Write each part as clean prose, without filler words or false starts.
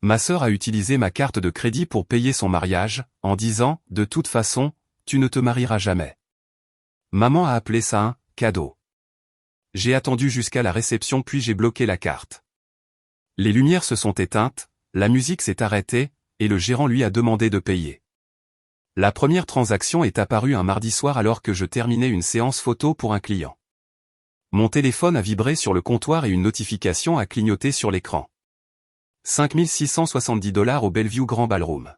Ma sœur a utilisé ma carte de crédit pour payer son mariage, en disant, de toute façon, tu ne te marieras jamais. Maman a appelé ça un cadeau. J'ai attendu jusqu'à la réception puis j'ai bloqué la carte. Les lumières se sont éteintes, la musique s'est arrêtée, et le gérant lui a demandé de payer. La première transaction est apparue un mardi soir alors que je terminais une séance photo pour un client. Mon téléphone a vibré sur le comptoir et une notification a clignoté sur l'écran. 5 670 $ au Bellevue Grand Ballroom.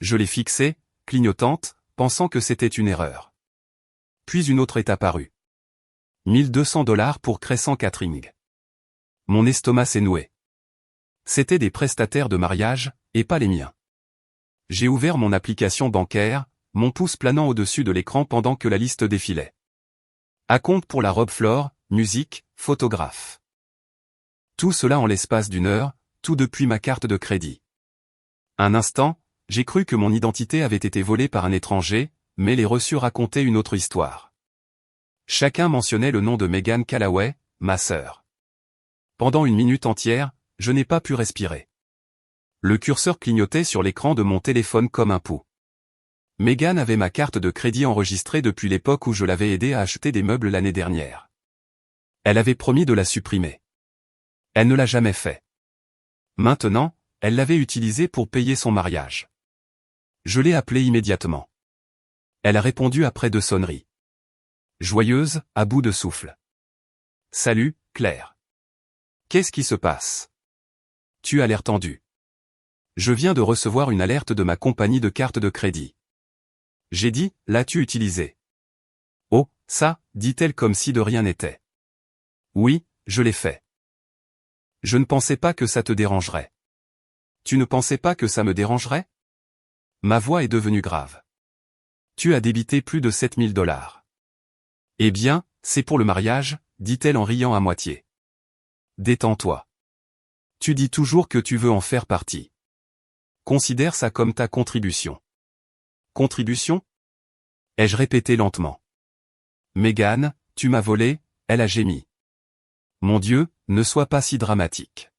Je l'ai fixé, clignotante, pensant que c'était une erreur. Puis une autre est apparue. 1 200 $ pour Crescent Catering. Mon estomac s'est noué. C'étaient des prestataires de mariage, et pas les miens. J'ai ouvert mon application bancaire, mon pouce planant au-dessus de l'écran pendant que la liste défilait. Acompte pour la robe Flore, musique, photographe. Tout cela en l'espace d'une heure, tout depuis ma carte de crédit. Un instant, j'ai cru que mon identité avait été volée par un étranger, mais les reçus racontaient une autre histoire. Chacun mentionnait le nom de Megan Callaway, ma sœur. Pendant une minute entière, je n'ai pas pu respirer. Le curseur clignotait sur l'écran de mon téléphone comme un pouls. Megan avait ma carte de crédit enregistrée depuis l'époque où je l'avais aidée à acheter des meubles l'année dernière. Elle avait promis de la supprimer. Elle ne l'a jamais fait. Maintenant, elle l'avait utilisée pour payer son mariage. Je l'ai appelée immédiatement. Elle a répondu après 2 sonneries. Joyeuse, à bout de souffle. « Salut, Claire. Qu'est-ce qui se passe? Tu as l'air tendu. Je viens de recevoir une alerte de ma compagnie de carte de crédit. J'ai dit, l'as-tu utilisée? Oh, ça, dit-elle comme si de rien n'était. Oui, je l'ai fait. Je ne pensais pas que ça te dérangerait. Tu ne pensais pas que ça me dérangerait? Ma voix est devenue grave. Tu as débité plus de 7 000 $. Eh bien, c'est pour le mariage, dit-elle en riant à moitié. Détends-toi. Tu dis toujours que tu veux en faire partie. Considère ça comme ta contribution. Contribution? Ai-je répété lentement. Megan, tu m'as volé, elle a gémi. Mon Dieu, ne sois pas si dramatique.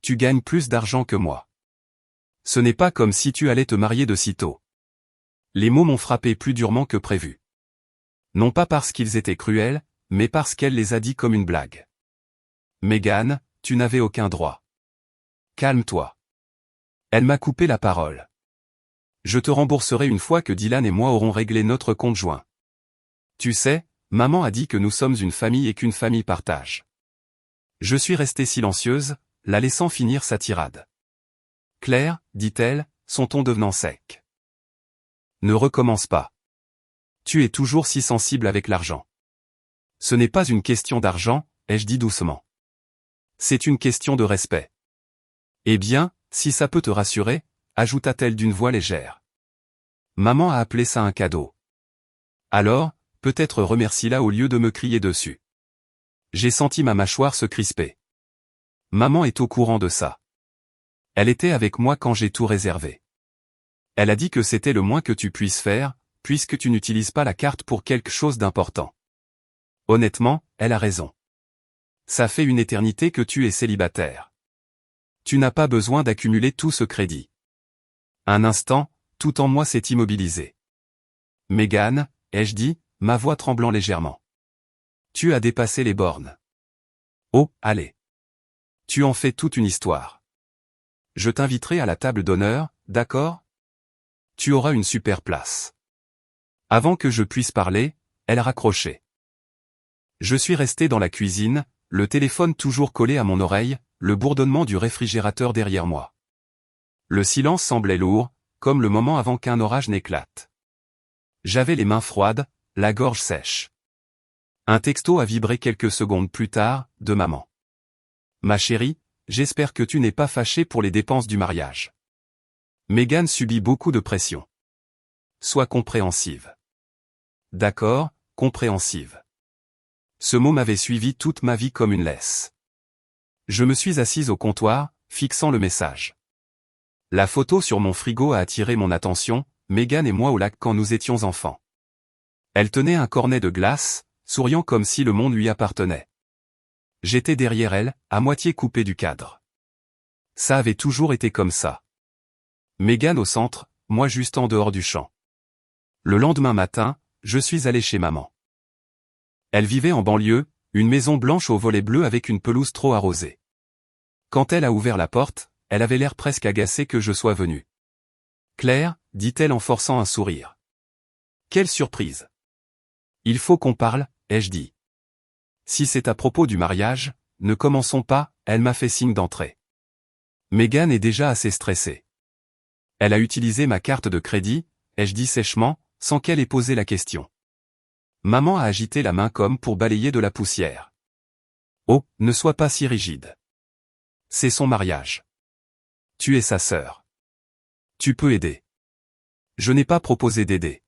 Tu gagnes plus d'argent que moi. Ce n'est pas comme si tu allais te marier de sitôt. Les mots m'ont frappé plus durement que prévu. Non pas parce qu'ils étaient cruels, mais parce qu'elle les a dit comme une blague. Megan, tu n'avais aucun droit. Calme-toi. Elle m'a coupé la parole. Je te rembourserai une fois que Dylan et moi aurons réglé notre compte joint. Tu sais, maman a dit que nous sommes une famille et qu'une famille partage. Je suis restée silencieuse, la laissant finir sa tirade. Claire, dit-elle, son ton devenant sec. Ne recommence pas. Tu es toujours si sensible avec l'argent. Ce n'est pas une question d'argent, ai-je dit doucement. C'est une question de respect. Eh bien, si ça peut te rassurer, ajouta-t-elle d'une voix légère. Maman a appelé ça un cadeau. Alors, peut-être remercie-la au lieu de me crier dessus. J'ai senti ma mâchoire se crisper. Maman est au courant de ça. Elle était avec moi quand j'ai tout réservé. Elle a dit que c'était le moins que tu puisses faire, puisque tu n'utilises pas la carte pour quelque chose d'important. Honnêtement, elle a raison. Ça fait une éternité que tu es célibataire. Tu n'as pas besoin d'accumuler tout ce crédit. Un instant, tout en moi s'est immobilisé. Megan, ai-je dit, ma voix tremblant légèrement. Tu as dépassé les bornes. Oh, allez. Tu en fais toute une histoire. Je t'inviterai à la table d'honneur, d'accord? Tu auras une super place. Avant que je puisse parler, elle a raccroché. Je suis resté dans la cuisine, le téléphone toujours collé à mon oreille, le bourdonnement du réfrigérateur derrière moi. Le silence semblait lourd, comme le moment avant qu'un orage n'éclate. J'avais les mains froides, la gorge sèche. Un texto a vibré quelques secondes plus tard, de maman. Ma chérie, j'espère que tu n'es pas fâchée pour les dépenses du mariage. Megan subit beaucoup de pression. Sois compréhensive. D'accord, compréhensive. Ce mot m'avait suivi toute ma vie comme une laisse. Je me suis assise au comptoir, fixant le message. La photo sur mon frigo a attiré mon attention, Megan et moi au lac quand nous étions enfants. Elle tenait un cornet de glace, souriant comme si le monde lui appartenait. J'étais derrière elle, à moitié coupé du cadre. Ça avait toujours été comme ça. Megan au centre, moi juste en dehors du champ. Le lendemain matin, je suis allé chez maman. Elle vivait en banlieue, une maison blanche aux volets bleus avec une pelouse trop arrosée. Quand elle a ouvert la porte, elle avait l'air presque agacée que je sois venu. « Claire », dit-elle en forçant un sourire. « Quelle surprise !»« Il faut qu'on parle », ai-je dit. « Si c'est à propos du mariage, ne commençons pas », elle m'a fait signe d'entrer. Megan est déjà assez stressée. Elle a utilisé ma carte de crédit, ai-je dit sèchement, sans qu'elle ait posé la question. Maman a agité la main comme pour balayer de la poussière. « Oh, ne sois pas si rigide. C'est son mariage. Tu es sa sœur. Tu peux aider. » Je n'ai pas proposé d'aider.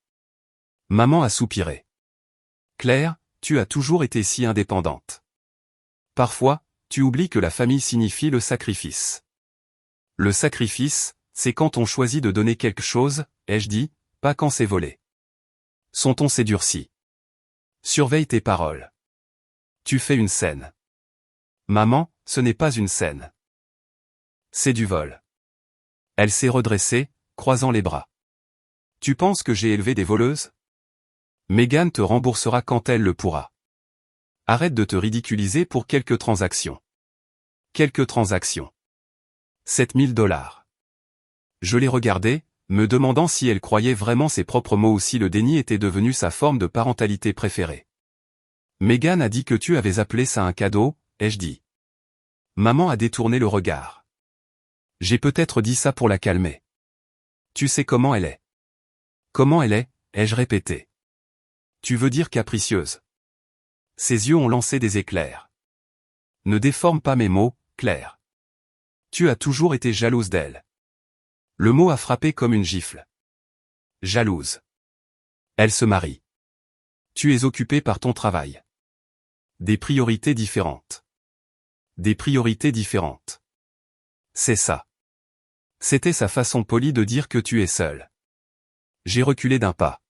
Maman a soupiré. « Claire, tu as toujours été si indépendante. Parfois, tu oublies que la famille signifie le sacrifice. Le sacrifice, c'est quand on choisit de donner quelque chose, ai-je dit, pas quand c'est volé. » Son ton s'est durci. « Surveille tes paroles. Tu fais une scène. » Maman, ce n'est pas une scène. C'est du vol. Elle s'est redressée, croisant les bras. Tu penses que j'ai élevé des voleuses? Megan te remboursera quand elle le pourra. Arrête de te ridiculiser pour quelques transactions. Quelques transactions. 7 000 $. Je l'ai regardée, me demandant si elle croyait vraiment ses propres mots ou si le déni était devenu sa forme de parentalité préférée. Megan a dit que tu avais appelé ça un cadeau, ai-je dit. Maman a détourné le regard. J'ai peut-être dit ça pour la calmer. Tu sais comment elle est. Comment elle est, ai-je répété. Tu veux dire capricieuse. Ses yeux ont lancé des éclairs. Ne déforme pas mes mots, Claire. Tu as toujours été jalouse d'elle. Le mot a frappé comme une gifle. Jalouse. Elle se marie. Tu es occupée par ton travail. Des priorités différentes. Des priorités différentes. C'est ça. C'était sa façon polie de dire que tu es seule. J'ai reculé d'un pas.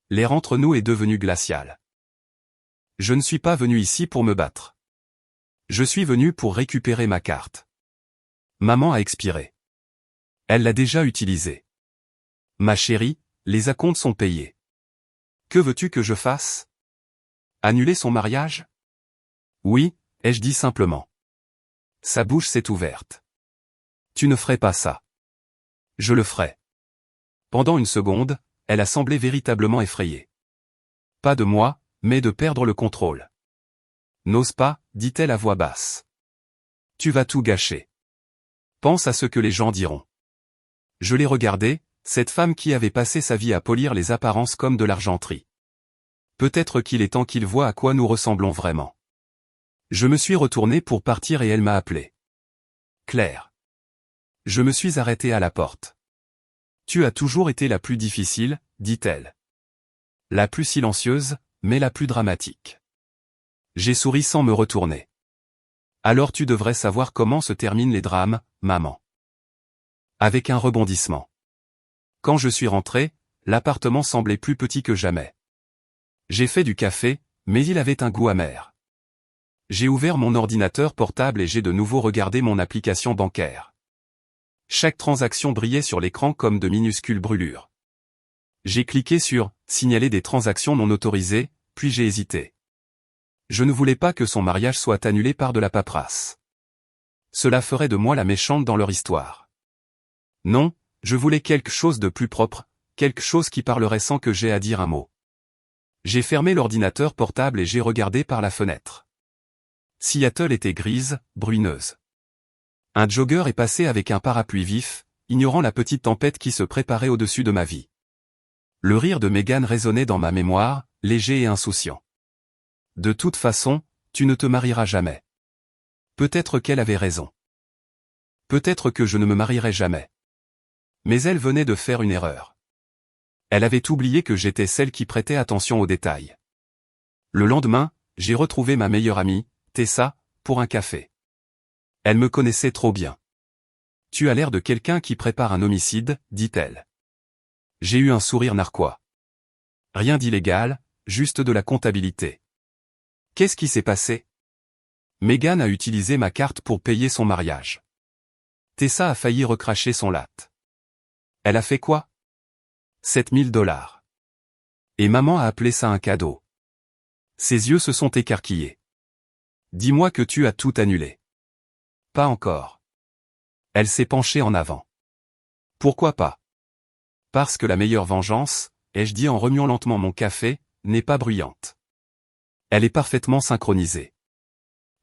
L'air entre nous est devenu glacial. Je ne suis pas venu ici pour me battre. Je suis venu pour récupérer ma carte. Maman a expiré. Elle l'a déjà utilisée. Ma chérie, les acomptes sont payés. Que veux-tu que je fasse? Annuler son mariage? Oui, ai-je dit simplement. Sa bouche s'est ouverte. Tu ne ferais pas ça. Je le ferai. Pendant une seconde, elle a semblé véritablement effrayée. Pas de moi, mais de perdre le contrôle. N'ose pas, dit-elle à voix basse. Tu vas tout gâcher. Pense à ce que les gens diront. Je l'ai regardée, cette femme qui avait passé sa vie à polir les apparences comme de l'argenterie. Peut-être qu'il est temps qu'il voie à quoi nous ressemblons vraiment. Je me suis retourné pour partir et elle m'a appelé. Claire. Je me suis arrêté à la porte. Tu as toujours été la plus difficile, dit-elle. La plus silencieuse, mais la plus dramatique. J'ai souri sans me retourner. Alors tu devrais savoir comment se terminent les drames, maman. Avec un rebondissement. Quand je suis rentré, l'appartement semblait plus petit que jamais. J'ai fait du café, mais il avait un goût amer. J'ai ouvert mon ordinateur portable et j'ai de nouveau regardé mon application bancaire. Chaque transaction brillait sur l'écran comme de minuscules brûlures. J'ai cliqué sur « Signaler des transactions non autorisées », puis j'ai hésité. Je ne voulais pas que son mariage soit annulé par de la paperasse. Cela ferait de moi la méchante dans leur histoire. Non, je voulais quelque chose de plus propre, quelque chose qui parlerait sans que j'aie à dire un mot. J'ai fermé l'ordinateur portable et j'ai regardé par la fenêtre. Seattle était grise, bruineuse. Un jogger est passé avec un parapluie vif, ignorant la petite tempête qui se préparait au-dessus de ma vie. Le rire de Megan résonnait dans ma mémoire, léger et insouciant. De toute façon, tu ne te marieras jamais. Peut-être qu'elle avait raison. Peut-être que je ne me marierai jamais. Mais elle venait de faire une erreur. Elle avait oublié que j'étais celle qui prêtait attention aux détails. Le lendemain, j'ai retrouvé ma meilleure amie, Tessa, pour un café. Elle me connaissait trop bien. Tu as l'air de quelqu'un qui prépare un homicide, dit-elle. J'ai eu un sourire narquois. Rien d'illégal, juste de la comptabilité. Qu'est-ce qui s'est passé? Megan a utilisé ma carte pour payer son mariage. Tessa a failli recracher son latte. Elle a fait quoi? 7 000 $. Et maman a appelé ça un cadeau. Ses yeux se sont écarquillés. Dis-moi que tu as tout annulé. Pas encore. Elle s'est penchée en avant. Pourquoi pas? Parce que la meilleure vengeance, ai-je dit en remuant lentement mon café, n'est pas bruyante. Elle est parfaitement synchronisée.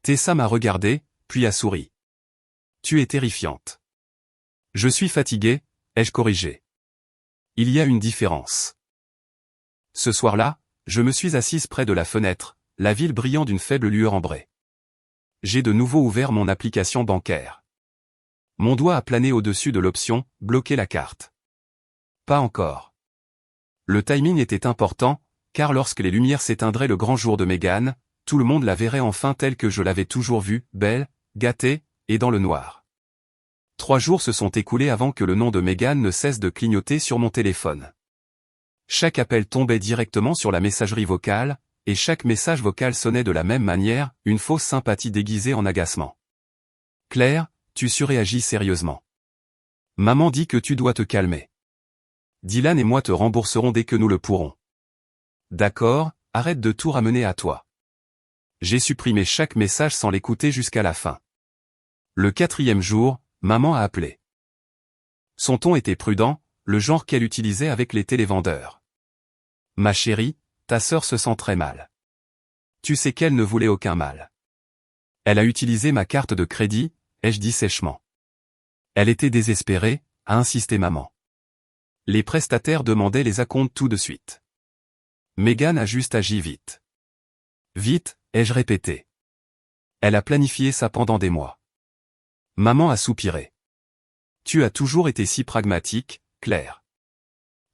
Tessa m'a regardé, puis a souri. Tu es terrifiante. Je suis fatigué, ai-je corrigé. Il y a une différence. Ce soir-là, je me suis assise près de la fenêtre, la ville brillant d'une faible lueur ambrée. J'ai de nouveau ouvert mon application bancaire. Mon doigt a plané au-dessus de l'option « Bloquer la carte ». Pas encore. Le timing était important, car lorsque les lumières s'éteindraient le grand jour de Meghan, tout le monde la verrait enfin telle que je l'avais toujours vue, belle, gâtée, et dans le noir. 3 jours se sont écoulés avant que le nom de Meghan ne cesse de clignoter sur mon téléphone. Chaque appel tombait directement sur la messagerie vocale, et chaque message vocal sonnait de la même manière, une fausse sympathie déguisée en agacement. Claire, tu surréagis sérieusement. Maman dit que tu dois te calmer. Dylan et moi te rembourserons dès que nous le pourrons. D'accord, arrête de tout ramener à toi. J'ai supprimé chaque message sans l'écouter jusqu'à la fin. Le 4e jour, maman a appelé. Son ton était prudent, le genre qu'elle utilisait avec les télévendeurs. Ma chérie, ta sœur se sent très mal. Tu sais qu'elle ne voulait aucun mal. Elle a utilisé ma carte de crédit, ai-je dit sèchement. Elle était désespérée, a insisté maman. Les prestataires demandaient les acomptes tout de suite. Meghan a juste agi vite. Vite, ai-je répété. Elle a planifié ça pendant des mois. Maman a soupiré. Tu as toujours été si pragmatique, Claire.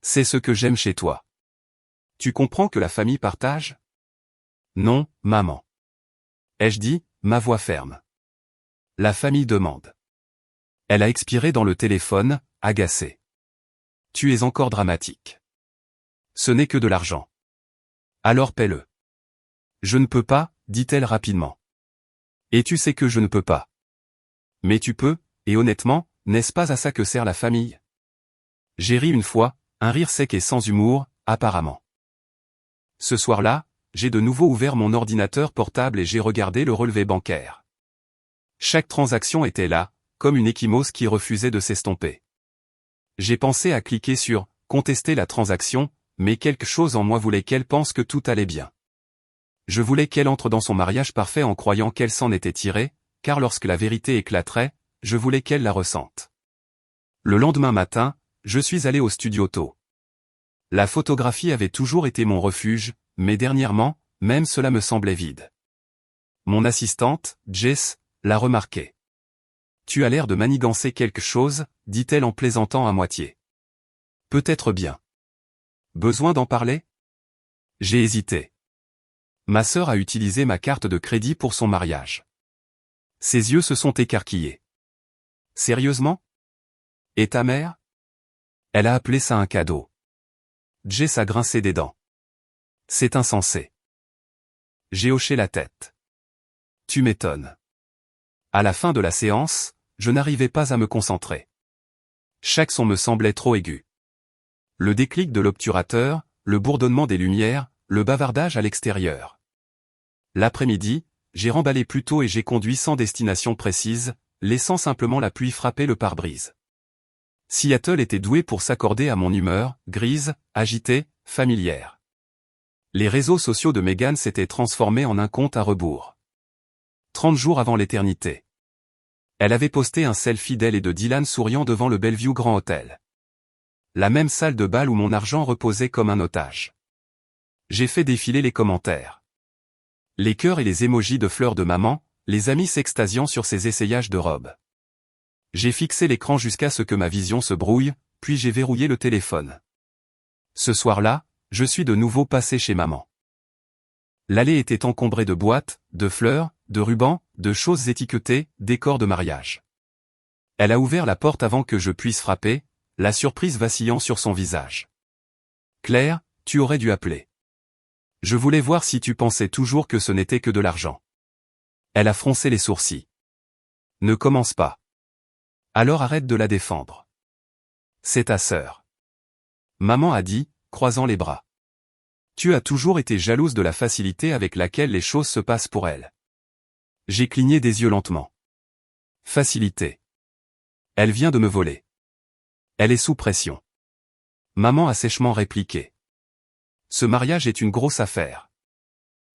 C'est ce que j'aime chez toi. Tu comprends que la famille partage? Non, maman. Ai-je dit, ma voix ferme. La famille demande. Elle a expiré dans le téléphone, agacée. Tu es encore dramatique. Ce n'est que de l'argent. Alors paie-le. Je ne peux pas, dit-elle rapidement. Et tu sais que je ne peux pas. Mais tu peux, et honnêtement, n'est-ce pas à ça que sert la famille? J'ai ri une fois, un rire sec et sans humour, apparemment. Ce soir-là, j'ai de nouveau ouvert mon ordinateur portable et j'ai regardé le relevé bancaire. Chaque transaction était là, comme une ecchymose qui refusait de s'estomper. J'ai pensé à cliquer sur « Contester la transaction », mais quelque chose en moi voulait qu'elle pense que tout allait bien. Je voulais qu'elle entre dans son mariage parfait en croyant qu'elle s'en était tirée, car lorsque la vérité éclaterait, je voulais qu'elle la ressente. Le lendemain matin, je suis allé au studio tôt. La photographie avait toujours été mon refuge, mais dernièrement, même cela me semblait vide. Mon assistante, Jess, l'a remarqué. Tu as l'air de manigancer quelque chose, dit-elle en plaisantant à moitié. Peut-être bien. Besoin d'en parler? J'ai hésité. Ma sœur a utilisé ma carte de crédit pour son mariage. Ses yeux se sont écarquillés. Sérieusement? Et ta mère? Elle a appelé ça un cadeau. Jess a grincé des dents. C'est insensé. J'ai hoché la tête. Tu m'étonnes. À la fin de la séance, je n'arrivais pas à me concentrer. Chaque son me semblait trop aigu. Le déclic de l'obturateur, le bourdonnement des lumières, le bavardage à l'extérieur. L'après-midi, j'ai remballé plus tôt et j'ai conduit sans destination précise, laissant simplement la pluie frapper le pare-brise. Seattle était doué pour s'accorder à mon humeur, grise, agitée, familière. Les réseaux sociaux de Meghan s'étaient transformés en un compte à rebours. 30 jours avant l'éternité. Elle avait posté un selfie d'elle et de Dylan souriant devant le Bellevue Grand Hotel. La même salle de bal où mon argent reposait comme un otage. J'ai fait défiler les commentaires. Les cœurs et les émojis de fleurs de maman, les amis s'extasiant sur ses essayages de robes. J'ai fixé l'écran jusqu'à ce que ma vision se brouille, puis j'ai verrouillé le téléphone. Ce soir-là, je suis de nouveau passé chez maman. L'allée était encombrée de boîtes, de fleurs, de rubans, de choses étiquetées, décors de mariage. Elle a ouvert la porte avant que je puisse frapper, la surprise vacillant sur son visage. Claire, tu aurais dû appeler. Je voulais voir si tu pensais toujours que ce n'était que de l'argent. Elle a froncé les sourcils. Ne commence pas. Alors arrête de la défendre. C'est ta sœur. Maman a dit, croisant les bras. Tu as toujours été jalouse de la facilité avec laquelle les choses se passent pour elle. J'ai cligné des yeux lentement. Facilité. Elle vient de me voler. Elle est sous pression. Maman a sèchement répliqué. Ce mariage est une grosse affaire.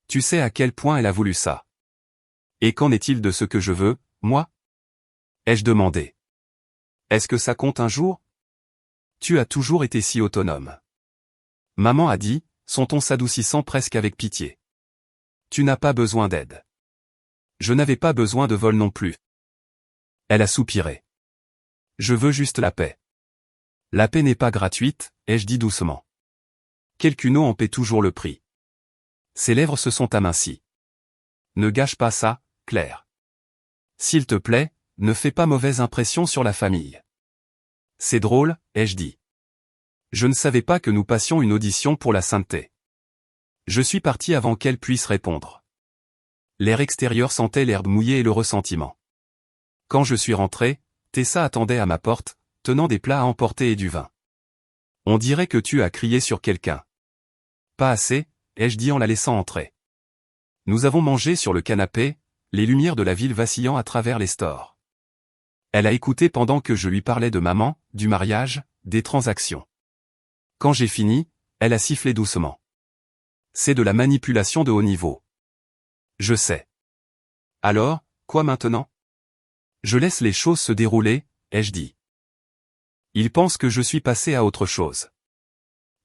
Tu sais à quel point elle a voulu ça. Et qu'en est-il de ce que je veux, moi? Ai-je demandé. Est-ce que ça compte un jour? Tu as toujours été si autonome. Maman a dit, son ton s'adoucissant presque avec pitié. Tu n'as pas besoin d'aide. Je n'avais pas besoin de vol non plus. Elle a soupiré. Je veux juste la paix. La paix n'est pas gratuite, ai-je dit doucement. Quelqu'une eau en paie toujours le prix. Ses lèvres se sont amincies. Ne gâche pas ça, Claire. S'il te plaît, ne fais pas mauvaise impression sur la famille. C'est drôle, ai-je dit. Je ne savais pas que nous passions une audition pour la sainteté. Je suis parti avant qu'elle puisse répondre. L'air extérieur sentait l'herbe mouillée et le ressentiment. Quand je suis rentré, Tessa attendait à ma porte, tenant des plats à emporter et du vin. On dirait que tu as crié sur quelqu'un. Pas assez, ai-je dit en la laissant entrer. Nous avons mangé sur le canapé, les lumières de la ville vacillant à travers les stores. Elle a écouté pendant que je lui parlais de maman, du mariage, des transactions. Quand j'ai fini, elle a sifflé doucement. C'est de la manipulation de haut niveau. Je sais. Alors, quoi maintenant? Je laisse les choses se dérouler, ai-je dit. Ils pensent que je suis passé à autre chose.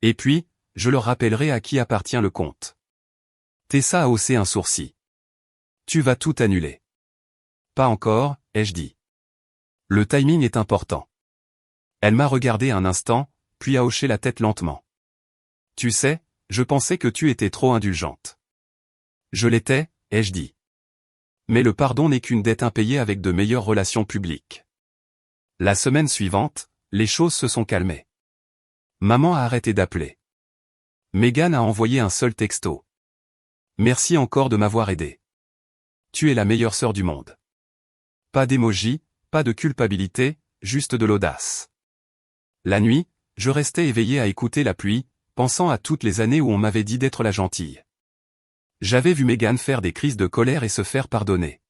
Et puis, je leur rappellerai à qui appartient le compte. Tessa a haussé un sourcil. Tu vas tout annuler. Pas encore, ai-je dit. Le timing est important. Elle m'a regardé un instant, puis a hoché la tête lentement. Tu sais, je pensais que tu étais trop indulgente. Je l'étais, ai-je dit. Mais le pardon n'est qu'une dette impayée avec de meilleures relations publiques. La semaine suivante, les choses se sont calmées. Maman a arrêté d'appeler. Megan a envoyé un seul texto. Merci encore de m'avoir aidé. Tu es la meilleure sœur du monde. Pas d'émoji, pas de culpabilité, juste de l'audace. La nuit, je restais éveillé à écouter la pluie, pensant à toutes les années où on m'avait dit d'être la gentille. J'avais vu Megan faire des crises de colère et se faire pardonner.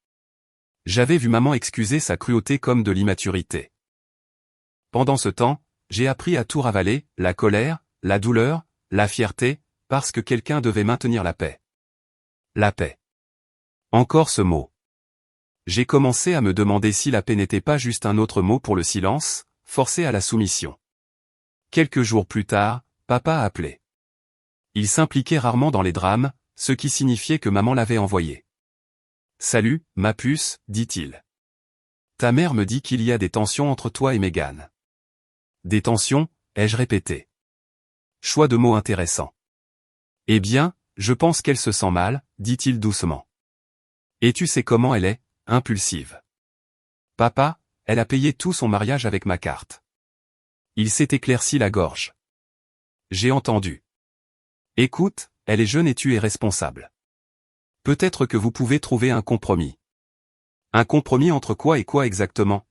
J'avais vu maman excuser sa cruauté comme de l'immaturité. Pendant ce temps, j'ai appris à tout ravaler, la colère, la douleur, la fierté, parce que quelqu'un devait maintenir la paix. La paix. Encore ce mot. J'ai commencé à me demander si la paix n'était pas juste un autre mot pour le silence, forcé à la soumission. Quelques jours plus tard, papa a appelé. Il s'impliquait rarement dans les drames, ce qui signifiait que maman l'avait envoyé. « Salut, ma puce, dit-il. Ta mère me dit qu'il y a des tensions entre toi et Megan. » Des tensions, ai-je répété. Choix de mots intéressant. Eh bien, je pense qu'elle se sent mal, dit-il doucement. Et tu sais comment elle est, impulsive. Papa, elle a payé tout son mariage avec ma carte. Il s'est éclairci la gorge. J'ai entendu. Écoute, elle est jeune et tu es responsable. Peut-être que vous pouvez trouver un compromis. Un compromis entre quoi et quoi exactement?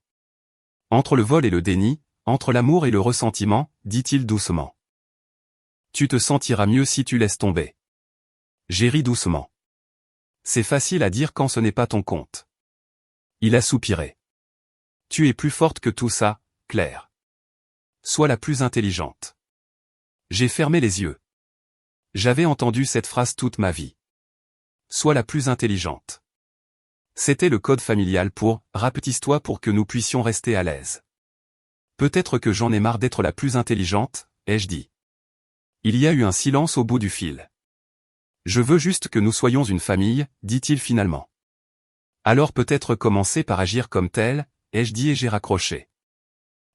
Entre le vol et le déni, entre l'amour et le ressentiment, dit-il doucement. Tu te sentiras mieux si tu laisses tomber. J'ai ri doucement. C'est facile à dire quand ce n'est pas ton compte. Il a soupiré. Tu es plus forte que tout ça, Claire. Sois la plus intelligente. J'ai fermé les yeux. J'avais entendu cette phrase toute ma vie. Sois la plus intelligente. C'était le code familial pour « rapetisse-toi pour que nous puissions rester à l'aise ». Peut-être que j'en ai marre d'être la plus intelligente, ai-je dit. Il y a eu un silence au bout du fil. Je veux juste que nous soyons une famille, dit-il finalement. Alors peut-être commencer par agir comme tel, ai-je dit et j'ai raccroché.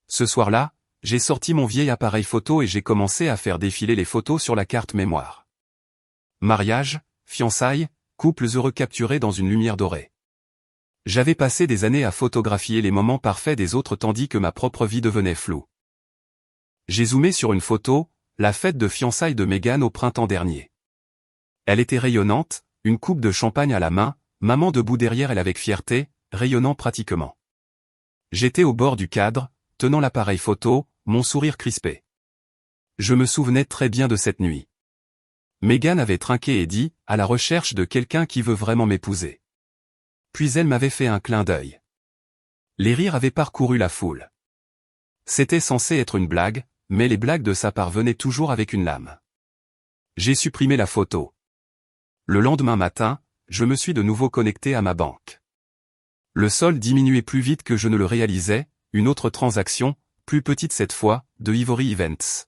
Ce soir-là, j'ai sorti mon vieil appareil photo et j'ai commencé à faire défiler les photos sur la carte mémoire. Mariage, fiançailles, couples heureux capturés dans une lumière dorée. J'avais passé des années à photographier les moments parfaits des autres tandis que ma propre vie devenait floue. J'ai zoomé sur une photo, la fête de fiançailles de Megan au printemps dernier. Elle était rayonnante, une coupe de champagne à la main, maman debout derrière elle avec fierté, rayonnant pratiquement. J'étais au bord du cadre, tenant l'appareil photo, mon sourire crispé. Je me souvenais très bien de cette nuit. Megan avait trinqué et dit, à la recherche de quelqu'un qui veut vraiment m'épouser. Puis elle m'avait fait un clin d'œil. Les rires avaient parcouru la foule. C'était censé être une blague, mais les blagues de sa part venaient toujours avec une lame. J'ai supprimé la photo. Le lendemain matin, je me suis de nouveau connecté à ma banque. Le solde diminuait plus vite que je ne le réalisais, une autre transaction, plus petite cette fois, de Ivory Events.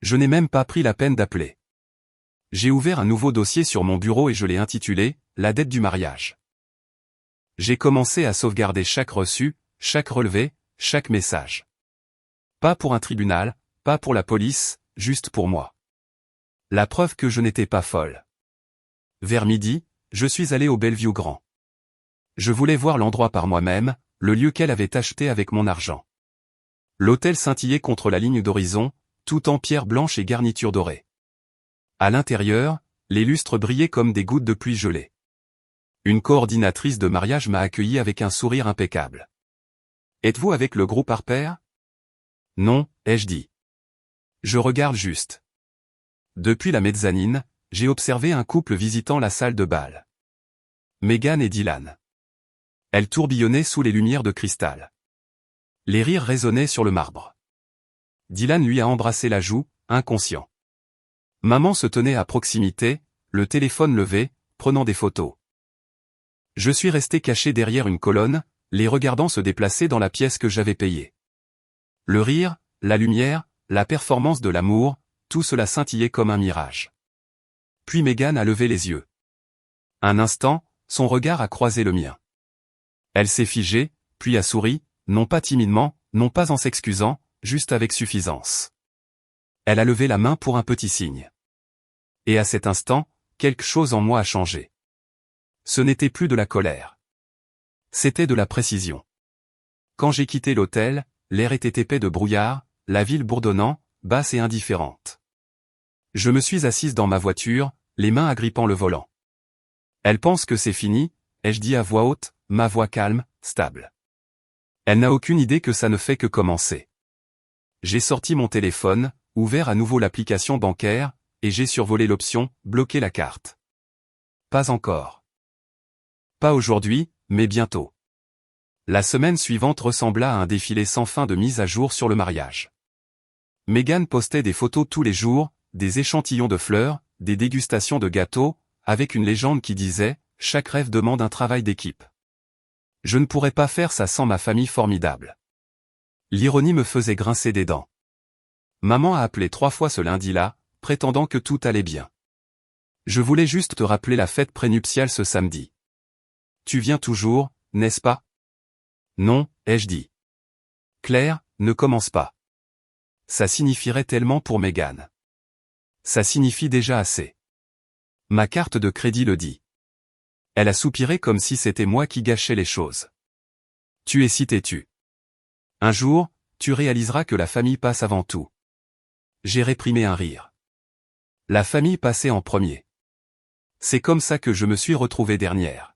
Je n'ai même pas pris la peine d'appeler. J'ai ouvert un nouveau dossier sur mon bureau et je l'ai intitulé « La dette du mariage ». J'ai commencé à sauvegarder chaque reçu, chaque relevé, chaque message. Pas pour un tribunal, pas pour la police, juste pour moi. La preuve que je n'étais pas folle. Vers midi, je suis allé au Bellevue Grand. Je voulais voir l'endroit par moi-même, le lieu qu'elle avait acheté avec mon argent. L'hôtel scintillait contre la ligne d'horizon, tout en pierre blanche et garniture dorée. À l'intérieur, les lustres brillaient comme des gouttes de pluie gelée. Une coordinatrice de mariage m'a accueilli avec un sourire impeccable. « Êtes-vous avec le groupe Harper ?»« Non, ai-je dit. Je regarde juste. » Depuis la mezzanine, j'ai observé un couple visitant la salle de bal. Megan et Dylan. Elle tourbillonnait sous les lumières de cristal. Les rires résonnaient sur le marbre. Dylan lui a embrassé la joue, inconscient. Maman se tenait à proximité, le téléphone levé, prenant des photos. Je suis resté caché derrière une colonne, les regardant se déplacer dans la pièce que j'avais payée. Le rire, la lumière, la performance de l'amour, tout cela scintillait comme un mirage. Puis Megan a levé les yeux. Un instant, son regard a croisé le mien. Elle s'est figée, puis a souri, non pas timidement, non pas en s'excusant, juste avec suffisance. Elle a levé la main pour un petit signe. Et à cet instant, quelque chose en moi a changé. Ce n'était plus de la colère. C'était de la précision. Quand j'ai quitté l'hôtel, l'air était épais de brouillard, la ville bourdonnant, basse et indifférente. Je me suis assise dans ma voiture, les mains agrippant le volant. Elle pense que c'est fini, ai-je dit à voix haute, ma voix calme, stable. Elle n'a aucune idée que ça ne fait que commencer. J'ai sorti mon téléphone, ouvert à nouveau l'application bancaire, et j'ai survolé l'option « Bloquer la carte ». Pas encore. Pas aujourd'hui, mais bientôt. La semaine suivante ressembla à un défilé sans fin de mise à jour sur le mariage. Megan postait des photos tous les jours, des échantillons de fleurs, des dégustations de gâteaux, avec une légende qui disait « Chaque rêve demande un travail d'équipe ». Je ne pourrais pas faire ça sans ma famille formidable. L'ironie me faisait grincer des dents. Maman a appelé 3 fois ce lundi-là, prétendant que tout allait bien. Je voulais juste te rappeler la fête prénuptiale ce samedi. Tu viens toujours, n'est-ce pas? Non, ai-je dit. Claire, ne commence pas. Ça signifierait tellement pour Megan. Ça signifie déjà assez. Ma carte de crédit le dit. Elle a soupiré comme si c'était moi qui gâchais les choses. Tu es si têtu. Un jour, tu réaliseras que la famille passe avant tout. J'ai réprimé un rire. La famille passait en premier. C'est comme ça que je me suis retrouvé dernière.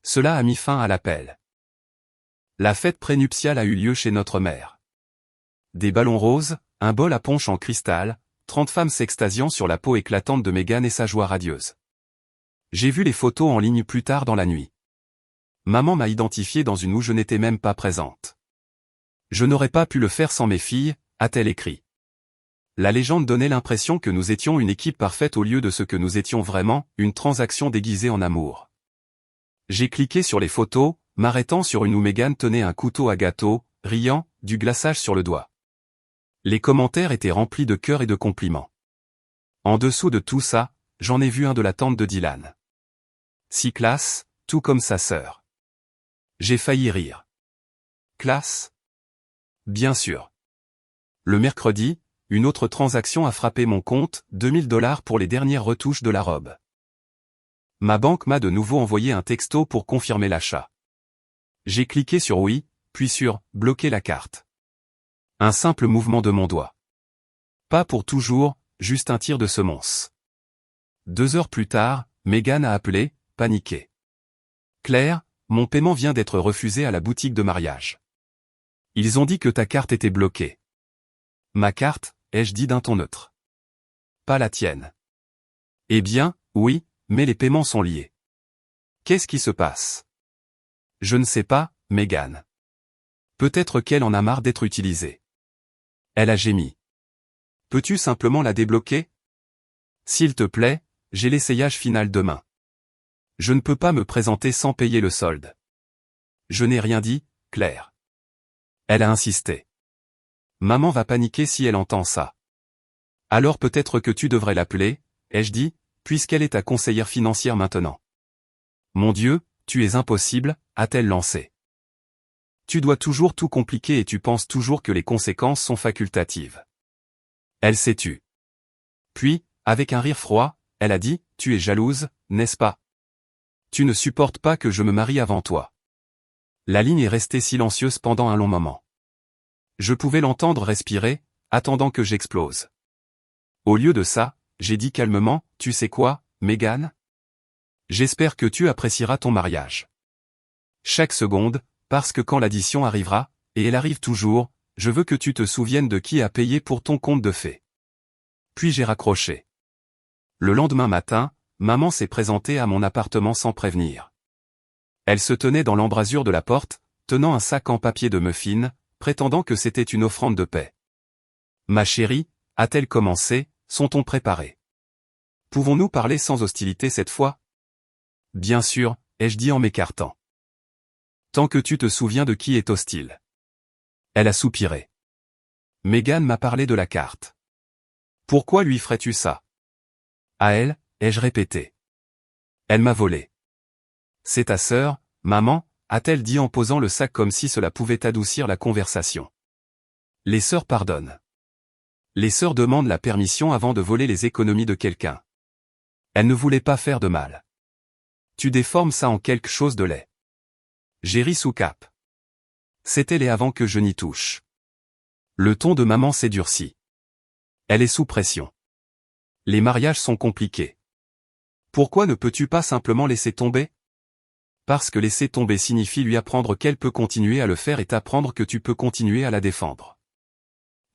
Cela a mis fin à l'appel. La fête prénuptiale a eu lieu chez notre mère. Des ballons roses, un bol à punch en cristal, 30 femmes s'extasiant sur la peau éclatante de Megan et sa joie radieuse. J'ai vu les photos en ligne plus tard dans la nuit. Maman m'a identifié dans une où je n'étais même pas présente. Je n'aurais pas pu le faire sans mes filles, a-t-elle écrit. La légende donnait l'impression que nous étions une équipe parfaite au lieu de ce que nous étions vraiment, une transaction déguisée en amour. J'ai cliqué sur les photos, m'arrêtant sur une où Megan tenait un couteau à gâteau, riant, du glaçage sur le doigt. Les commentaires étaient remplis de cœurs et de compliments. En dessous de tout ça, j'en ai vu un de la tante de Dylan. Si classe, tout comme sa sœur. J'ai failli rire. Classe? Bien sûr. Le mercredi, une autre transaction a frappé mon compte, 2000 $ pour les dernières retouches de la robe. Ma banque m'a de nouveau envoyé un texto pour confirmer l'achat. J'ai cliqué sur oui, puis sur « Bloquer la carte ». Un simple mouvement de mon doigt. Pas pour toujours, juste un tir de semonce. 2 heures plus tard, Megan a appelé, paniquée. « Claire, mon paiement vient d'être refusé à la boutique de mariage. Ils ont dit que ta carte était bloquée. Ma carte, ai-je dit d'un ton neutre. Pas la tienne. Eh bien, oui, mais les paiements sont liés. Qu'est-ce qui se passe? Je ne sais pas, Megan. Peut-être qu'elle en a marre d'être utilisée. Elle a gémi. Peux-tu simplement la débloquer? S'il te plaît, j'ai l'essayage final demain. Je ne peux pas me présenter sans payer le solde. Je n'ai rien dit, Claire. Elle a insisté. Maman va paniquer si elle entend ça. Alors peut-être que tu devrais l'appeler, ai-je dit, puisqu'elle est ta conseillère financière maintenant. Mon Dieu, tu es impossible, a-t-elle lancé. Tu dois toujours tout compliquer et tu penses toujours que les conséquences sont facultatives. Elle s'est tue. Puis, avec un rire froid, elle a dit, tu es jalouse, n'est-ce pas? Tu ne supportes pas que je me marie avant toi. La ligne est restée silencieuse pendant un long moment. Je pouvais l'entendre respirer, attendant que j'explose. Au lieu de ça, j'ai dit calmement, tu sais quoi, Megan? J'espère que tu apprécieras ton mariage. Chaque seconde, parce que quand l'addition arrivera, et elle arrive toujours, je veux que tu te souviennes de qui a payé pour ton conte de fées. Puis j'ai raccroché. Le lendemain matin, maman s'est présentée à mon appartement sans prévenir. Elle se tenait dans l'embrasure de la porte, tenant un sac en papier de muffins, prétendant que c'était une offrande de paix. Ma chérie, a-t-elle commencé, sont-on préparés? Pouvons-nous parler sans hostilité cette fois? Bien sûr, ai-je dit en m'écartant. Tant que tu te souviens de qui est hostile. Elle a soupiré. Megan m'a parlé de la carte. Pourquoi lui ferais-tu ça? À elle, ai-je répété. Elle m'a volé. C'est ta sœur, maman, a-t-elle dit en posant le sac comme si cela pouvait adoucir la conversation. Les sœurs pardonnent. Les sœurs demandent la permission avant de voler les économies de quelqu'un. Elle ne voulait pas faire de mal. Tu déformes ça en quelque chose de laid. J'ai ri sous cape. C'était laid avant que je n'y touche. Le ton de maman s'est durci. Elle est sous pression. Les mariages sont compliqués. Pourquoi ne peux-tu pas simplement laisser tomber? Parce que laisser tomber signifie lui apprendre qu'elle peut continuer à le faire et t'apprendre que tu peux continuer à la défendre.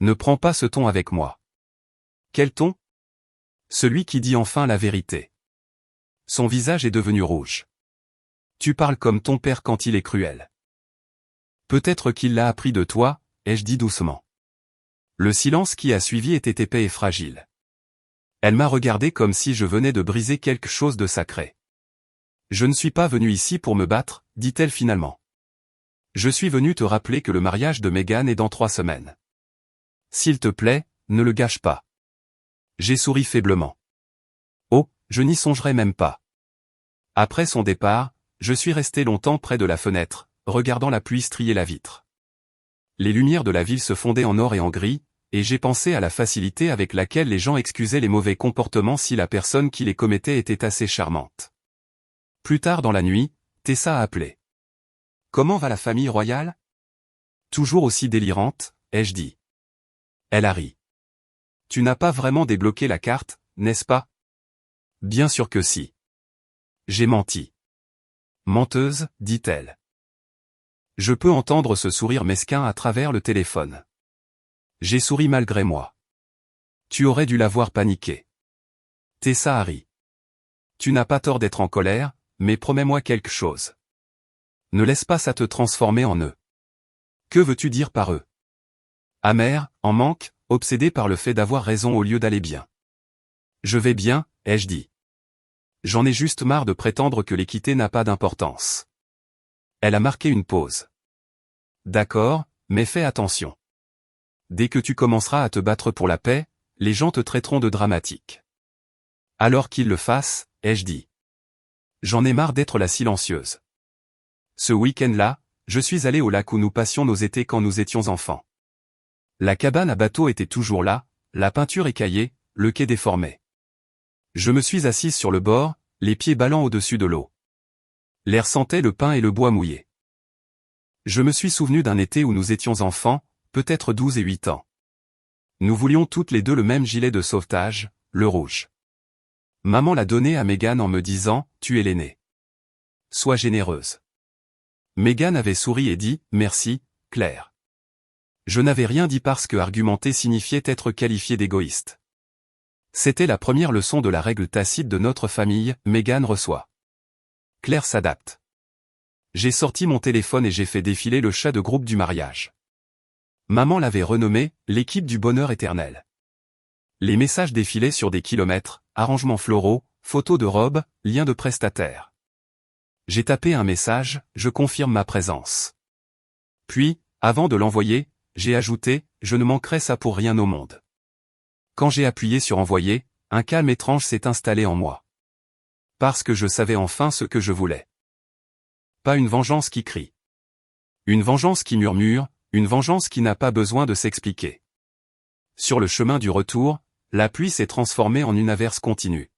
Ne prends pas ce ton avec moi. Quel ton? Celui qui dit enfin la vérité. Son visage est devenu rouge. Tu parles comme ton père quand il est cruel. Peut-être qu'il l'a appris de toi, ai-je dit doucement. Le silence qui a suivi était épais et fragile. Elle m'a regardé comme si je venais de briser quelque chose de sacré. Je ne suis pas venu ici pour me battre, dit-elle finalement. Je suis venu te rappeler que le mariage de Megan est dans 3 semaines. S'il te plaît, ne le gâche pas. J'ai souri faiblement. Oh, je n'y songerai même pas. Après son départ, je suis resté longtemps près de la fenêtre, regardant la pluie strier la vitre. Les lumières de la ville se fondaient en or et en gris, et j'ai pensé à la facilité avec laquelle les gens excusaient les mauvais comportements si la personne qui les commettait était assez charmante. Plus tard dans la nuit, Tessa a appelé. Comment va la famille royale? Toujours aussi délirante, ai-je dit. Elle a ri. Tu n'as pas vraiment débloqué la carte, n'est-ce pas? Bien sûr que si. J'ai menti. Menteuse, dit-elle. Je peux entendre ce sourire mesquin à travers le téléphone. J'ai souri malgré moi. Tu aurais dû la voir paniquer. Tessa a ri. Tu n'as pas tort d'être en colère, mais promets-moi quelque chose. Ne laisse pas ça te transformer en eux. Que veux-tu dire par eux? Amère, en manque, obsédé par le fait d'avoir raison au lieu d'aller bien. Je vais bien, ai-je dit. J'en ai juste marre de prétendre que l'équité n'a pas d'importance. Elle a marqué une pause. D'accord, mais fais attention. Dès que tu commenceras à te battre pour la paix, les gens te traiteront de dramatique. Alors qu'ils le fassent, ai-je dit. J'en ai marre d'être la silencieuse. Ce week-end-là, je suis allé au lac où nous passions nos étés quand nous étions enfants. La cabane à bateau était toujours là, la peinture écaillée, le quai déformé. Je me suis assise sur le bord, les pieds ballants au-dessus de l'eau. L'air sentait le pin et le bois mouillé. Je me suis souvenu d'un été où nous étions enfants, peut-être 12 et 8 ans. Nous voulions toutes les deux le même gilet de sauvetage, le rouge. Maman l'a donné à Megan en me disant, tu es l'aînée. Sois généreuse. Meghan avait souri et dit « Merci, Claire ». Je n'avais rien dit parce que argumenter signifiait être qualifié d'égoïste. C'était la première leçon de la règle tacite de notre famille, Meghan reçoit. Claire s'adapte. J'ai sorti mon téléphone et j'ai fait défiler le chat de groupe du mariage. Maman l'avait renommé « l'équipe du bonheur éternel ». Les messages défilaient sur des kilomètres, arrangements floraux, photos de robes, liens de prestataires. J'ai tapé un message, je confirme ma présence. Puis, avant de l'envoyer, j'ai ajouté, je ne manquerai ça pour rien au monde. Quand j'ai appuyé sur envoyer, un calme étrange s'est installé en moi. Parce que je savais enfin ce que je voulais. Pas une vengeance qui crie. Une vengeance qui murmure, une vengeance qui n'a pas besoin de s'expliquer. Sur le chemin du retour, la pluie s'est transformée en une averse continue.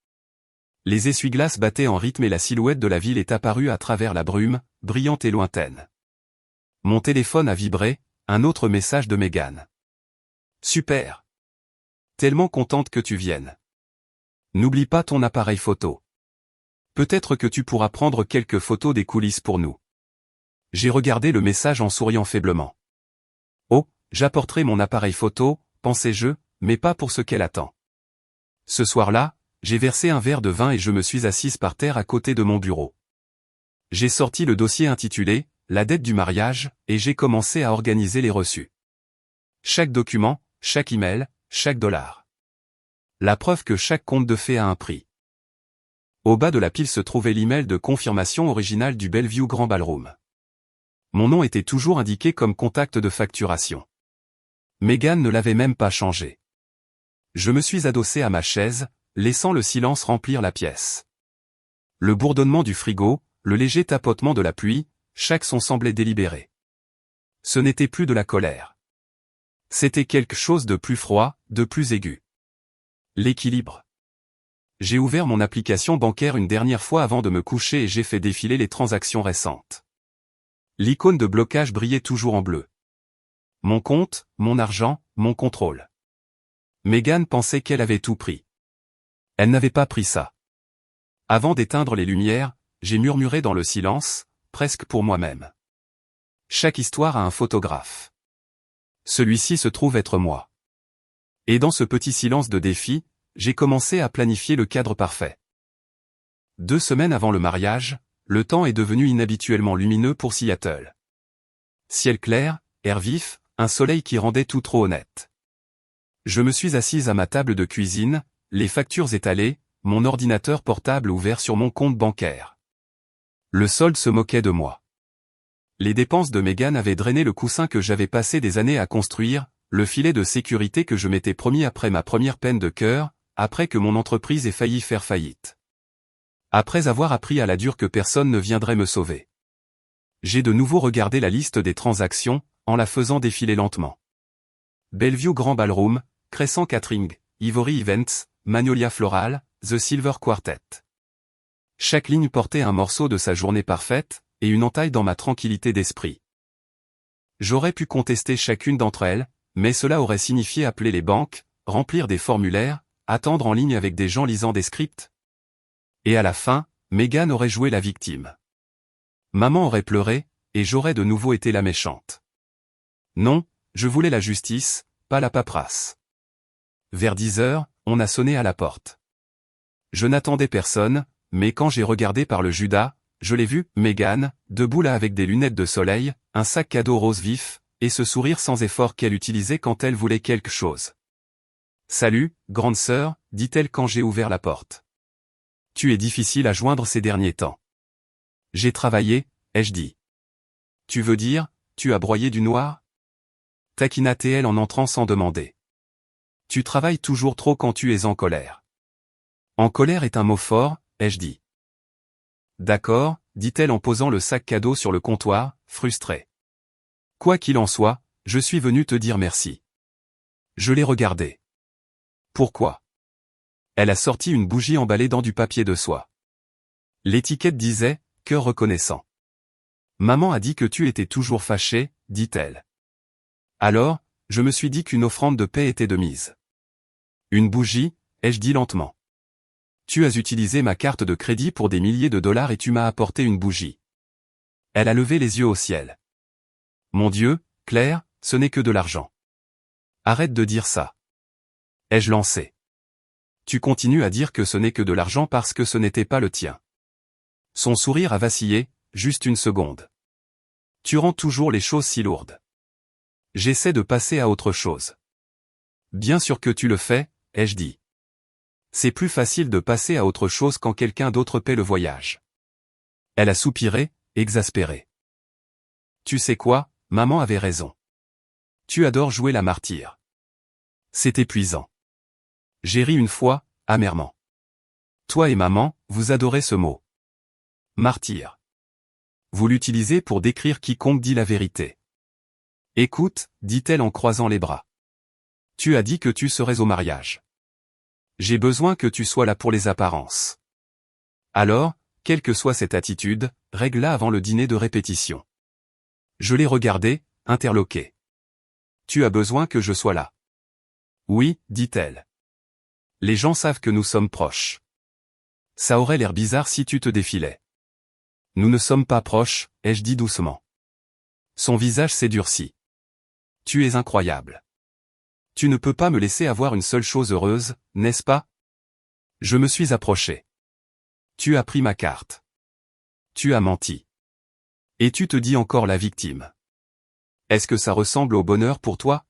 Les essuie-glaces battaient en rythme et la silhouette de la ville est apparue à travers la brume, brillante et lointaine. Mon téléphone a vibré, un autre message de Meghan. Super. Tellement contente que tu viennes. N'oublie pas ton appareil photo. Peut-être que tu pourras prendre quelques photos des coulisses pour nous. J'ai regardé le message en souriant faiblement. Oh, j'apporterai mon appareil photo, pensais-je, mais pas pour ce qu'elle attend. Ce soir-là, j'ai versé un verre de vin et je me suis assise par terre à côté de mon bureau. J'ai sorti le dossier intitulé « La dette du mariage » et j'ai commencé à organiser les reçus. Chaque document, chaque email, chaque dollar. La preuve que chaque compte de fait a un prix. Au bas de la pile se trouvait l'email de confirmation original du Bellevue Grand Ballroom. Mon nom était toujours indiqué comme contact de facturation. Meghan ne l'avait même pas changé. Je me suis adossé à ma chaise, laissant le silence remplir la pièce. Le bourdonnement du frigo, le léger tapotement de la pluie, chaque son semblait délibéré. Ce n'était plus de la colère. C'était quelque chose de plus froid, de plus aigu. L'équilibre. J'ai ouvert mon application bancaire une dernière fois avant de me coucher et j'ai fait défiler les transactions récentes. L'icône de blocage brillait toujours en bleu. Mon compte, mon argent, mon contrôle. Meghan pensait qu'elle avait tout pris. Elle n'avait pas pris ça. Avant d'éteindre les lumières, j'ai murmuré dans le silence, presque pour moi-même. Chaque histoire a un photographe. Celui-ci se trouve être moi. Et dans ce petit silence de défi, j'ai commencé à planifier le cadre parfait. 2 semaines avant le mariage, le temps est devenu inhabituellement lumineux pour Seattle. Ciel clair, air vif, un soleil qui rendait tout trop honnête. Je me suis assise à ma table de cuisine, les factures étalées, mon ordinateur portable ouvert sur mon compte bancaire. Le solde se moquait de moi. Les dépenses de Meghan avaient drainé le coussin que j'avais passé des années à construire, le filet de sécurité que je m'étais promis après ma première peine de cœur, après que mon entreprise ait failli faire faillite. Après avoir appris à la dure que personne ne viendrait me sauver. J'ai de nouveau regardé la liste des transactions, en la faisant défiler lentement. Bellevue Grand Ballroom, Crescent Catering, Ivory Events, Magnolia Floral, The Silver Quartet. Chaque ligne portait un morceau de sa journée parfaite, et une entaille dans ma tranquillité d'esprit. J'aurais pu contester chacune d'entre elles, mais cela aurait signifié appeler les banques, remplir des formulaires, attendre en ligne avec des gens lisant des scripts. Et à la fin, Meghan aurait joué la victime. Maman aurait pleuré, et j'aurais de nouveau été la méchante. Non, je voulais la justice, pas la paperasse. Vers 10 heures, on a sonné à la porte. Je n'attendais personne, mais quand j'ai regardé par le Judas, je l'ai vue, Meghan, debout là avec des lunettes de soleil, un sac cadeau rose vif, et ce sourire sans effort qu'elle utilisait quand elle voulait quelque chose. « Salut, grande sœur », dit-elle quand j'ai ouvert la porte. « Tu es difficile à joindre ces derniers temps. »« J'ai travaillé », ai-je dit. « Tu veux dire, tu as broyé du noir ?» taquina-t-elle en entrant sans demander. « Tu travailles toujours trop quand tu es en colère. »« En colère est un mot fort », ai-je dit. « D'accord », dit-elle en posant le sac cadeau sur le comptoir, frustrée. « Quoi qu'il en soit, je suis venu te dire merci. » Je l'ai regardée. « Pourquoi ?» Elle a sorti une bougie emballée dans du papier de soie. L'étiquette disait « Cœur reconnaissant ». « Maman a dit que tu étais toujours fâché », dit-elle. Alors, je me suis dit qu'une offrande de paix était de mise. « Une bougie », ai-je dit lentement. « Tu as utilisé ma carte de crédit pour des milliers de dollars et tu m'as apporté une bougie. Elle a levé les yeux au ciel. Mon Dieu, Claire, ce n'est que de l'argent. Arrête de dire ça. Ai-je lancé. Tu continues à dire que ce n'est que de l'argent parce que ce n'était pas le tien. Son sourire a vacillé, juste une seconde. Tu rends toujours les choses si lourdes. J'essaie de passer à autre chose. Bien sûr que tu le fais, ai-je dit. C'est plus facile de passer à autre chose quand quelqu'un d'autre paie le voyage. Elle a soupiré, exaspérée. Tu sais quoi, maman avait raison. Tu adores jouer la martyre. C'est épuisant. J'ai ri une fois, amèrement. Toi et maman, vous adorez ce mot. Martyr. Vous l'utilisez pour décrire quiconque dit la vérité. Écoute, dit-elle en croisant les bras. Tu as dit que tu serais au mariage. J'ai besoin que tu sois là pour les apparences. Alors, quelle que soit cette attitude, règle-la avant le dîner de répétition. Je l'ai regardé, interloqué. Tu as besoin que je sois là. Oui, dit-elle. Les gens savent que nous sommes proches. Ça aurait l'air bizarre si tu te défilais. Nous ne sommes pas proches, ai-je dit doucement. Son visage s'est durci. Tu es incroyable. Tu ne peux pas me laisser avoir une seule chose heureuse, n'est-ce pas? Je me suis approché. Tu as pris ma carte. Tu as menti. Et tu te dis encore la victime. Est-ce que ça ressemble au bonheur pour toi?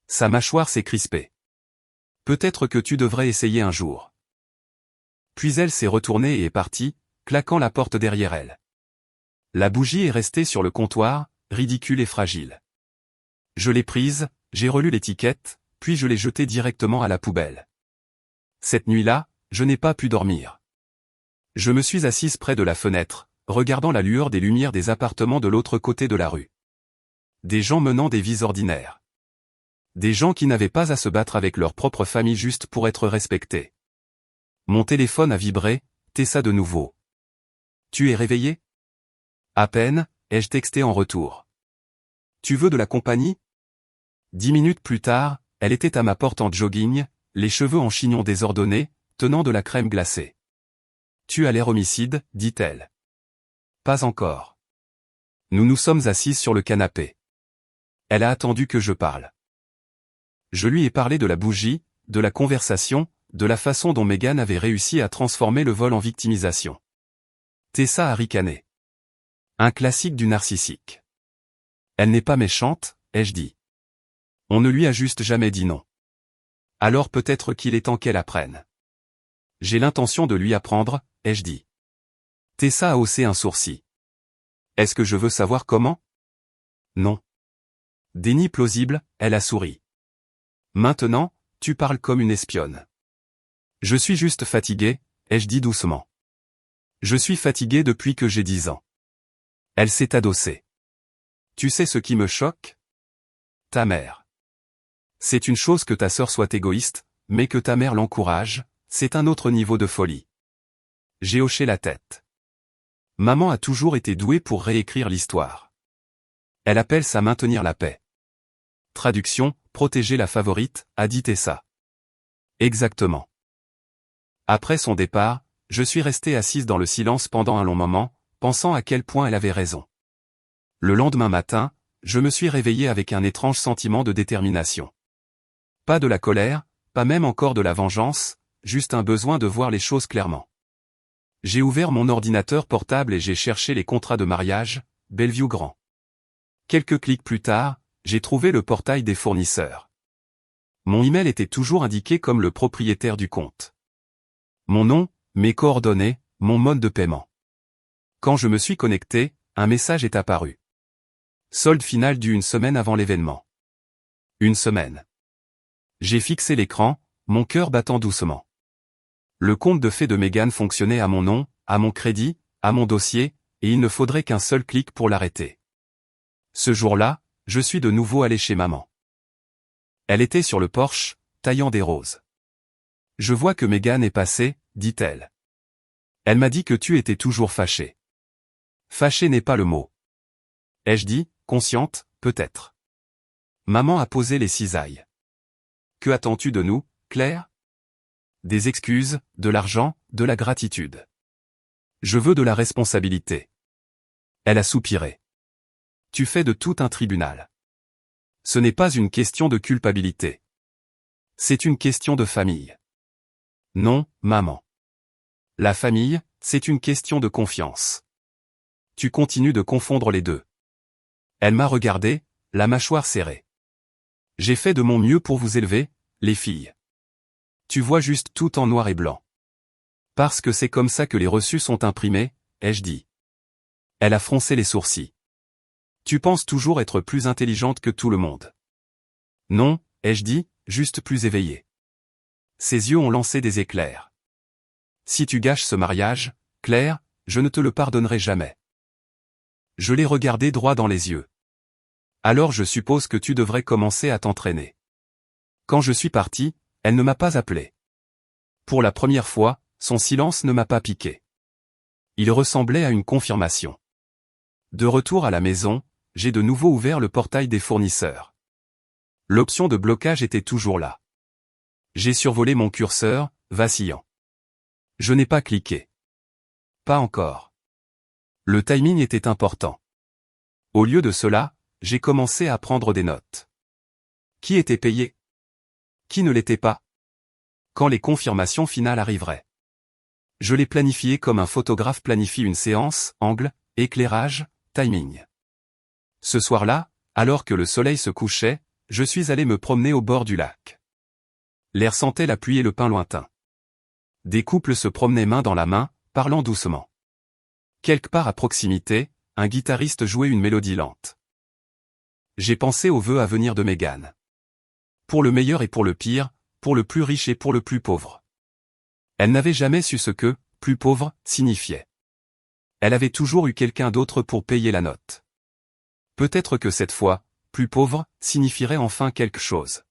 Sa mâchoire s'est crispée. Peut-être que tu devrais essayer un jour. Puis elle s'est retournée et est partie, claquant la porte derrière elle. La bougie est restée sur le comptoir, ridicule et fragile. Je l'ai prise, j'ai relu l'étiquette, puis je l'ai jetée directement à la poubelle. Cette nuit-là, je n'ai pas pu dormir. Je me suis assise près de la fenêtre, regardant la lueur des lumières des appartements de l'autre côté de la rue. Des gens menant des vies ordinaires. Des gens qui n'avaient pas à se battre avec leur propre famille juste pour être respectés. Mon téléphone a vibré, Tessa de nouveau. Tu es réveillé? À peine, ai-je texté en retour. Tu veux de la compagnie? 10 minutes plus tard, elle était à ma porte en jogging, les cheveux en chignon désordonnés, tenant de la crème glacée. Tu as l'air homicide, dit-elle. Pas encore. Nous nous sommes assises sur le canapé. Elle a attendu que je parle. Je lui ai parlé de la bougie, de la conversation, de la façon dont Megan avait réussi à transformer le vol en victimisation. Tessa a ricané. Un classique du narcissique. Elle n'est pas méchante, ai-je dit. On ne lui a juste jamais dit non. Alors peut-être qu'il est temps qu'elle apprenne. J'ai l'intention de lui apprendre, ai-je dit. Tessa a haussé un sourcil. Est-ce que je veux savoir comment? Non. Déni plausible, elle a souri. Maintenant, tu parles comme une espionne. Je suis juste fatigué, ai-je dit doucement. Je suis fatigué depuis que j'ai 10 ans. Elle s'est adossée. Tu sais ce qui me choque? Ta mère. C'est une chose que ta sœur soit égoïste, mais que ta mère l'encourage, c'est un autre niveau de folie. J'ai hoché la tête. Maman a toujours été douée pour réécrire l'histoire. Elle appelle ça maintenir la paix. Traduction, protéger la favorite, a dit Tessa. Exactement. Après son départ, je suis restée assise dans le silence pendant un long moment, pensant à quel point elle avait raison. Le lendemain matin, je me suis réveillée avec un étrange sentiment de détermination. Pas de la colère, pas même encore de la vengeance, juste un besoin de voir les choses clairement. J'ai ouvert mon ordinateur portable et j'ai cherché les contrats de mariage, Bellevue Grand. Quelques clics plus tard, j'ai trouvé le portail des fournisseurs. Mon email était toujours indiqué comme le propriétaire du compte. Mon nom, mes coordonnées, mon mode de paiement. Quand je me suis connecté, un message est apparu. Solde final dû une semaine avant l'événement. Une semaine. J'ai fixé l'écran, mon cœur battant doucement. Le compte de fait de Megan fonctionnait à mon nom, à mon crédit, à mon dossier, et il ne faudrait qu'un seul clic pour l'arrêter. Ce jour-là, je suis de nouveau allé chez maman. Elle était sur le porche, taillant des roses. Je vois que Megan est passée, dit-elle. Elle m'a dit que tu étais toujours fâchée. Fâchée n'est pas le mot. Ai-je dit, consciente, peut-être. Maman a posé les cisailles. Que attends-tu de nous, Claire? Des excuses, de l'argent, de la gratitude. Je veux de la responsabilité. Elle a soupiré. Tu fais de tout un tribunal. Ce n'est pas une question de culpabilité. C'est une question de famille. Non, maman. La famille, c'est une question de confiance. Tu continues de confondre les deux. Elle m'a regardé, la mâchoire serrée. J'ai fait de mon mieux pour vous élever, les filles. Tu vois juste tout en noir et blanc. Parce que c'est comme ça que les reçus sont imprimés, ai-je dit. Elle a froncé les sourcils. Tu penses toujours être plus intelligente que tout le monde. Non, ai-je dit, juste plus éveillée. Ses yeux ont lancé des éclairs. Si tu gâches ce mariage, Claire, je ne te le pardonnerai jamais. Je l'ai regardé droit dans les yeux. Alors je suppose que tu devrais commencer à t'entraîner. Quand je suis parti, elle ne m'a pas appelé. Pour la première fois, son silence ne m'a pas piqué. Il ressemblait à une confirmation. De retour à la maison, j'ai de nouveau ouvert le portail des fournisseurs. L'option de blocage était toujours là. J'ai survolé mon curseur, vacillant. Je n'ai pas cliqué. Pas encore. Le timing était important. Au lieu de cela, j'ai commencé à prendre des notes. Qui était payé? Qui ne l'était pas? Quand les confirmations finales arriveraient? Je l'ai planifié comme un photographe planifie une séance, angle, éclairage, timing. Ce soir-là, alors que le soleil se couchait, je suis allé me promener au bord du lac. L'air sentait la pluie et le pin lointain. Des couples se promenaient main dans la main, parlant doucement. Quelque part à proximité, un guitariste jouait une mélodie lente. J'ai pensé aux vœux à venir de Mégane. Pour le meilleur et pour le pire, pour le plus riche et pour le plus pauvre. Elle n'avait jamais su ce que, plus pauvre, signifiait. Elle avait toujours eu quelqu'un d'autre pour payer la note. Peut-être que cette fois, plus pauvre, signifierait enfin quelque chose.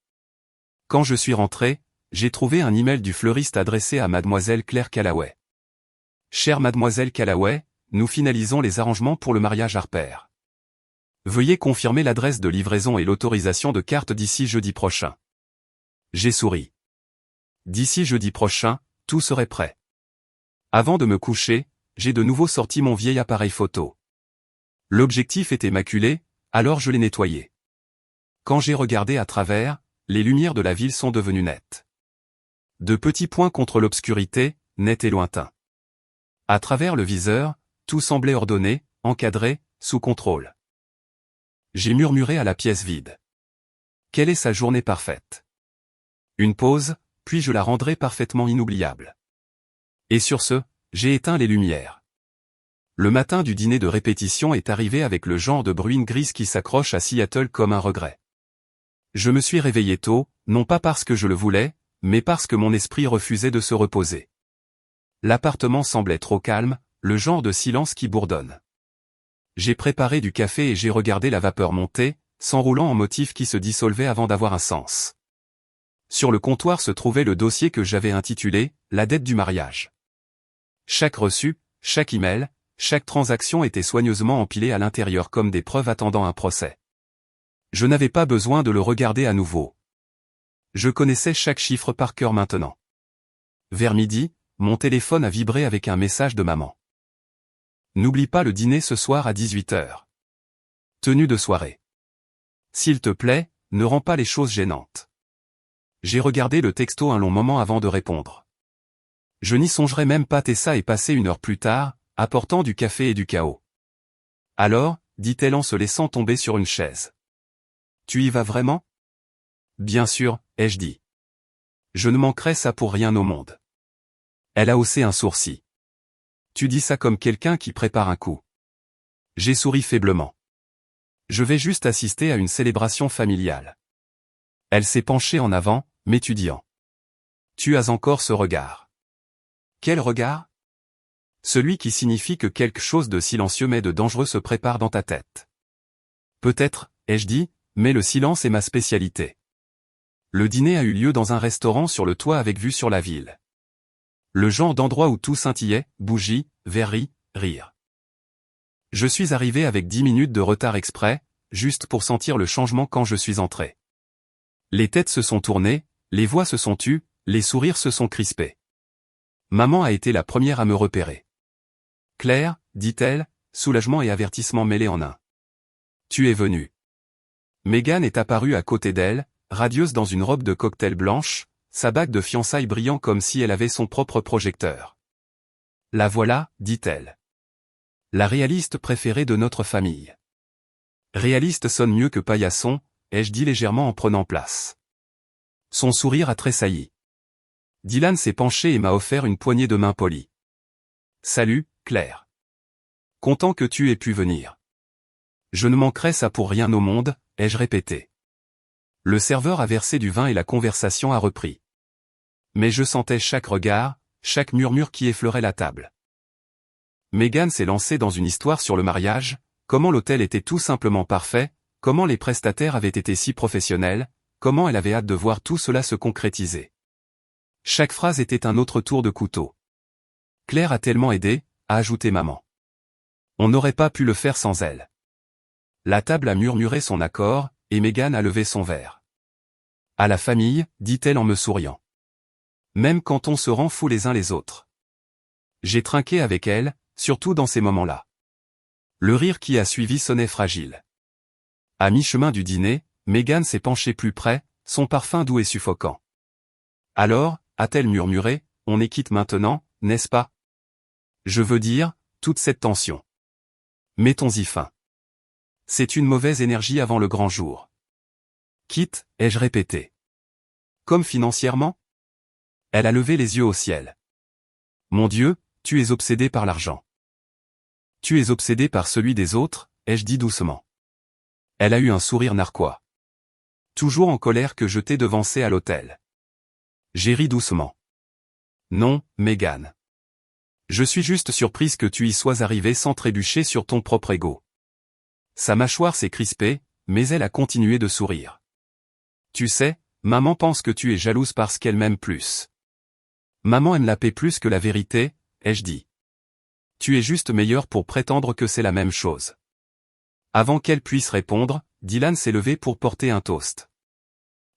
Quand je suis rentré, j'ai trouvé un email du fleuriste adressé à mademoiselle Claire Callaway. Chère mademoiselle Callaway, nous finalisons les arrangements pour le mariage Harper. Veuillez confirmer l'adresse de livraison et l'autorisation de carte d'ici jeudi prochain. J'ai souri. D'ici jeudi prochain, tout serait prêt. Avant de me coucher, j'ai de nouveau sorti mon vieil appareil photo. L'objectif était maculé, alors je l'ai nettoyé. Quand j'ai regardé à travers, les lumières de la ville sont devenues nettes. De petits points contre l'obscurité, nets et lointains. À travers le viseur, tout semblait ordonné, encadré, sous contrôle. J'ai murmuré à la pièce vide. Quelle est sa journée parfaite? Une pause, puis je la rendrai parfaitement inoubliable. Et sur ce, j'ai éteint les lumières. Le matin du dîner de répétition est arrivé avec le genre de bruine grise qui s'accroche à Seattle comme un regret. Je me suis réveillé tôt, non pas parce que je le voulais, mais parce que mon esprit refusait de se reposer. L'appartement semblait trop calme, le genre de silence qui bourdonne. J'ai préparé du café et j'ai regardé la vapeur monter, s'enroulant en motifs qui se dissolvaient avant d'avoir un sens. Sur le comptoir se trouvait le dossier que j'avais intitulé « La dette du mariage ». Chaque reçu, chaque email, chaque transaction était soigneusement empilée à l'intérieur comme des preuves attendant un procès. Je n'avais pas besoin de le regarder à nouveau. Je connaissais chaque chiffre par cœur maintenant. Vers midi, mon téléphone a vibré avec un message de maman. N'oublie pas le dîner ce soir à 18h. Tenue de soirée. S'il te plaît, ne rends pas les choses gênantes. J'ai regardé le texto un long moment avant de répondre. Je n'y songerai même pas. Tessa est passée 1 heure plus tard, apportant du café et du chaos. Alors, dit-elle en se laissant tomber sur une chaise. Tu y vas vraiment? Bien sûr, ai-je dit. Je ne manquerai ça pour rien au monde. Elle a haussé un sourcil. Tu dis ça comme quelqu'un qui prépare un coup. J'ai souri faiblement. Je vais juste assister à une célébration familiale. Elle s'est penchée en avant, m'étudiant. Tu as encore ce regard. Quel regard? Celui qui signifie que quelque chose de silencieux mais de dangereux se prépare dans ta tête. Peut-être, ai-je dit, mais le silence est ma spécialité. Le dîner a eu lieu dans un restaurant sur le toit avec vue sur la ville. Le genre d'endroit où tout scintillait, bougies, verreries, rire. Je suis arrivé avec 10 minutes de retard exprès, juste pour sentir le changement quand je suis entré. Les têtes se sont tournées, les voix se sont tues, les sourires se sont crispés. Maman a été la première à me repérer. Claire, dit-elle, soulagement et avertissement mêlés en un. Tu es venu. Meghan est apparue à côté d'elle, radieuse dans une robe de cocktail blanche, sa bague de fiançailles brillant comme si elle avait son propre projecteur. La voilà, dit-elle. La réaliste préférée de notre famille. Réaliste sonne mieux que paillasson, ai-je dit légèrement en prenant place. Son sourire a tressailli. Dylan s'est penché et m'a offert une poignée de main polie. Salut, Claire. Content que tu aies pu venir. Je ne manquerai ça pour rien au monde, ai-je répété. Le serveur a versé du vin et la conversation a repris. Mais je sentais chaque regard, chaque murmure qui effleurait la table. Meghan s'est lancée dans une histoire sur le mariage, comment l'hôtel était tout simplement parfait, comment les prestataires avaient été si professionnels, comment elle avait hâte de voir tout cela se concrétiser. Chaque phrase était un autre tour de couteau. Claire a tellement aidé, a ajouté maman. On n'aurait pas pu le faire sans elle. La table a murmuré son accord, et Meghan a levé son verre. À la famille, dit-elle en me souriant. Même quand on se rend fou les uns les autres. J'ai trinqué avec elle, surtout dans ces moments-là. Le rire qui a suivi sonnait fragile. À mi-chemin du dîner, Meghan s'est penchée plus près, son parfum doux et suffocant. Alors, a-t-elle murmuré, on est quitte maintenant, n'est-ce pas? Je veux dire, toute cette tension. Mettons-y fin. C'est une mauvaise énergie avant le grand jour. Quitte, ai-je répété. Comme financièrement? Elle a levé les yeux au ciel. Mon Dieu, tu es obsédé par l'argent. Tu es obsédé par celui des autres, ai-je dit doucement. Elle a eu un sourire narquois. Toujours en colère que je t'ai devancé à l'hôtel. J'ai ri doucement. Non, Meghan. Je suis juste surprise que tu y sois arrivée sans trébucher sur ton propre ego. Sa mâchoire s'est crispée, mais elle a continué de sourire. Tu sais, maman pense que tu es jalouse parce qu'elle m'aime plus. Maman aime la paix plus que la vérité, ai-je dit. Tu es juste meilleur pour prétendre que c'est la même chose. Avant qu'elle puisse répondre, Dylan s'est levé pour porter un toast.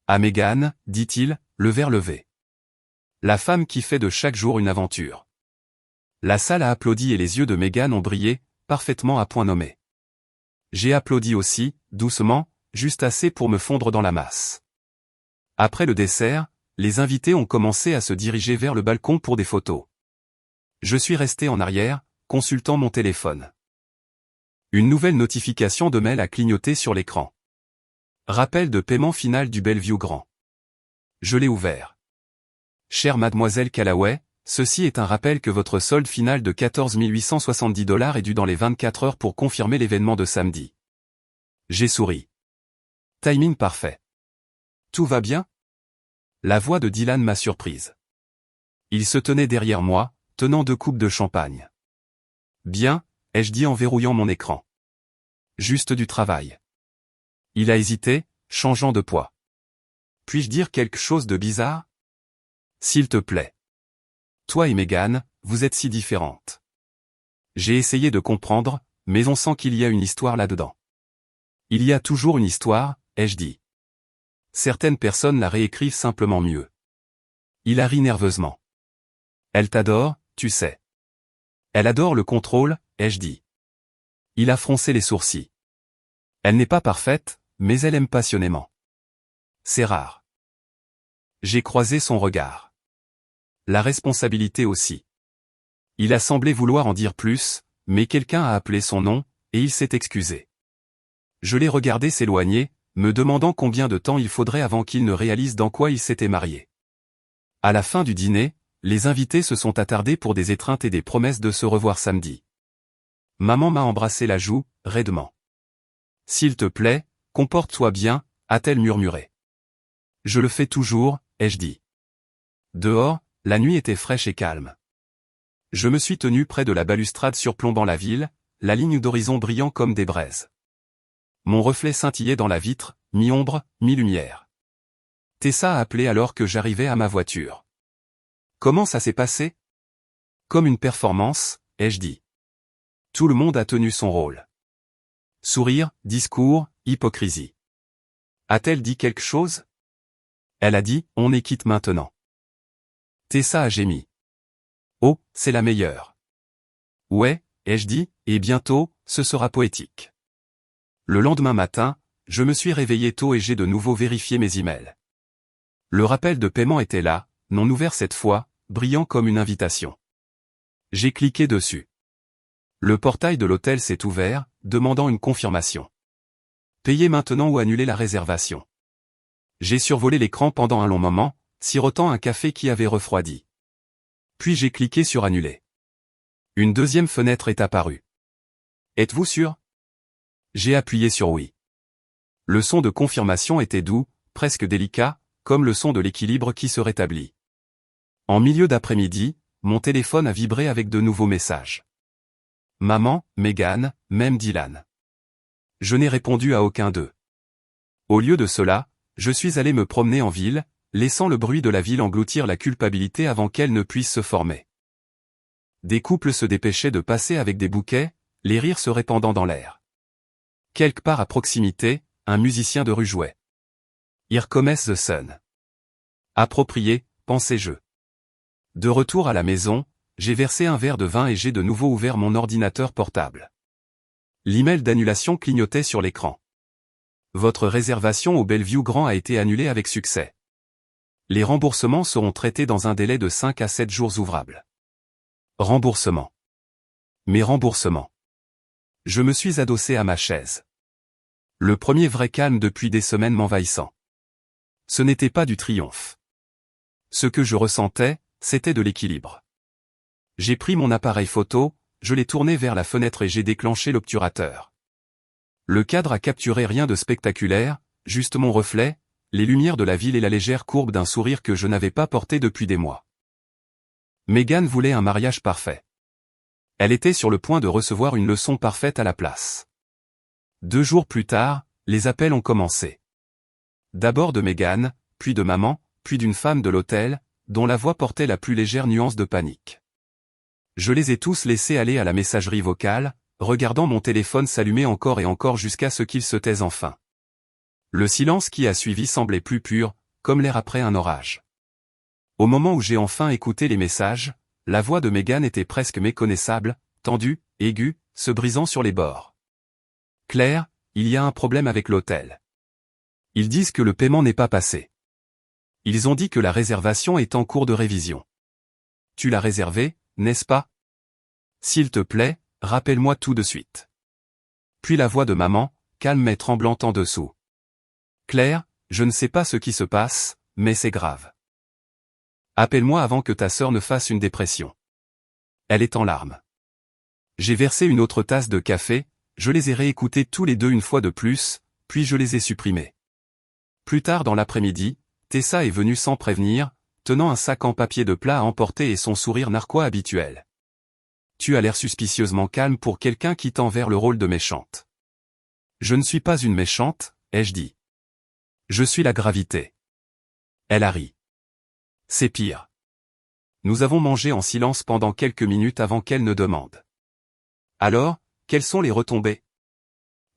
À Meghan, dit-il, le verre levé. La femme qui fait de chaque jour une aventure. La salle a applaudi et les yeux de Meghan ont brillé, parfaitement à point nommé. J'ai applaudi aussi, doucement, juste assez pour me fondre dans la masse. Après le dessert, les invités ont commencé à se diriger vers le balcon pour des photos. Je suis resté en arrière, consultant mon téléphone. Une nouvelle notification de mail a clignoté sur l'écran. Rappel de paiement final du Bellevue Grand. Je l'ai ouvert. Chère mademoiselle Callaway, ceci est un rappel que votre solde final de 14 870 $ est dû dans les 24 heures pour confirmer l'événement de samedi. J'ai souri. Timing parfait. Tout va bien? La voix de Dylan m'a surprise. Il se tenait derrière moi, tenant 2 coupes de champagne. Bien, ai-je dit en verrouillant mon écran. Juste du travail. Il a hésité, changeant de poids. Puis-je dire quelque chose de bizarre? S'il te plaît. Toi et Meghan, vous êtes si différentes. J'ai essayé de comprendre, mais on sent qu'il y a une histoire là-dedans. Il y a toujours une histoire, ai-je dit. Certaines personnes la réécrivent simplement mieux. Il a ri nerveusement. Elle t'adore, tu sais. Elle adore le contrôle, ai-je dit. Il a froncé les sourcils. Elle n'est pas parfaite, mais elle aime passionnément. C'est rare. J'ai croisé son regard. La responsabilité aussi. Il a semblé vouloir en dire plus, mais quelqu'un a appelé son nom, et il s'est excusé. Je l'ai regardé s'éloigner, me demandant combien de temps il faudrait avant qu'il ne réalise dans quoi il s'était marié. À la fin du dîner, les invités se sont attardés pour des étreintes et des promesses de se revoir samedi. Maman m'a embrassé la joue, raidement. S'il te plaît, comporte-toi bien, a-t-elle murmuré. Je le fais toujours, ai-je dit. Dehors, la nuit était fraîche et calme. Je me suis tenu près de la balustrade surplombant la ville, la ligne d'horizon brillant comme des braises. Mon reflet scintillait dans la vitre, mi-ombre, mi-lumière. Tessa a appelé alors que j'arrivais à ma voiture. Comment ça s'est passé? Comme une performance, ai-je dit. Tout le monde a tenu son rôle. Sourire, discours, hypocrisie. A-t-elle dit quelque chose? Elle a dit, on est quitte maintenant. Tessa a gémi. Oh, c'est la meilleure. Ouais, ai-je dit, et bientôt, ce sera poétique. Le lendemain matin, je me suis réveillé tôt et j'ai de nouveau vérifié mes emails. Le rappel de paiement était là, non ouvert cette fois, brillant comme une invitation. J'ai cliqué dessus. Le portail de l'hôtel s'est ouvert, demandant une confirmation. Payer maintenant ou annuler la réservation. J'ai survolé l'écran pendant un long moment, sirotant un café qui avait refroidi. Puis j'ai cliqué sur annuler. Une deuxième fenêtre est apparue. Êtes-vous sûr? J'ai appuyé sur oui. Le son de confirmation était doux, presque délicat, comme le son de l'équilibre qui se rétablit. En milieu d'après-midi, mon téléphone a vibré avec de nouveaux messages. Maman, Megan, même Dylan. Je n'ai répondu à aucun d'eux. Au lieu de cela, je suis allé me promener en ville, laissant le bruit de la ville engloutir la culpabilité avant qu'elle ne puisse se former. Des couples se dépêchaient de passer avec des bouquets, les rires se répandant dans l'air. Quelque part à proximité, un musicien de rue jouait. Here comes the sun. Approprié, pensais-je. De retour à la maison, j'ai versé un verre de vin et j'ai de nouveau ouvert mon ordinateur portable. L'email d'annulation clignotait sur l'écran. Votre réservation au Bellevue Grand a été annulée avec succès. Les remboursements seront traités dans un délai de 5 à 7 jours ouvrables. Remboursement. Mes remboursements. Je me suis adossé à ma chaise. Le premier vrai calme depuis des semaines m'envahissant. Ce n'était pas du triomphe. Ce que je ressentais, c'était de l'équilibre. J'ai pris mon appareil photo, je l'ai tourné vers la fenêtre et j'ai déclenché l'obturateur. Le cadre a capturé rien de spectaculaire, juste mon reflet, les lumières de la ville et la légère courbe d'un sourire que je n'avais pas porté depuis des mois. Megan voulait un mariage parfait. Elle était sur le point de recevoir une leçon parfaite à la place. 2 jours plus tard, les appels ont commencé. D'abord de Megan, puis de maman, puis d'une femme de l'hôtel, dont la voix portait la plus légère nuance de panique. Je les ai tous laissés aller à la messagerie vocale, regardant mon téléphone s'allumer encore et encore jusqu'à ce qu'il se taise enfin. Le silence qui a suivi semblait plus pur, comme l'air après un orage. Au moment où j'ai enfin écouté les messages, la voix de Megan était presque méconnaissable, tendue, aiguë, se brisant sur les bords. Claire, il y a un problème avec l'hôtel. Ils disent que le paiement n'est pas passé. Ils ont dit que la réservation est en cours de révision. Tu l'as réservée, n'est-ce pas? S'il te plaît, rappelle-moi tout de suite. Puis la voix de maman, calme mais tremblante en dessous. Claire, je ne sais pas ce qui se passe, mais c'est grave. Appelle-moi avant que ta sœur ne fasse une dépression. Elle est en larmes. J'ai versé une autre tasse de café, je les ai réécoutés tous les deux une fois de plus, puis je les ai supprimés. Plus tard dans l'après-midi, Tessa est venue sans prévenir, tenant un sac en papier de plat à emporter et son sourire narquois habituel. Tu as l'air suspicieusement calme pour quelqu'un qui tend vers le rôle de méchante. Je ne suis pas une méchante, ai-je dit. Je suis la gravité. Elle a ri. C'est pire. Nous avons mangé en silence pendant quelques minutes avant qu'elle ne demande. Alors, quelles sont les retombées?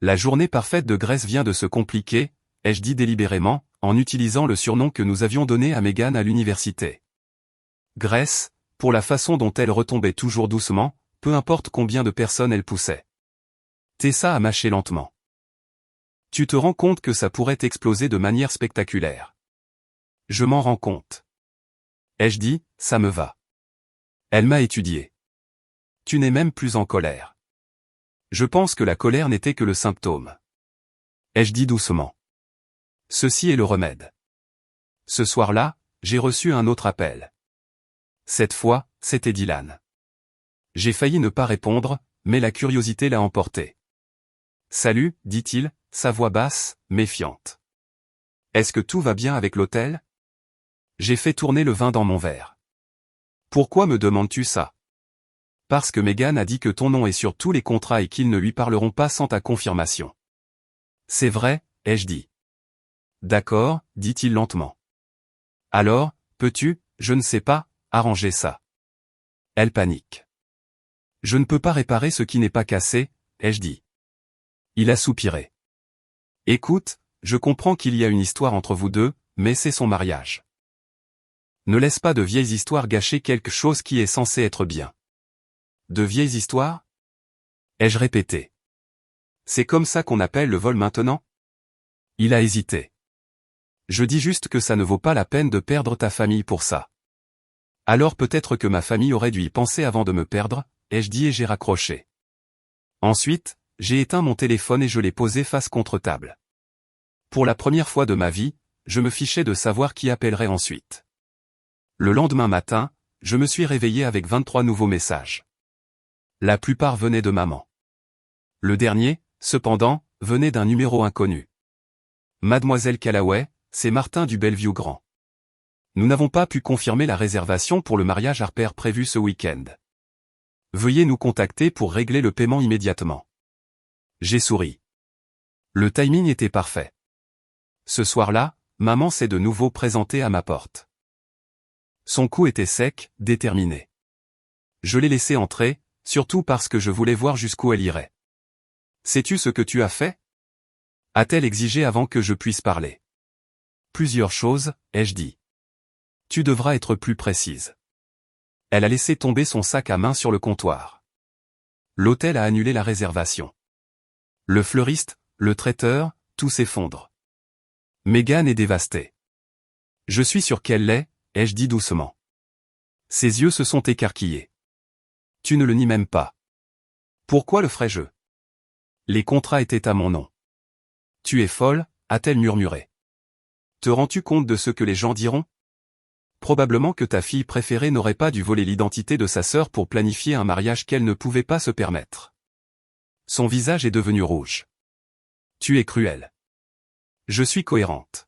La journée parfaite de Grace vient de se compliquer, ai-je dit délibérément, en utilisant le surnom que nous avions donné à Megan à l'université. Grace, pour la façon dont elle retombait toujours doucement, peu importe combien de personnes elle poussait. Tessa a mâché lentement. Tu te rends compte que ça pourrait exploser de manière spectaculaire. Je m'en rends compte. Ai-je dit, ça me va. Elle m'a étudié. Tu n'es même plus en colère. Je pense que la colère n'était que le symptôme. Ai-je dit doucement. Ceci est le remède. Ce soir-là, j'ai reçu un autre appel. Cette fois, c'était Dylan. J'ai failli ne pas répondre, mais la curiosité l'a emporté. Salut, dit-il, sa voix basse, méfiante. Est-ce que tout va bien avec l'hôtel? J'ai fait tourner le vin dans mon verre. Pourquoi me demandes-tu ça? Parce que Megan a dit que ton nom est sur tous les contrats et qu'ils ne lui parleront pas sans ta confirmation. C'est vrai, ai-je dit. D'accord, dit-il lentement. Alors, peux-tu, je ne sais pas, arranger ça? Elle panique. Je ne peux pas réparer ce qui n'est pas cassé, ai-je dit. Il a soupiré. Écoute, je comprends qu'il y a une histoire entre vous deux, mais c'est son mariage. Ne laisse pas de vieilles histoires gâcher quelque chose qui est censé être bien. De vieilles histoires? Ai-je répété. C'est comme ça qu'on appelle le vol maintenant? Il a hésité. Je dis juste que ça ne vaut pas la peine de perdre ta famille pour ça. Alors peut-être que ma famille aurait dû y penser avant de me perdre, ai-je dit et j'ai raccroché. Ensuite, j'ai éteint mon téléphone et je l'ai posé face contre table. Pour la première fois de ma vie, je me fichais de savoir qui appellerait ensuite. Le lendemain matin, je me suis réveillé avec 23 nouveaux messages. La plupart venaient de maman. Le dernier, cependant, venait d'un numéro inconnu. Mademoiselle Callaway, c'est Martin du Bellevue Grand. Nous n'avons pas pu confirmer la réservation pour le mariage Harper prévu ce week-end. Veuillez nous contacter pour régler le paiement immédiatement. J'ai souri. Le timing était parfait. Ce soir-là, maman s'est de nouveau présentée à ma porte. Son cou était sec, déterminé. Je l'ai laissée entrer, surtout parce que je voulais voir jusqu'où elle irait. Sais-tu ce que tu as fait? A-t-elle exigé avant que je puisse parler. Plusieurs choses, ai-je dit. Tu devras être plus précise. Elle a laissé tomber son sac à main sur le comptoir. L'hôtel a annulé la réservation. Le fleuriste, le traiteur, tout s'effondre. Megan est dévastée. Je suis sûr qu'elle l'est, ai-je dit doucement. Ses yeux se sont écarquillés. Tu ne le nies même pas. Pourquoi le ferais-je? Les contrats étaient à mon nom. Tu es folle, a-t-elle murmuré. Te rends-tu compte de ce que les gens diront? Probablement que ta fille préférée n'aurait pas dû voler l'identité de sa sœur pour planifier un mariage qu'elle ne pouvait pas se permettre. Son visage est devenu rouge. Tu es cruelle. Je suis cohérente.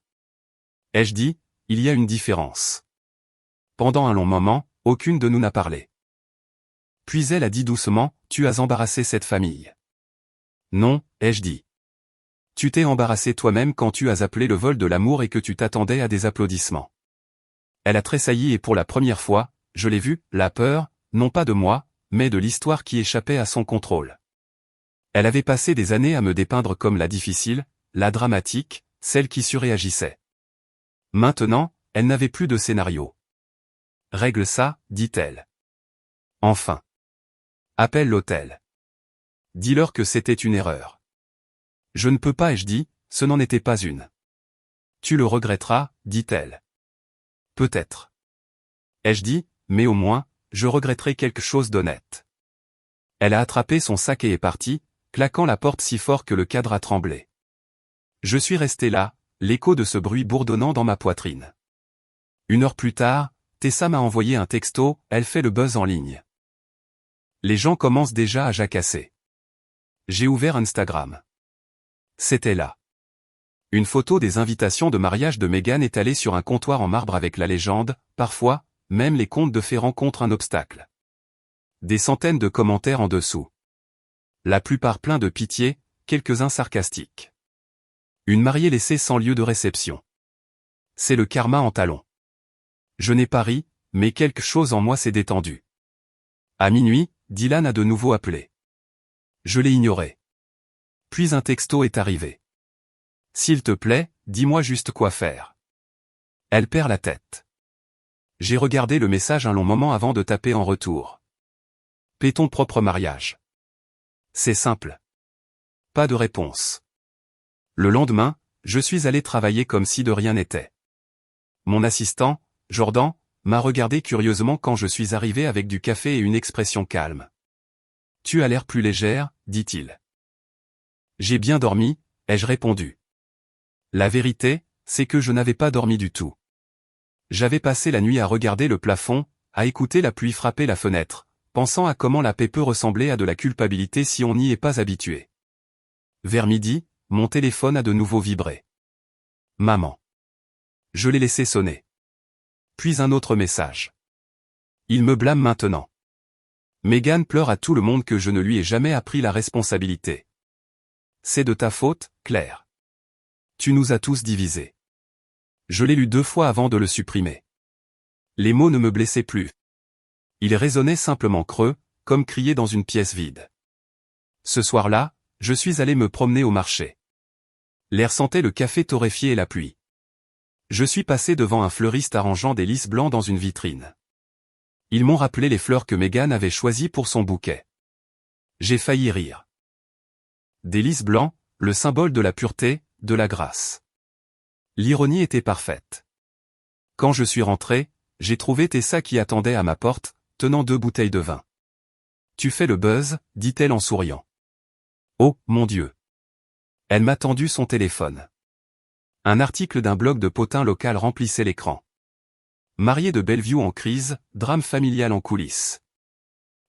Ai-je dit, il y a une différence. Pendant un long moment, aucune de nous n'a parlé. Puis elle a dit doucement, tu as embarrassé cette famille. Non, ai-je dit. Tu t'es embarrassé toi-même quand tu as appelé le vol de l'amour et que tu t'attendais à des applaudissements. Elle a tressailli et pour la première fois, je l'ai vu, la peur, non pas de moi, mais de l'histoire qui échappait à son contrôle. Elle avait passé des années à me dépeindre comme la difficile, la dramatique, celle qui surréagissait. Maintenant, elle n'avait plus de scénario. Règle ça, dit-elle. Enfin. Appelle l'hôtel. Dis-leur que c'était une erreur. Je ne peux pas, ai-je dit, ce n'en était pas une. Tu le regretteras, dit-elle. Peut-être. Ai-je dit, mais au moins, je regretterai quelque chose d'honnête. Elle a attrapé son sac et est partie, claquant la porte si fort que le cadre a tremblé. Je suis resté là, l'écho de ce bruit bourdonnant dans ma poitrine. 1 heure plus tard, Tessa m'a envoyé un texto, elle fait le buzz en ligne. Les gens commencent déjà à jacasser. J'ai ouvert Instagram. C'était là. Une photo des invitations de mariage de Megan étalée sur un comptoir en marbre avec la légende, parfois, même les contes de fées rencontrent un obstacle. Des centaines de commentaires en dessous. La plupart pleins de pitié, quelques-uns sarcastiques. Une mariée laissée sans lieu de réception. C'est le karma en talons. Je n'ai pas ri, mais quelque chose en moi s'est détendu. À minuit, Dylan a de nouveau appelé. Je l'ai ignoré. Puis un texto est arrivé. S'il te plaît, dis-moi juste quoi faire. Elle perd la tête. J'ai regardé le message un long moment avant de taper en retour. Paie ton propre mariage. C'est simple. Pas de réponse. Le lendemain, je suis allé travailler comme si de rien n'était. Mon assistant, Jordan, m'a regardé curieusement quand je suis arrivé avec du café et une expression calme. Tu as l'air plus légère, dit-il. J'ai bien dormi, ai-je répondu. La vérité, c'est que je n'avais pas dormi du tout. J'avais passé la nuit à regarder le plafond, à écouter la pluie frapper la fenêtre, pensant à comment la paix peut ressembler à de la culpabilité si on n'y est pas habitué. Vers midi, mon téléphone a de nouveau vibré. Maman. Je l'ai laissé sonner. Puis un autre message. Il me blâme maintenant. Megan pleure à tout le monde que je ne lui ai jamais appris la responsabilité. C'est de ta faute, Claire. Tu nous as tous divisés. Je l'ai lu 2 fois avant de le supprimer. Les mots ne me blessaient plus. Ils résonnaient simplement creux, comme criés dans une pièce vide. Ce soir-là, je suis allé me promener au marché. L'air sentait le café torréfié et la pluie. Je suis passé devant un fleuriste arrangeant des lys blancs dans une vitrine. Ils m'ont rappelé les fleurs que Megan avait choisies pour son bouquet. J'ai failli rire. des lys blancs, le symbole de la pureté, de la grâce. L'ironie était parfaite. Quand je suis rentré, j'ai trouvé Tessa qui attendait à ma porte, tenant 2 bouteilles de vin. « Tu fais le buzz », dit-elle en souriant. « Oh, mon Dieu !» Elle m'a tendu son téléphone. Un article d'un blog de potin local remplissait l'écran. Marié de Bellevue en crise, drame familial en coulisses.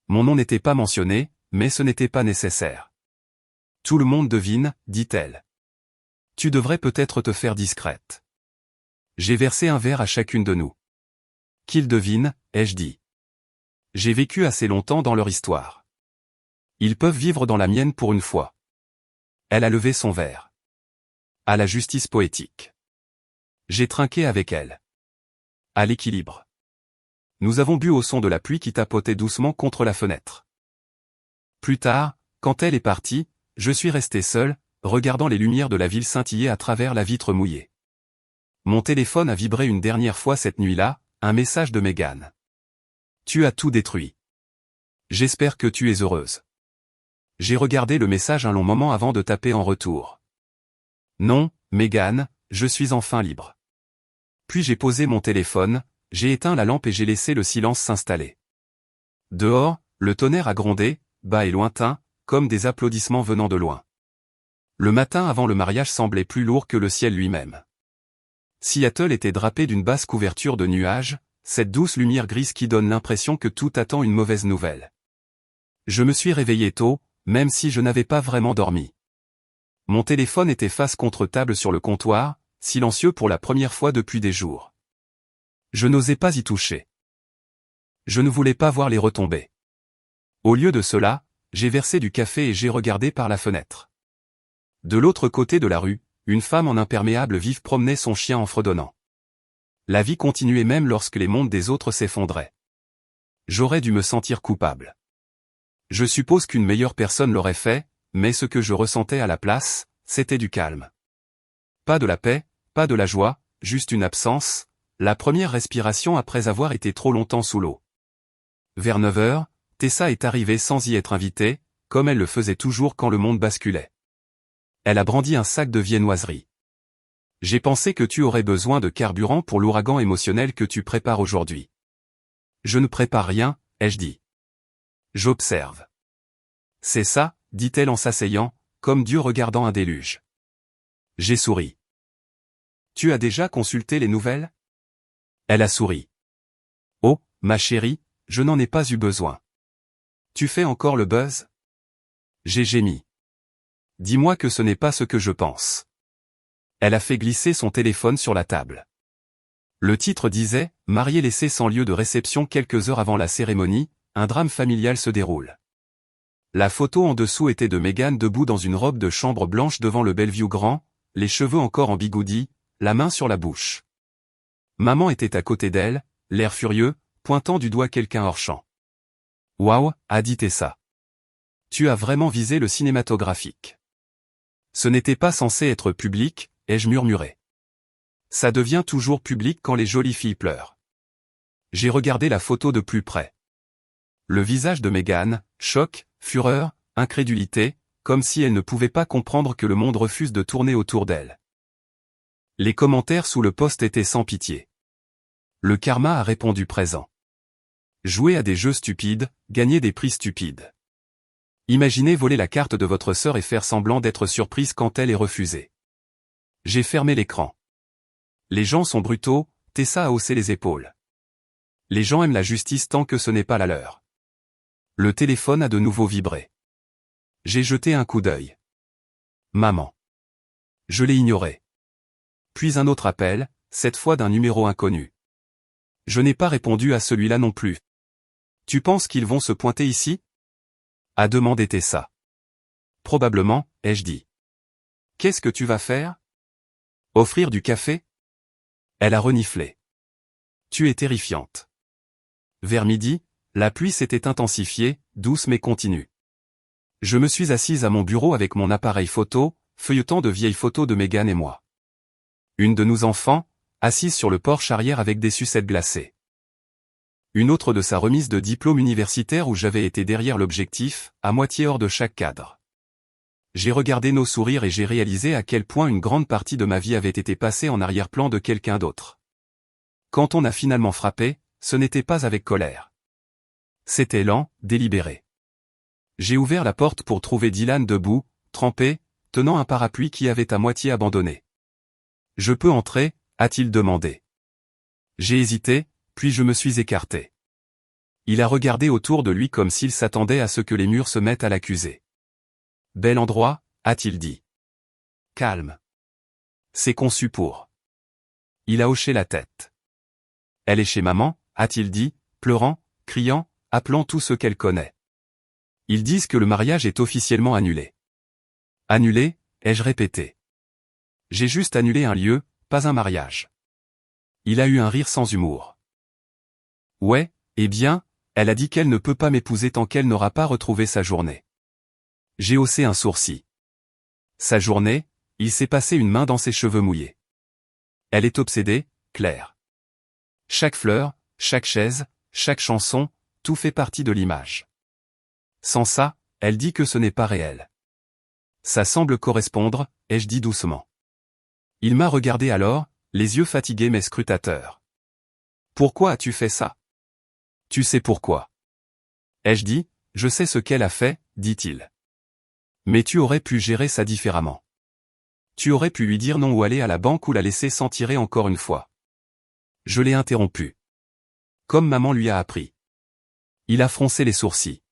Mon nom n'était pas mentionné, mais ce n'était pas nécessaire. Tout le monde devine, dit-elle. Tu devrais peut-être te faire discrète. J'ai versé un verre à chacune de nous. Qu'ils devinent, ai-je dit. J'ai vécu assez longtemps dans leur histoire. Ils peuvent vivre dans la mienne pour une fois. Elle a levé son verre. À la justice poétique. J'ai trinqué avec elle. À l'équilibre. Nous avons bu au son de la pluie qui tapotait doucement contre la fenêtre. Plus tard, quand elle est partie, je suis resté seul, regardant les lumières de la ville scintiller à travers la vitre mouillée. Mon téléphone a vibré une dernière fois cette nuit-là, un message de Megan. Tu as tout détruit. J'espère que tu es heureuse. J'ai regardé le message un long moment avant de taper en retour. Non, Megan, je suis enfin libre. Puis j'ai posé mon téléphone, j'ai éteint la lampe et j'ai laissé le silence s'installer. Dehors, le tonnerre a grondé, bas et lointain, comme des applaudissements venant de loin. Le matin avant le mariage semblait plus lourd que le ciel lui-même. Seattle était drapé d'une basse couverture de nuages, cette douce lumière grise qui donne l'impression que tout attend une mauvaise nouvelle. Je me suis réveillé tôt, même si je n'avais pas vraiment dormi. Mon téléphone était face contre table sur le comptoir, silencieux pour la première fois depuis des jours. Je n'osais pas y toucher. Je ne voulais pas voir les retombées. Au lieu de cela, j'ai versé du café et j'ai regardé par la fenêtre. De l'autre côté de la rue, une femme en imperméable vif promenait son chien en fredonnant. La vie continuait même lorsque les mondes des autres s'effondraient. J'aurais dû me sentir coupable. Je suppose qu'une meilleure personne l'aurait fait, mais ce que je ressentais à la place, c'était du calme. Pas de la paix, pas de la joie, juste une absence, la première respiration après avoir été trop longtemps sous l'eau. Vers 9 heures, Tessa est arrivée sans y être invitée, comme elle le faisait toujours quand le monde basculait. Elle a brandi un sac de viennoiserie. J'ai pensé que tu aurais besoin de carburant pour l'ouragan émotionnel que tu prépares aujourd'hui. Je ne prépare rien, ai-je dit. J'observe. C'est ça, dit-elle en s'asseyant, comme Dieu regardant un déluge. J'ai souri. Tu as déjà consulté les nouvelles? Elle a souri. Oh, ma chérie, je n'en ai pas eu besoin. Tu fais encore le buzz? J'ai gémi. Dis-moi que ce n'est pas ce que je pense. Elle a fait glisser son téléphone sur la table. Le titre disait « Marié laissé sans lieu de réception quelques heures avant la cérémonie, un drame familial se déroule ». La photo en dessous était de Megan debout dans une robe de chambre blanche devant le Bellevue grand, les cheveux encore en bigoudi, la main sur la bouche. Maman était à côté d'elle, l'air furieux, pointant du doigt quelqu'un hors champ. « Waouh », a dit Tessa. « Tu as vraiment visé le cinématographique. » Ce n'était pas censé être public, ai-je murmuré. Ça devient toujours public quand les jolies filles pleurent. J'ai regardé la photo de plus près. Le visage de Megan, choc, fureur, incrédulité, comme si elle ne pouvait pas comprendre que le monde refuse de tourner autour d'elle. Les commentaires sous le post étaient sans pitié. Le karma a répondu présent. Jouer à des jeux stupides, gagner des prix stupides. Imaginez voler la carte de votre sœur et faire semblant d'être surprise quand elle est refusée. J'ai fermé l'écran. Les gens sont brutaux, Tessa a haussé les épaules. Les gens aiment la justice tant que ce n'est pas la leur. Le téléphone a de nouveau vibré. J'ai jeté un coup d'œil. Maman. Je l'ai ignoré. Puis un autre appel, cette fois d'un numéro inconnu. Je n'ai pas répondu à celui-là non plus. Tu penses qu'ils vont se pointer ici? A demandé Tessa. Probablement, ai-je dit. Qu'est-ce que tu vas faire? Offrir du café? Elle a reniflé. Tu es terrifiante. Vers midi, la pluie s'était intensifiée, douce mais continue. Je me suis assise à mon bureau avec mon appareil photo, feuilletant de vieilles photos de Megan et moi. Une de nos enfants, assise sur le porche arrière avec des sucettes glacées. Une autre de sa remise de diplôme universitaire où j'avais été derrière l'objectif, à moitié hors de chaque cadre. J'ai regardé nos sourires et j'ai réalisé à quel point une grande partie de ma vie avait été passée en arrière-plan de quelqu'un d'autre. Quand on a finalement frappé, ce n'était pas avec colère. C'était lent, délibéré. J'ai ouvert la porte pour trouver Dylan debout, trempé, tenant un parapluie qui avait à moitié abandonné. « Je peux entrer ?» a-t-il demandé. J'ai hésité, puis je me suis écarté. Il a regardé autour de lui comme s'il s'attendait à ce que les murs se mettent à l'accuser. « Bel endroit ?» a-t-il dit. « Calme. C'est conçu pour. » Il a hoché la tête. « Elle est chez maman ?» a-t-il dit, pleurant, criant, appelant tout ce qu'elle connaît. Ils disent que le mariage est officiellement annulé. Annulé, ai-je répété. J'ai juste annulé un lieu, pas un mariage. Il a eu un rire sans humour. Ouais, eh bien, elle a dit qu'elle ne peut pas m'épouser tant qu'elle n'aura pas retrouvé sa journée. J'ai haussé un sourcil. Sa journée, il s'est passé une main dans ses cheveux mouillés. Elle est obsédée, Claire. Chaque fleur, chaque chaise, chaque chanson, tout fait partie de l'image. Sans ça, elle dit que ce n'est pas réel. Ça semble correspondre, ai-je dit doucement. Il m'a regardé alors, les yeux fatigués mais scrutateurs. Pourquoi as-tu fait ça? Tu sais pourquoi. Ai-je dit, je sais ce qu'elle a fait, dit-il. Mais tu aurais pu gérer ça différemment. Tu aurais pu lui dire non ou aller à la banque ou la laisser s'en tirer encore une fois. Je l'ai interrompu. Comme maman lui a appris. Il a froncé les sourcils.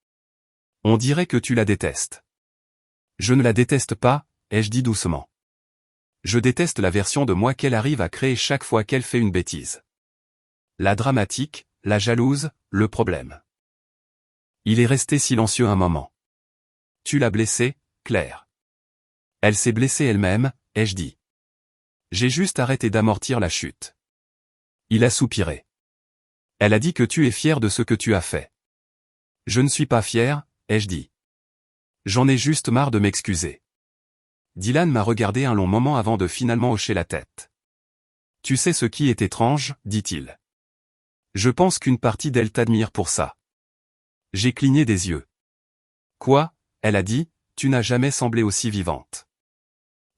On dirait que tu la détestes. Je ne la déteste pas, ai-je dit doucement. Je déteste la version de moi qu'elle arrive à créer chaque fois qu'elle fait une bêtise. La dramatique, la jalouse, le problème. Il est resté silencieux un moment. Tu l'as blessée, Claire. Elle s'est blessée elle-même, ai-je dit. J'ai juste arrêté d'amortir la chute. Il a soupiré. Elle a dit que tu es fier de ce que tu as fait. Je ne suis pas fier, ai-je dit. J'en ai juste marre de m'excuser. Dylan m'a regardé un long moment avant de finalement hocher la tête. Tu sais ce qui est étrange, dit-il. Je pense qu'une partie d'elle t'admire pour ça. J'ai cligné des yeux. Quoi, elle a dit, tu n'as jamais semblé aussi vivante.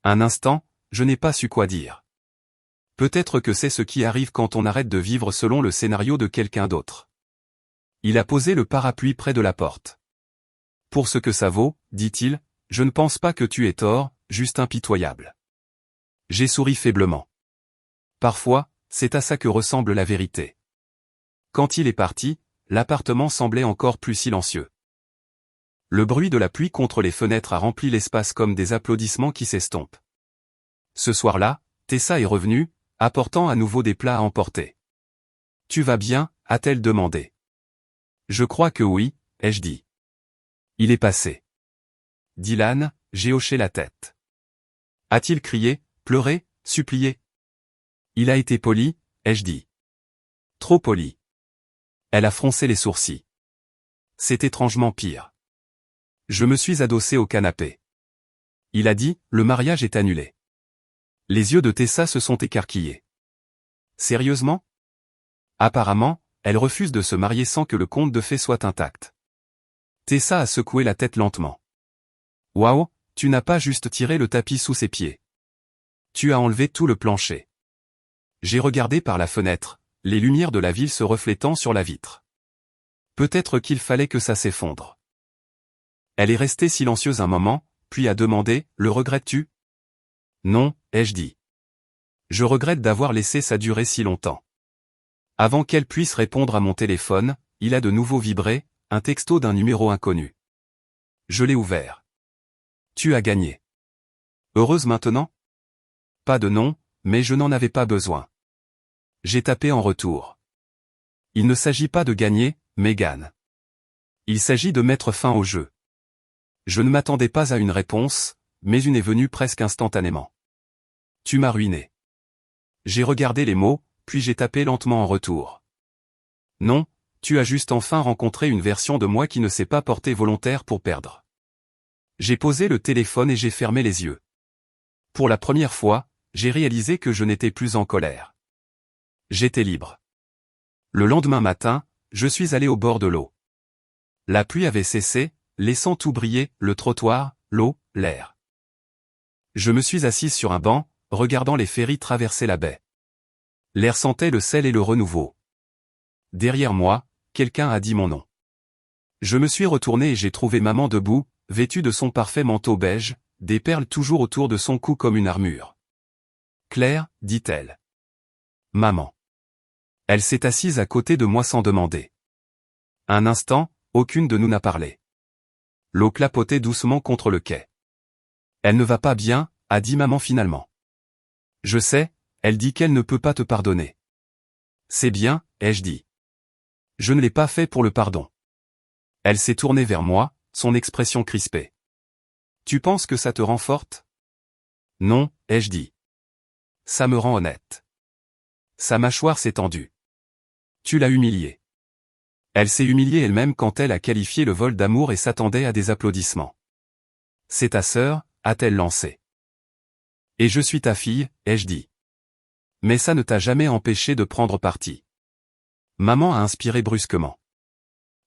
Un instant, je n'ai pas su quoi dire. Peut-être que c'est ce qui arrive quand on arrête de vivre selon le scénario de quelqu'un d'autre. Il a posé le parapluie près de la porte. Pour ce que ça vaut, dit-il, je ne pense pas que tu aies tort, juste impitoyable. J'ai souri faiblement. Parfois, c'est à ça que ressemble la vérité. Quand il est parti, l'appartement semblait encore plus silencieux. Le bruit de la pluie contre les fenêtres a rempli l'espace comme des applaudissements qui s'estompent. Ce soir-là, Tessa est revenue, apportant à nouveau des plats à emporter. « Tu vas bien ?» a-t-elle demandé. « Je crois que oui, ai-je dit. » Il est passé. Dylan, j'ai hoché la tête. A-t-il crié, pleuré, supplié? Il a été poli, ai-je dit. Trop poli. Elle a froncé les sourcils. C'est étrangement pire. Je me suis adossé au canapé. Il a dit, le mariage est annulé. Les yeux de Tessa se sont écarquillés. Sérieusement? Apparemment, elle refuse de se marier sans que le conte de fées soit intact. Tessa a secoué la tête lentement. Waouh, tu n'as pas juste tiré le tapis sous ses pieds. Tu as enlevé tout le plancher. J'ai regardé par la fenêtre, les lumières de la ville se reflétant sur la vitre. Peut-être qu'il fallait que ça s'effondre. Elle est restée silencieuse un moment, puis a demandé, le regrettes-tu? Non, ai-je dit. Je regrette d'avoir laissé ça durer si longtemps. Avant qu'elle puisse répondre à mon téléphone, il a de nouveau vibré, un texto d'un numéro inconnu. Je l'ai ouvert. Tu as gagné. Heureuse maintenant? Pas de nom, mais je n'en avais pas besoin. J'ai tapé en retour. Il ne s'agit pas de gagner, Megan. Il s'agit de mettre fin au jeu. Je ne m'attendais pas à une réponse, mais une est venue presque instantanément. Tu m'as ruiné. J'ai regardé les mots, puis j'ai tapé lentement en retour. Non, tu as juste enfin rencontré une version de moi qui ne s'est pas portée volontaire pour perdre. J'ai posé le téléphone et j'ai fermé les yeux. Pour la première fois, j'ai réalisé que je n'étais plus en colère. J'étais libre. Le lendemain matin, je suis allé au bord de l'eau. La pluie avait cessé, laissant tout briller, le trottoir, l'eau, l'air. Je me suis assise sur un banc, regardant les ferries traverser la baie. L'air sentait le sel et le renouveau. Derrière moi, quelqu'un a dit mon nom. Je me suis retourné et j'ai trouvé maman debout, vêtue de son parfait manteau beige, des perles toujours autour de son cou comme une armure. Claire, dit-elle. Maman. Elle s'est assise à côté de moi sans demander. Un instant, aucune de nous n'a parlé. L'eau clapotait doucement contre le quai. Elle ne va pas bien, a dit maman finalement. Je sais, elle dit qu'elle ne peut pas te pardonner. C'est bien, ai-je dit. Je ne l'ai pas fait pour le pardon. Elle s'est tournée vers moi, son expression crispée. Tu penses que ça te rend forte? Non, ai-je dit. Ça me rend honnête. Sa mâchoire s'est tendue. Tu l'as humiliée. Elle s'est humiliée elle-même quand elle a qualifié le vol d'amour et s'attendait à des applaudissements. C'est ta sœur, a-t-elle lancé. Et je suis ta fille, ai-je dit. Mais ça ne t'a jamais empêché de prendre parti. Maman a inspiré brusquement.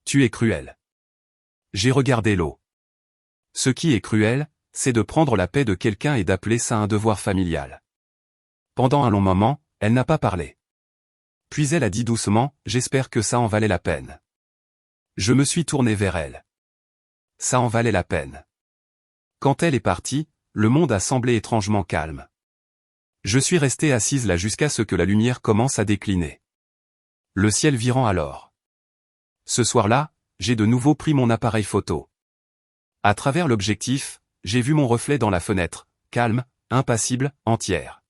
Tu es cruel. J'ai regardé l'eau. Ce qui est cruel, c'est de prendre la paix de quelqu'un et d'appeler ça un devoir familial. Pendant un long moment, elle n'a pas parlé. Puis elle a dit doucement, j'espère que ça en valait la peine. Je me suis tourné vers elle. Ça en valait la peine. Quand elle est partie, le monde a semblé étrangement calme. Je suis resté assise là jusqu'à ce que la lumière commence à décliner. Le ciel virant alors. Ce soir-là, j'ai de nouveau pris mon appareil photo. À travers l'objectif, j'ai vu mon reflet dans la fenêtre, calme, impassible, entière.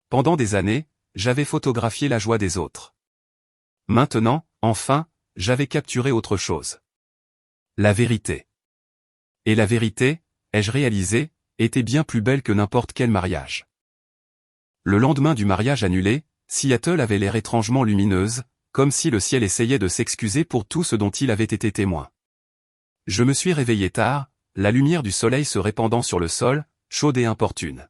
Pendant des années, j'avais photographié la joie des autres. Maintenant, enfin, j'avais capturé autre chose. La vérité. Et la vérité, ai-je réalisé, était bien plus belle que n'importe quel mariage. Le lendemain du mariage annulé, Seattle avait l'air étrangement lumineuse, comme si le ciel essayait de s'excuser pour tout ce dont il avait été témoin. Je me suis réveillé tard, la lumière du soleil se répandant sur le sol, chaude et importune.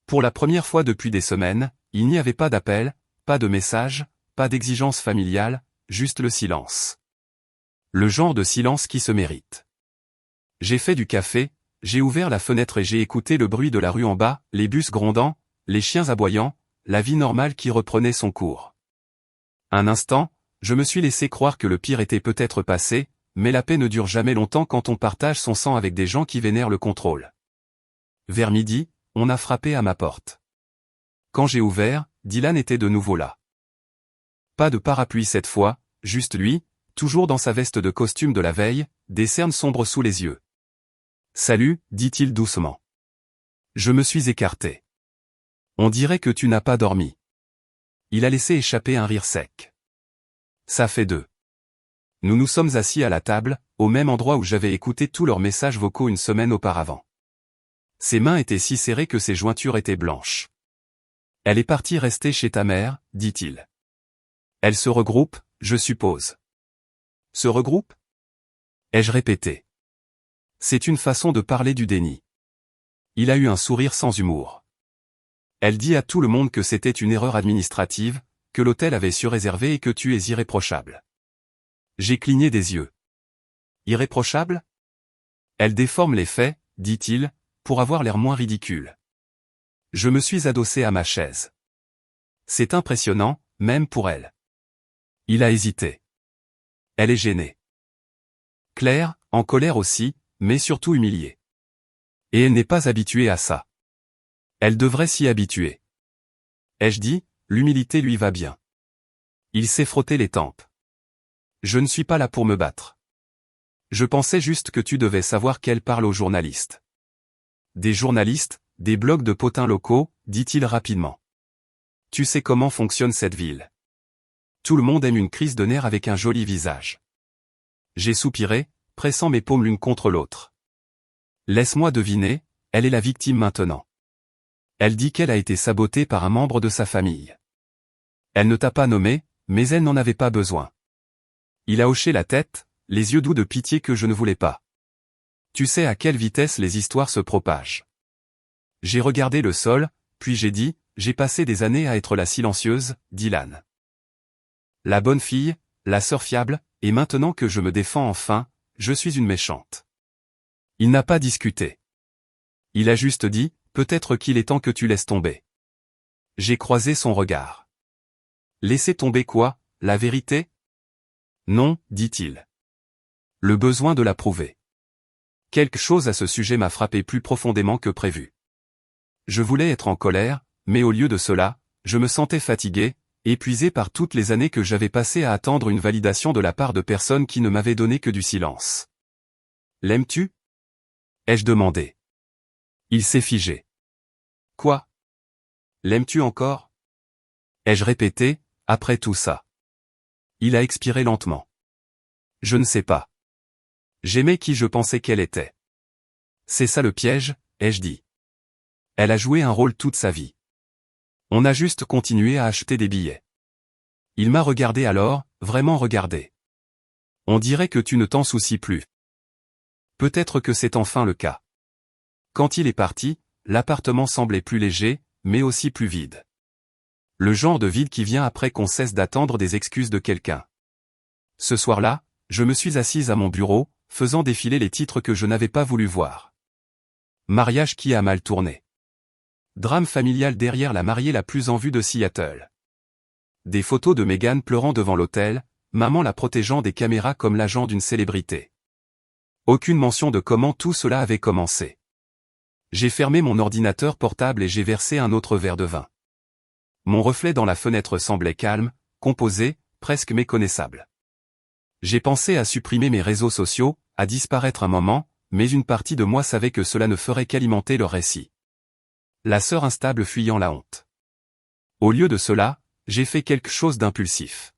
Pour la première fois depuis des semaines, il n'y avait pas d'appel, pas de message, pas d'exigence familiale, juste le silence. Le genre de silence qui se mérite. J'ai fait du café, j'ai ouvert la fenêtre et j'ai écouté le bruit de la rue en bas, les bus grondant, les chiens aboyant, la vie normale qui reprenait son cours. Un instant, je me suis laissé croire que le pire était peut-être passé, mais la paix ne dure jamais longtemps quand on partage son sang avec des gens qui vénèrent le contrôle. Vers midi, on a frappé à ma porte. Quand j'ai ouvert, Dylan était de nouveau là. Pas de parapluie cette fois, juste lui, toujours dans sa veste de costume de la veille, des cernes sombres sous les yeux. « Salut », dit-il doucement. Je me suis écarté. On dirait que tu n'as pas dormi. Il a laissé échapper un rire sec. Ça fait deux. Nous nous sommes assis à la table, au même endroit où j'avais écouté tous leurs messages vocaux une semaine auparavant. Ses mains étaient si serrées que ses jointures étaient blanches. Elle est partie rester chez ta mère, dit-il. Elle se regroupe, je suppose. Se regroupe? Ai-je répété. C'est une façon de parler du déni. Il a eu un sourire sans humour. Elle dit à tout le monde que c'était une erreur administrative, que l'hôtel avait surréservé et que tu es irréprochable. J'ai cligné des yeux. Irréprochable? Elle déforme les faits, dit-il, pour avoir l'air moins ridicule. Je me suis adossé à ma chaise. C'est impressionnant, même pour elle. Il a hésité. Elle est gênée. Claire, en colère aussi, mais surtout humiliée. Et elle n'est pas habituée à ça. Elle devrait s'y habituer. Ai-je dit, l'humilité lui va bien. Il s'est frotté les tempes. Je ne suis pas là pour me battre. Je pensais juste que tu devais savoir qu'elle parle aux journalistes. Des journalistes, des blogs de potins locaux, dit-il rapidement. Tu sais comment fonctionne cette ville. Tout le monde aime une crise de nerfs avec un joli visage. J'ai soupiré, pressant mes paumes l'une contre l'autre. Laisse-moi deviner, elle est la victime maintenant. Elle dit qu'elle a été sabotée par un membre de sa famille. Elle ne t'a pas nommé, mais elle n'en avait pas besoin. Il a hoché la tête, les yeux doux de pitié que je ne voulais pas. Tu sais à quelle vitesse les histoires se propagent. J'ai regardé le sol, puis j'ai dit, j'ai passé des années à être la silencieuse, Dylan. La bonne fille, la sœur fiable, et maintenant que je me défends enfin, je suis une méchante. Il n'a pas discuté. Il a juste dit, peut-être qu'il est temps que tu laisses tomber. J'ai croisé son regard. Laisser tomber quoi, la vérité? Non, dit-il. Le besoin de la prouver. Quelque chose à ce sujet m'a frappé plus profondément que prévu. Je voulais être en colère, mais au lieu de cela, je me sentais fatigué, épuisé par toutes les années que j'avais passées à attendre une validation de la part de personnes qui ne m'avaient donné que du silence. L'aimes-tu? Ai-je demandé. Il s'est figé. Quoi? L'aimes-tu encore? Ai-je répété, après tout ça? Il a expiré lentement. Je ne sais pas. J'aimais qui je pensais qu'elle était. C'est ça le piège, ai-je dit. Elle a joué un rôle toute sa vie. On a juste continué à acheter des billets. Il m'a regardé alors, vraiment regardé. On dirait que tu ne t'en soucies plus. Peut-être que c'est enfin le cas. Quand il est parti, l'appartement semblait plus léger, mais aussi plus vide. Le genre de vide qui vient après qu'on cesse d'attendre des excuses de quelqu'un. Ce soir-là, je me suis assise à mon bureau, faisant défiler les titres que je n'avais pas voulu voir. Mariage qui a mal tourné. Drame familial derrière la mariée la plus en vue de Seattle. Des photos de Meghan pleurant devant l'hôtel, maman la protégeant des caméras comme l'agent d'une célébrité. Aucune mention de comment tout cela avait commencé. J'ai fermé mon ordinateur portable et j'ai versé un autre verre de vin. Mon reflet dans la fenêtre semblait calme, composé, presque méconnaissable. J'ai pensé à supprimer mes réseaux sociaux, à disparaître un moment, mais une partie de moi savait que cela ne ferait qu'alimenter leur récit. La sœur instable fuyant la honte. Au lieu de cela, j'ai fait quelque chose d'impulsif.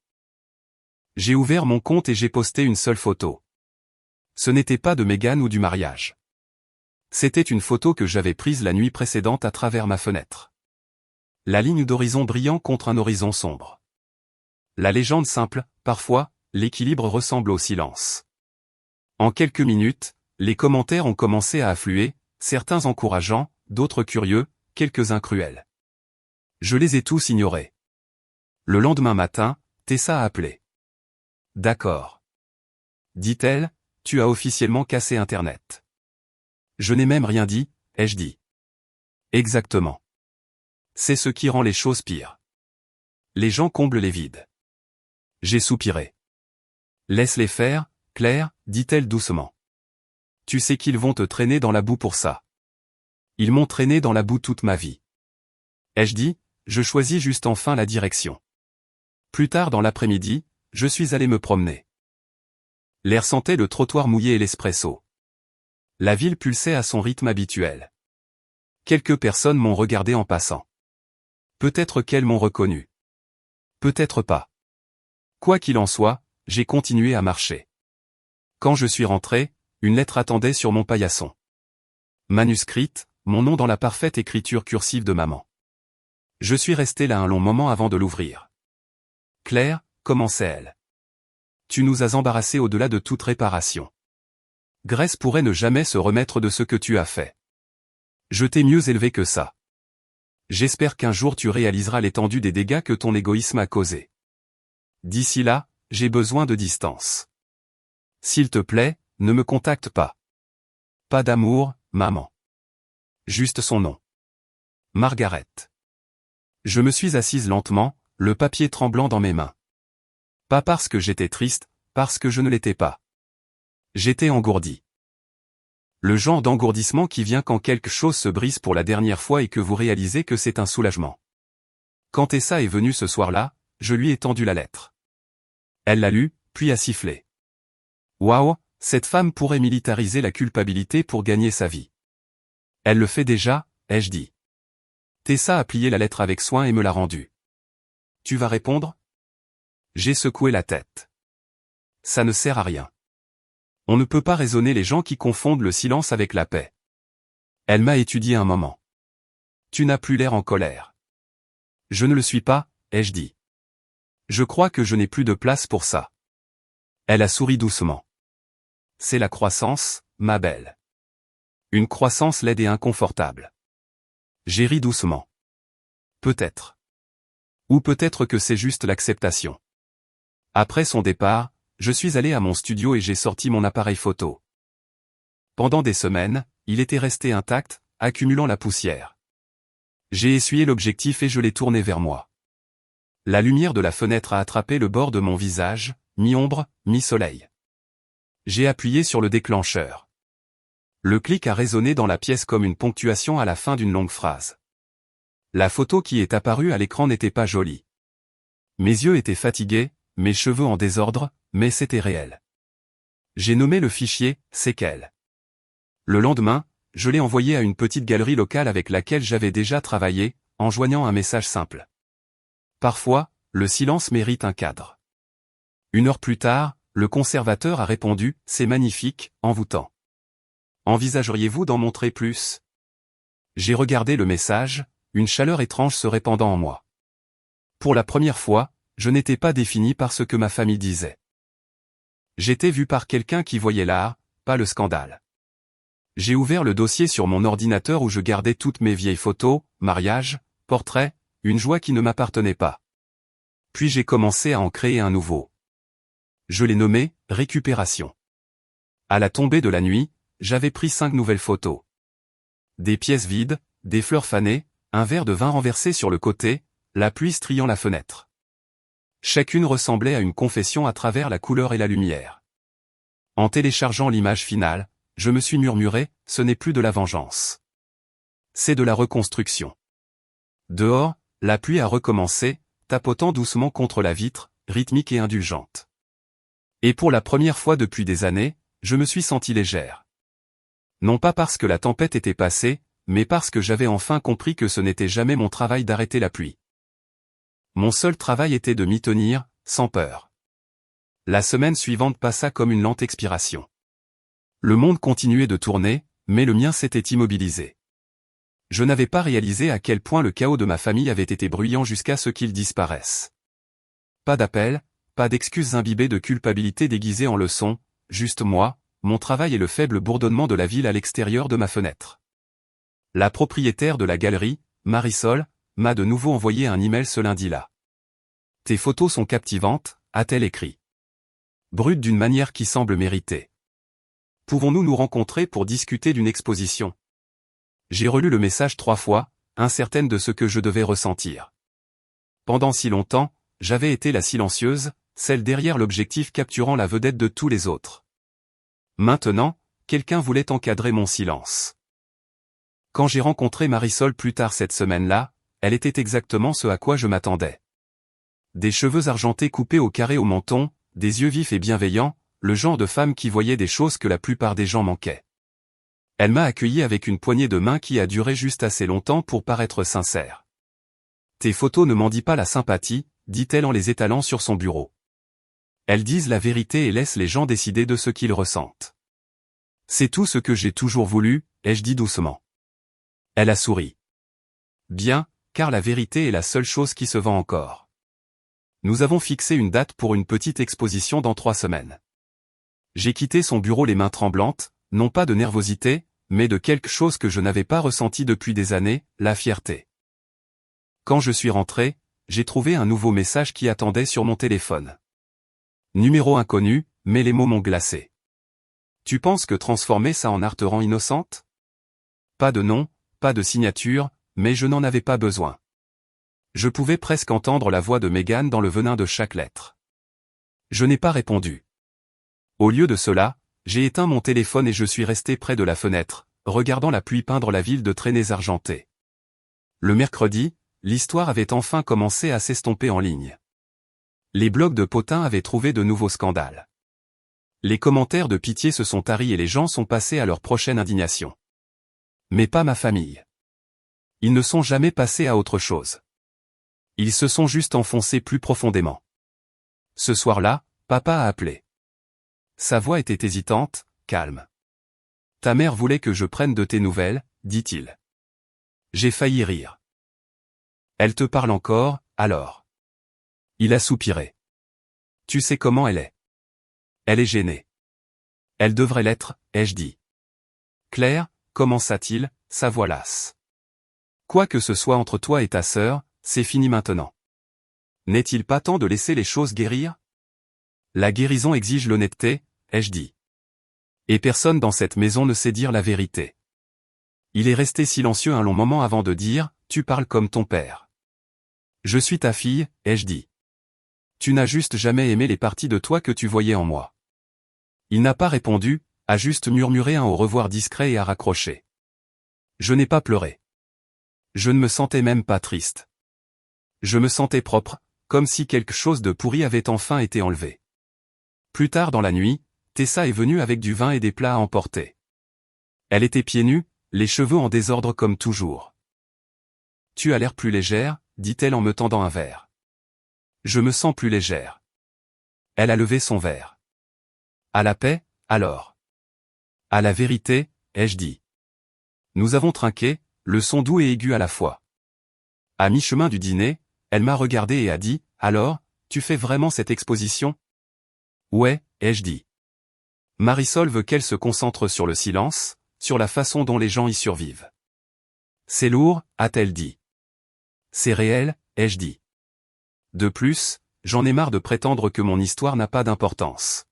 J'ai ouvert mon compte et j'ai posté une seule photo. Ce n'était pas de Meghan ou du mariage. C'était une photo que j'avais prise la nuit précédente à travers ma fenêtre. La ligne d'horizon brillant contre un horizon sombre. La légende simple, parfois, l'équilibre ressemble au silence. En quelques minutes, les commentaires ont commencé à affluer, certains encourageants, d'autres curieux, quelques-uns cruels. Je les ai tous ignorés. Le lendemain matin, Tessa a appelé. D'accord. Dit-elle, tu as officiellement cassé Internet. Je n'ai même rien dit, ai-je dit. Exactement. C'est ce qui rend les choses pires. Les gens comblent les vides. J'ai soupiré. Laisse-les faire, Claire, dit-elle doucement. Tu sais qu'ils vont te traîner dans la boue pour ça. Ils m'ont traîné dans la boue toute ma vie. Ai-je dit, je choisis juste enfin la direction. Plus tard dans l'après-midi, je suis allé me promener. L'air sentait le trottoir mouillé et l'espresso. La ville pulsait à son rythme habituel. Quelques personnes m'ont regardé en passant. Peut-être qu'elles m'ont reconnu. Peut-être pas. Quoi qu'il en soit, j'ai continué à marcher. Quand je suis rentré, une lettre attendait sur mon paillasson. Manuscrite, mon nom dans la parfaite écriture cursive de maman. Je suis resté là un long moment avant de l'ouvrir. Claire, commençait-elle. Tu nous as embarrassés au-delà de toute réparation. Grace pourrait ne jamais se remettre de ce que tu as fait. Je t'ai mieux élevé que ça. J'espère qu'un jour tu réaliseras l'étendue des dégâts que ton égoïsme a causés. D'ici là, j'ai besoin de distance. S'il te plaît, ne me contacte pas. Pas d'amour, maman. Juste son nom. Margaret. Je me suis assise lentement, le papier tremblant dans mes mains. Pas parce que j'étais triste, parce que je ne l'étais pas. J'étais engourdi. Le genre d'engourdissement qui vient quand quelque chose se brise pour la dernière fois et que vous réalisez que c'est un soulagement. Quand Tessa est venue ce soir-là, je lui ai tendu la lettre. Elle l'a lue, puis a sifflé. Waouh, cette femme pourrait militariser la culpabilité pour gagner sa vie. Elle le fait déjà, ai-je dit. Tessa a plié la lettre avec soin et me l'a rendue. Tu vas répondre? J'ai secoué la tête. Ça ne sert à rien. On ne peut pas raisonner les gens qui confondent le silence avec la paix. Elle m'a étudié un moment. Tu n'as plus l'air en colère. Je ne le suis pas, ai-je dit. Je crois que je n'ai plus de place pour ça. Elle a souri doucement. C'est la croissance, ma belle. Une croissance laide et inconfortable. J'ai ri doucement. Peut-être. Ou peut-être que c'est juste l'acceptation. Après son départ, je suis allé à mon studio et j'ai sorti mon appareil photo. Pendant des semaines, il était resté intact, accumulant la poussière. J'ai essuyé l'objectif et je l'ai tourné vers moi. La lumière de la fenêtre a attrapé le bord de mon visage, mi-ombre, mi-soleil. J'ai appuyé sur le déclencheur. Le clic a résonné dans la pièce comme une ponctuation à la fin d'une longue phrase. La photo qui est apparue à l'écran n'était pas jolie. Mes yeux étaient fatigués, mes cheveux en désordre, mais c'était réel. J'ai nommé le fichier « séquelles ». Le lendemain, je l'ai envoyé à une petite galerie locale avec laquelle j'avais déjà travaillé, en joignant un message simple. Parfois, le silence mérite un cadre. 1 heure plus tard, le conservateur a répondu « C'est magnifique, envoûtant. Envisageriez-vous d'en montrer plus ?» J'ai regardé le message, une chaleur étrange se répandant en moi. Pour la première fois, je n'étais pas défini par ce que ma famille disait. J'étais vu par quelqu'un qui voyait l'art, pas le scandale. J'ai ouvert le dossier sur mon ordinateur où je gardais toutes mes vieilles photos, mariages, portraits, une joie qui ne m'appartenait pas. Puis j'ai commencé à en créer un nouveau. Je l'ai nommé « Récupération ». À la tombée de la nuit, j'avais pris 5 nouvelles photos. Des pièces vides, des fleurs fanées, un verre de vin renversé sur le côté, la pluie striant la fenêtre. Chacune ressemblait à une confession à travers la couleur et la lumière. En téléchargeant l'image finale, je me suis murmuré, ce n'est plus de la vengeance. C'est de la reconstruction. Dehors, la pluie a recommencé, tapotant doucement contre la vitre, rythmique et indulgente. Et pour la première fois depuis des années, je me suis senti légère. Non pas parce que la tempête était passée, mais parce que j'avais enfin compris que ce n'était jamais mon travail d'arrêter la pluie. Mon seul travail était de m'y tenir, sans peur. La semaine suivante passa comme une lente expiration. Le monde continuait de tourner, mais le mien s'était immobilisé. Je n'avais pas réalisé à quel point le chaos de ma famille avait été bruyant jusqu'à ce qu'il disparaisse. Pas d'appel, pas d'excuses imbibées de culpabilité déguisées en leçons, juste moi, mon travail et le faible bourdonnement de la ville à l'extérieur de ma fenêtre. La propriétaire de la galerie, Marisol, m'a de nouveau envoyé un email ce lundi-là. « Tes photos sont captivantes », a-t-elle écrit. Brute d'une manière qui semble méritée. Pouvons-nous nous rencontrer pour discuter d'une exposition? J'ai relu le message 3 fois, incertaine de ce que je devais ressentir. Pendant si longtemps, j'avais été la silencieuse, celle derrière l'objectif capturant la vedette de tous les autres. Maintenant, quelqu'un voulait encadrer mon silence. Quand j'ai rencontré Marisol plus tard cette semaine-là, elle était exactement ce à quoi je m'attendais. Des cheveux argentés coupés au carré au menton, des yeux vifs et bienveillants, le genre de femme qui voyait des choses que la plupart des gens manquaient. Elle m'a accueilli avec une poignée de main qui a duré juste assez longtemps pour paraître sincère. « Tes photos ne mendient pas la sympathie », dit-elle en les étalant sur son bureau. Elles disent la vérité et laissent les gens décider de ce qu'ils ressentent. « C'est tout ce que j'ai toujours voulu », ai-je dit doucement. Elle a souri. « Bien, car la vérité est la seule chose qui se vend encore. » Nous avons fixé une date pour une petite exposition dans 3 semaines. J'ai quitté son bureau les mains tremblantes, non pas de nervosité, mais de quelque chose que je n'avais pas ressenti depuis des années, la fierté. Quand je suis rentré, j'ai trouvé un nouveau message qui attendait sur mon téléphone. Numéro inconnu, mais les mots m'ont glacé. Tu penses que transformer ça en art te rend innocente? Pas de nom, pas de signature, mais je n'en avais pas besoin. Je pouvais presque entendre la voix de Megan dans le venin de chaque lettre. Je n'ai pas répondu. Au lieu de cela, j'ai éteint mon téléphone et je suis resté près de la fenêtre, regardant la pluie peindre la ville de traînées argentées. Le mercredi, l'histoire avait enfin commencé à s'estomper en ligne. Les blogs de potins avaient trouvé de nouveaux scandales. Les commentaires de pitié se sont taris et les gens sont passés à leur prochaine indignation. Mais pas ma famille. Ils ne sont jamais passés à autre chose. Ils se sont juste enfoncés plus profondément. Ce soir-là, papa a appelé. Sa voix était hésitante, calme. « Ta mère voulait que je prenne de tes nouvelles, dit-il. » J'ai failli rire. « Elle te parle encore, alors ?» Il a soupiré. « Tu sais comment elle est. Elle est gênée. »« Elle devrait l'être, ai-je dit. »« Claire, commença-t-il, sa voix lasse. Quoi que ce soit entre toi et ta sœur, c'est fini maintenant. N'est-il pas temps de laisser les choses guérir? La guérison exige l'honnêteté, ai-je dit. Et personne dans cette maison ne sait dire la vérité. Il est resté silencieux un long moment avant de dire, tu parles comme ton père. Je suis ta fille, ai-je dit. Tu n'as juste jamais aimé les parties de toi que tu voyais en moi. Il n'a pas répondu, a juste murmuré un au revoir discret et a raccroché. Je n'ai pas pleuré. Je ne me sentais même pas triste. Je me sentais propre, comme si quelque chose de pourri avait enfin été enlevé. Plus tard dans la nuit, Tessa est venue avec du vin et des plats à emporter. Elle était pieds nus, les cheveux en désordre comme toujours. Tu as l'air plus légère, dit-elle en me tendant un verre. Je me sens plus légère. Elle a levé son verre. À la paix, alors. À la vérité, ai-je dit. Nous avons trinqué, le son doux et aigu à la fois. À mi-chemin du dîner, elle m'a regardé et a dit, alors, tu fais vraiment cette exposition? Ouais, ai-je dit. Marisol veut qu'elle se concentre sur le silence, sur la façon dont les gens y survivent. C'est lourd, a-t-elle dit. C'est réel, ai-je dit. De plus, j'en ai marre de prétendre que mon histoire n'a pas d'importance.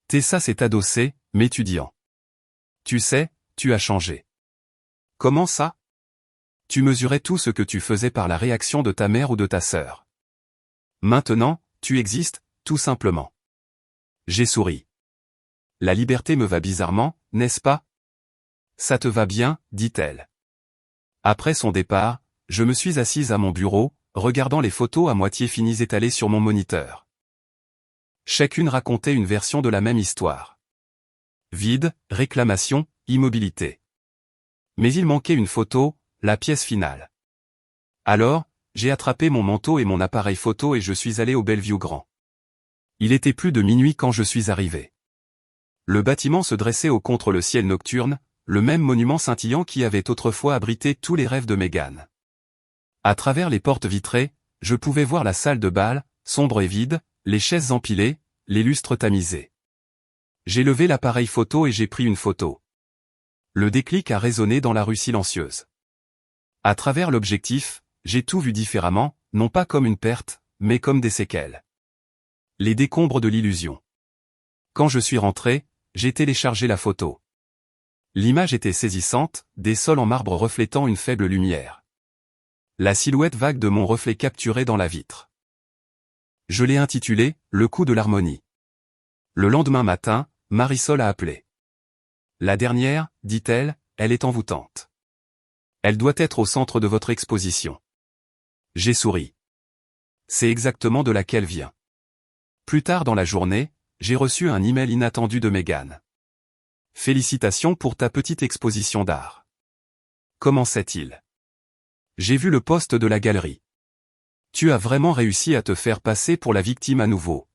Tessa s'est adossée, m'étudiant. Tu sais, tu as changé. Comment ça? Tu mesurais tout ce que tu faisais par la réaction de ta mère ou de ta sœur. Maintenant, tu existes, tout simplement. J'ai souri. La liberté me va bizarrement, n'est-ce pas? Ça te va bien, dit-elle. Après son départ, je me suis assise à mon bureau, regardant les photos à moitié finies étalées sur mon moniteur. Chacune racontait une version de la même histoire. Vide, réclamation, immobilité. Mais il manquait une photo, la pièce finale. Alors, j'ai attrapé mon manteau et mon appareil photo et je suis allé au Bellevue Grand. Il était plus de minuit quand je suis arrivé. Le bâtiment se dressait au contre le ciel nocturne, le même monument scintillant qui avait autrefois abrité tous les rêves de Meghan. À travers les portes vitrées, je pouvais voir la salle de bal, sombre et vide, les chaises empilées, les lustres tamisés. J'ai levé l'appareil photo et j'ai pris une photo. Le déclic a résonné dans la rue silencieuse. À travers l'objectif, j'ai tout vu différemment, non pas comme une perte, mais comme des séquelles. Les décombres de l'illusion. Quand je suis rentré, j'ai téléchargé la photo. L'image était saisissante, des sols en marbre reflétant une faible lumière. La silhouette vague de mon reflet capturé dans la vitre. Je l'ai intitulé « Le coup de l'harmonie ». Le lendemain matin, Marisol a appelé. La dernière, dit-elle, elle est envoûtante. Elle doit être au centre de votre exposition. J'ai souri. C'est exactement de là qu'elle vient. Plus tard dans la journée, j'ai reçu un email inattendu de Meghan. Félicitations pour ta petite exposition d'art. Comment sait-il? J'ai vu le post de la galerie. Tu as vraiment réussi à te faire passer pour la victime à nouveau.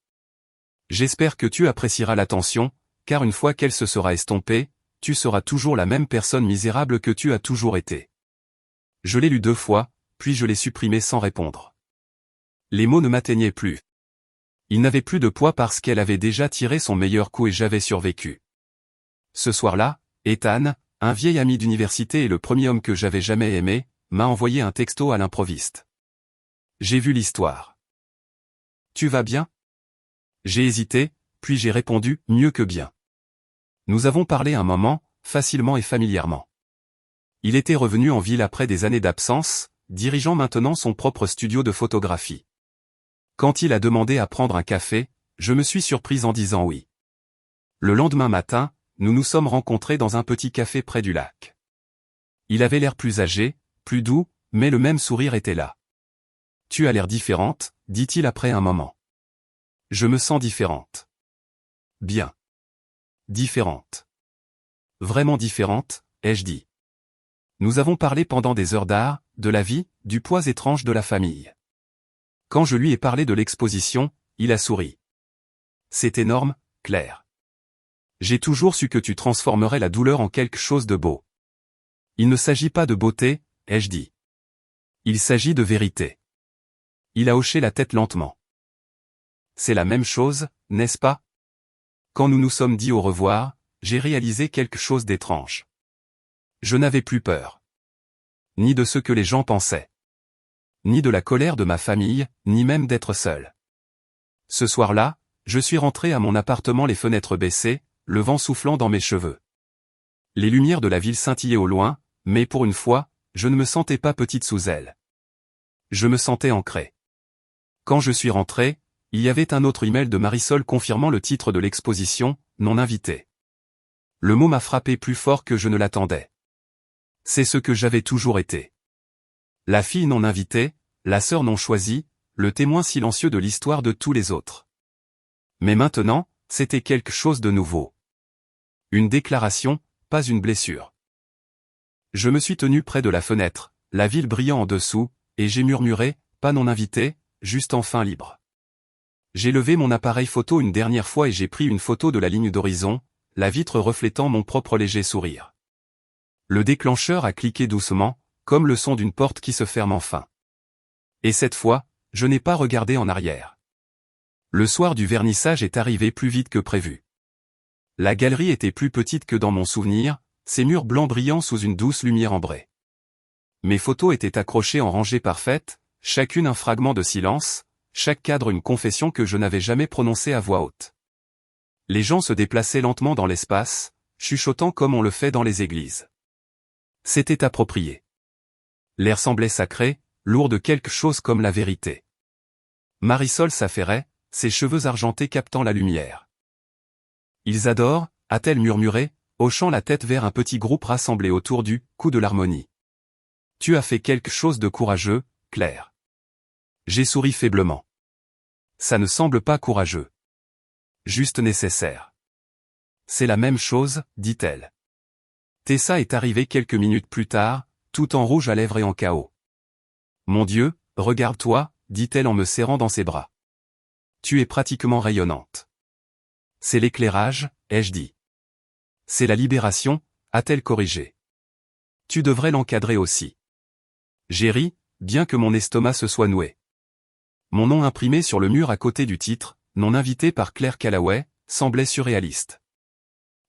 J'espère que tu apprécieras l'attention, car une fois qu'elle se sera estompée, tu seras toujours la même personne misérable que tu as toujours été. Je l'ai lu 2 fois, puis je l'ai supprimé sans répondre. Les mots ne m'atteignaient plus. Ils n'avaient plus de poids parce qu'elle avait déjà tiré son meilleur coup et j'avais survécu. Ce soir-là, Ethan, un vieil ami d'université et le premier homme que j'avais jamais aimé, m'a envoyé un texto à l'improviste. J'ai vu l'histoire. Tu vas bien? J'ai hésité, puis j'ai répondu, mieux que bien. Nous avons parlé un moment, facilement et familièrement. Il était revenu en ville après des années d'absence, dirigeant maintenant son propre studio de photographie. Quand il a demandé à prendre un café, je me suis surprise en disant oui. Le lendemain matin, nous nous sommes rencontrés dans un petit café près du lac. Il avait l'air plus âgé, plus doux, mais le même sourire était là. Tu as l'air différente, dit-il après un moment. Je me sens différente. Bien. Différente. Vraiment différente, ai-je dit. Nous avons parlé pendant des heures d'art, de la vie, du poids étrange de la famille. Quand je lui ai parlé de l'exposition, il a souri. C'est énorme, Claire. J'ai toujours su que tu transformerais la douleur en quelque chose de beau. Il ne s'agit pas de beauté, ai-je dit. Il s'agit de vérité. Il a hoché la tête lentement. C'est la même chose, n'est-ce pas? Quand nous nous sommes dit au revoir, j'ai réalisé quelque chose d'étrange. Je n'avais plus peur. Ni de ce que les gens pensaient. Ni de la colère de ma famille, ni même d'être seul. Ce soir-là, je suis rentré à mon appartement les fenêtres baissées, le vent soufflant dans mes cheveux. Les lumières de la ville scintillaient au loin, Mais pour une fois, je ne me sentais pas petite sous elle. Je me sentais ancrée. Quand je suis rentré, il y avait un autre email de Marisol confirmant le titre de l'exposition, non invité. Le mot m'a frappé plus fort que je ne l'attendais. C'est ce que j'avais toujours été. La fille non invitée, la sœur non choisie, le témoin silencieux de l'histoire de tous les autres. Mais maintenant, c'était quelque chose de nouveau. Une déclaration, pas une blessure. Je me suis tenu près de la fenêtre, la ville brillant en dessous, et j'ai murmuré, pas non invité, juste enfin libre. J'ai levé mon appareil photo une dernière fois et j'ai pris une photo de la ligne d'horizon, la vitre reflétant mon propre léger sourire. Le déclencheur a cliqué doucement, comme le son d'une porte qui se ferme enfin. Et cette fois, je n'ai pas regardé en arrière. Le soir du vernissage est arrivé plus vite que prévu. La galerie était plus petite que dans mon souvenir, ses murs blancs brillant sous une douce lumière ambrée. Mes photos étaient accrochées en rangées parfaites, chacune un fragment de silence, chaque cadre une confession que je n'avais jamais prononcée à voix haute. Les gens se déplaçaient lentement dans l'espace, chuchotant comme on le fait dans les églises. C'était approprié. L'air semblait sacré, lourd de quelque chose comme la vérité. Marisol s'affairait, ses cheveux argentés captant la lumière. Ils adorent, a-t-elle murmuré, hochant la tête vers un petit groupe rassemblé autour du coup de l'harmonie. Tu as fait quelque chose de courageux, Claire. J'ai souri faiblement. Ça ne semble pas courageux. Juste nécessaire. C'est la même chose, dit-elle. Tessa est arrivée quelques minutes plus tard, tout en rouge à lèvres et en chaos. Mon Dieu, regarde-toi, dit-elle en me serrant dans ses bras. Tu es pratiquement rayonnante. C'est l'éclairage, ai-je dit. C'est la libération, a-t-elle corrigé. Tu devrais l'encadrer aussi. J'ai ri, bien que mon estomac se soit noué. Mon nom imprimé sur le mur à côté du titre, non invité par Claire Callaway, semblait surréaliste.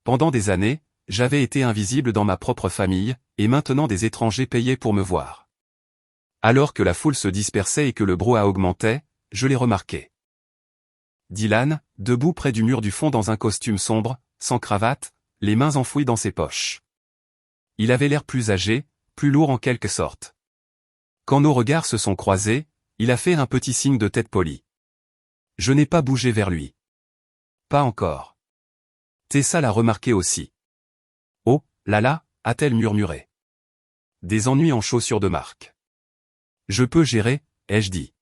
Pendant des années, j'avais été invisible dans ma propre famille, et maintenant des étrangers payaient pour me voir. Alors que la foule se dispersait et que le brouhaha augmentait, je l'ai remarqué. Dylan, debout près du mur du fond dans un costume sombre, sans cravate, les mains enfouies dans ses poches. Il avait l'air plus âgé, plus lourd en quelque sorte. Quand nos regards se sont croisés, il a fait un petit signe de tête polie. Je n'ai pas bougé vers lui. Pas encore. Tessa l'a remarqué aussi. Oh, là là, a-t-elle murmuré. Des ennuis en chaussures de marque. Je peux gérer, ai-je dit.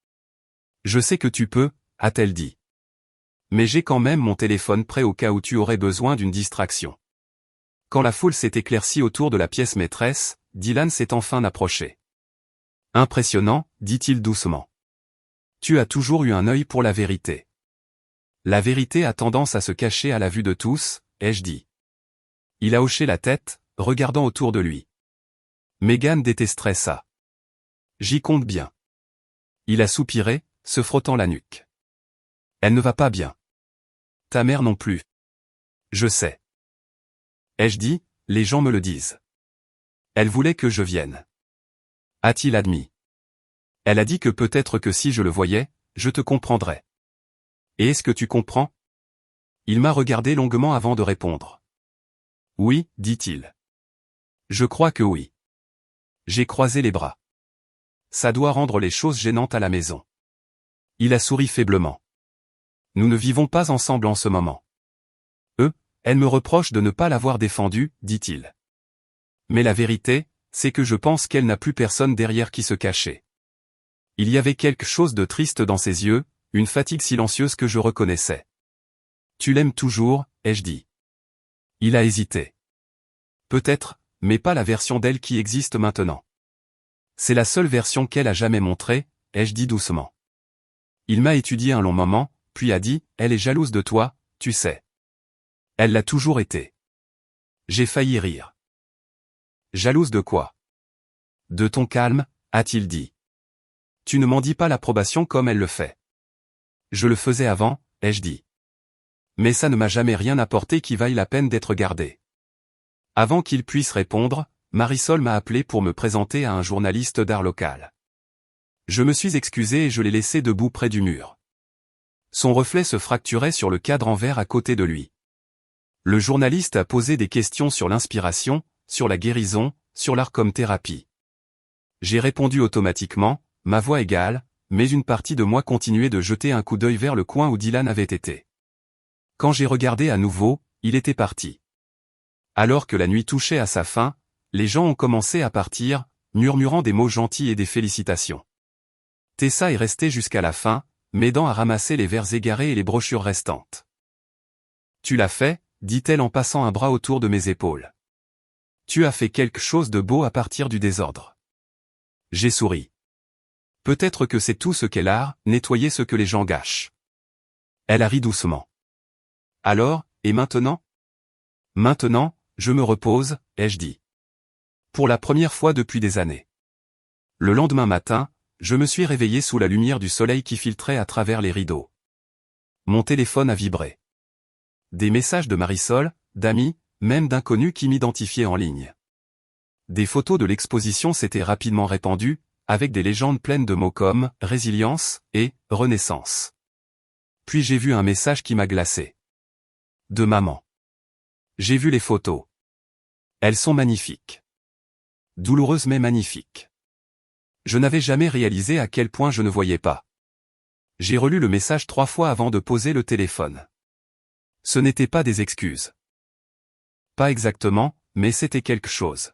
Je sais que tu peux, a-t-elle dit. Mais j'ai quand même mon téléphone prêt au cas où tu aurais besoin d'une distraction. Quand la foule s'est éclaircie autour de la pièce maîtresse, Dylan s'est enfin approché. Impressionnant, dit-il doucement. Tu as toujours eu un œil pour la vérité. La vérité a tendance à se cacher à la vue de tous, ai-je dit. Il a hoché la tête, regardant autour de lui. Megan détesterait ça. J'y compte bien. Il a soupiré, se frottant la nuque. Elle ne va pas bien. Ta mère non plus. Je sais. Ai-je dit, les gens me le disent. Elle voulait que je vienne. A-t-il admis? Elle a dit que peut-être que si je le voyais, je te comprendrais. Et est-ce que tu comprends? Il m'a regardé longuement avant de répondre. Oui, dit-il. Je crois que oui. J'ai croisé les bras. Ça doit rendre les choses gênantes à la maison. Il a souri faiblement. Nous ne vivons pas ensemble en ce moment. Elle me reproche de ne pas l'avoir défendue, dit-il. Mais la vérité, c'est que je pense qu'elle n'a plus personne derrière qui se cacher. Il y avait quelque chose de triste dans ses yeux, une fatigue silencieuse que je reconnaissais. Tu l'aimes toujours, ai-je dit. Il a hésité. Peut-être, mais pas la version d'elle qui existe maintenant. C'est la seule version qu'elle a jamais montrée, ai-je dit doucement. Il m'a étudié un long moment, puis a dit, elle est jalouse de toi, tu sais. Elle l'a toujours été. J'ai failli rire. Jalouse de quoi? De ton calme, a-t-il dit. Tu ne m'en dis pas l'approbation comme elle le fait. Je le faisais avant, ai-je dit. Mais ça ne m'a jamais rien apporté qui vaille la peine d'être gardé. Avant qu'il puisse répondre, Marisol m'a appelé pour me présenter à un journaliste d'art local. Je me suis excusé et je l'ai laissé debout près du mur. Son reflet se fracturait sur le cadre en verre à côté de lui. Le journaliste a posé des questions sur l'inspiration, sur la guérison, sur l'art comme thérapie. J'ai répondu automatiquement, ma voix égale, mais une partie de moi continuait de jeter un coup d'œil vers le coin où Dylan avait été. Quand j'ai regardé à nouveau, il était parti. Alors que la nuit touchait à sa fin, les gens ont commencé à partir, murmurant des mots gentils et des félicitations. Tessa est restée jusqu'à la fin, m'aidant à ramasser les verres égarés et les brochures restantes. Tu l'as fait, dit-elle en passant un bras autour de mes épaules. Tu as fait quelque chose de beau à partir du désordre. J'ai souri. Peut-être que c'est tout ce qu'est l'art, nettoyer ce que les gens gâchent. Elle a ri doucement. Alors, et maintenant? Maintenant, je me repose, ai-je dit. Pour la première fois depuis des années. Le lendemain matin, je me suis réveillé sous la lumière du soleil qui filtrait à travers les rideaux. Mon téléphone a vibré. Des messages de Marisol, d'amis, même d'inconnus qui m'identifiaient en ligne. Des photos de l'exposition s'étaient rapidement répandues, avec des légendes pleines de mots comme « résilience » et « renaissance ». Puis j'ai vu un message qui m'a glacé. De maman. J'ai vu les photos. Elles sont magnifiques. Douloureuses mais magnifiques. Je n'avais jamais réalisé à quel point je ne voyais pas. J'ai relu le message 3 fois avant de poser le téléphone. Ce n'étaient pas des excuses. Pas exactement, mais c'était quelque chose.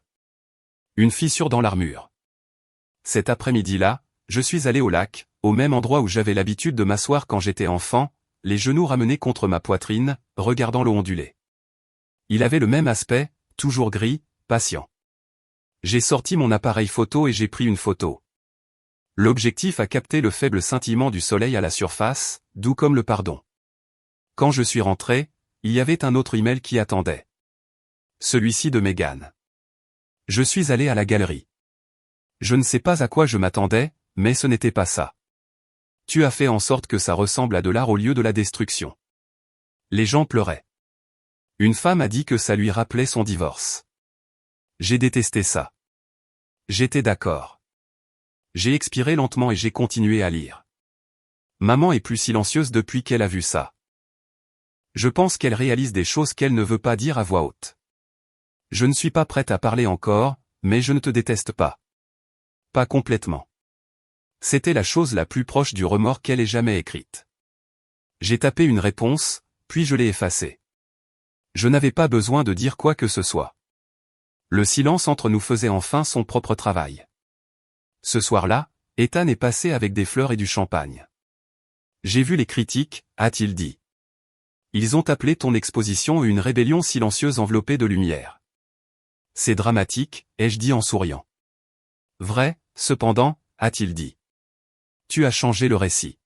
Une fissure dans l'armure. Cet après-midi-là, je suis allé au lac, au même endroit où j'avais l'habitude de m'asseoir quand j'étais enfant, les genoux ramenés contre ma poitrine, regardant l'eau onduler. Il avait le même aspect, toujours gris, patient. J'ai sorti mon appareil photo et j'ai pris une photo. L'objectif a capté le faible scintillement du soleil à la surface, doux comme le pardon. Quand je suis rentré, il y avait un autre email qui attendait. Celui-ci de Megan. Je suis allé à la galerie. Je ne sais pas à quoi je m'attendais, mais ce n'était pas ça. Tu as fait en sorte que ça ressemble à de l'art au lieu de la destruction. Les gens pleuraient. Une femme a dit que ça lui rappelait son divorce. J'ai détesté ça. J'étais d'accord. J'ai expiré lentement et j'ai continué à lire. Maman est plus silencieuse depuis qu'elle a vu ça. Je pense qu'elle réalise des choses qu'elle ne veut pas dire à voix haute. Je ne suis pas prête à parler encore, mais je ne te déteste pas. Pas complètement. C'était la chose la plus proche du remords qu'elle ait jamais écrite. J'ai tapé une réponse, puis je l'ai effacée. Je n'avais pas besoin de dire quoi que ce soit. Le silence entre nous faisait enfin son propre travail. Ce soir-là, Ethan est passé avec des fleurs et du champagne. J'ai vu les critiques, a-t-il dit. Ils ont appelé ton exposition une rébellion silencieuse enveloppée de lumière. C'est dramatique, ai-je dit en souriant. Vrai, cependant, a-t-il dit. Tu as changé le récit.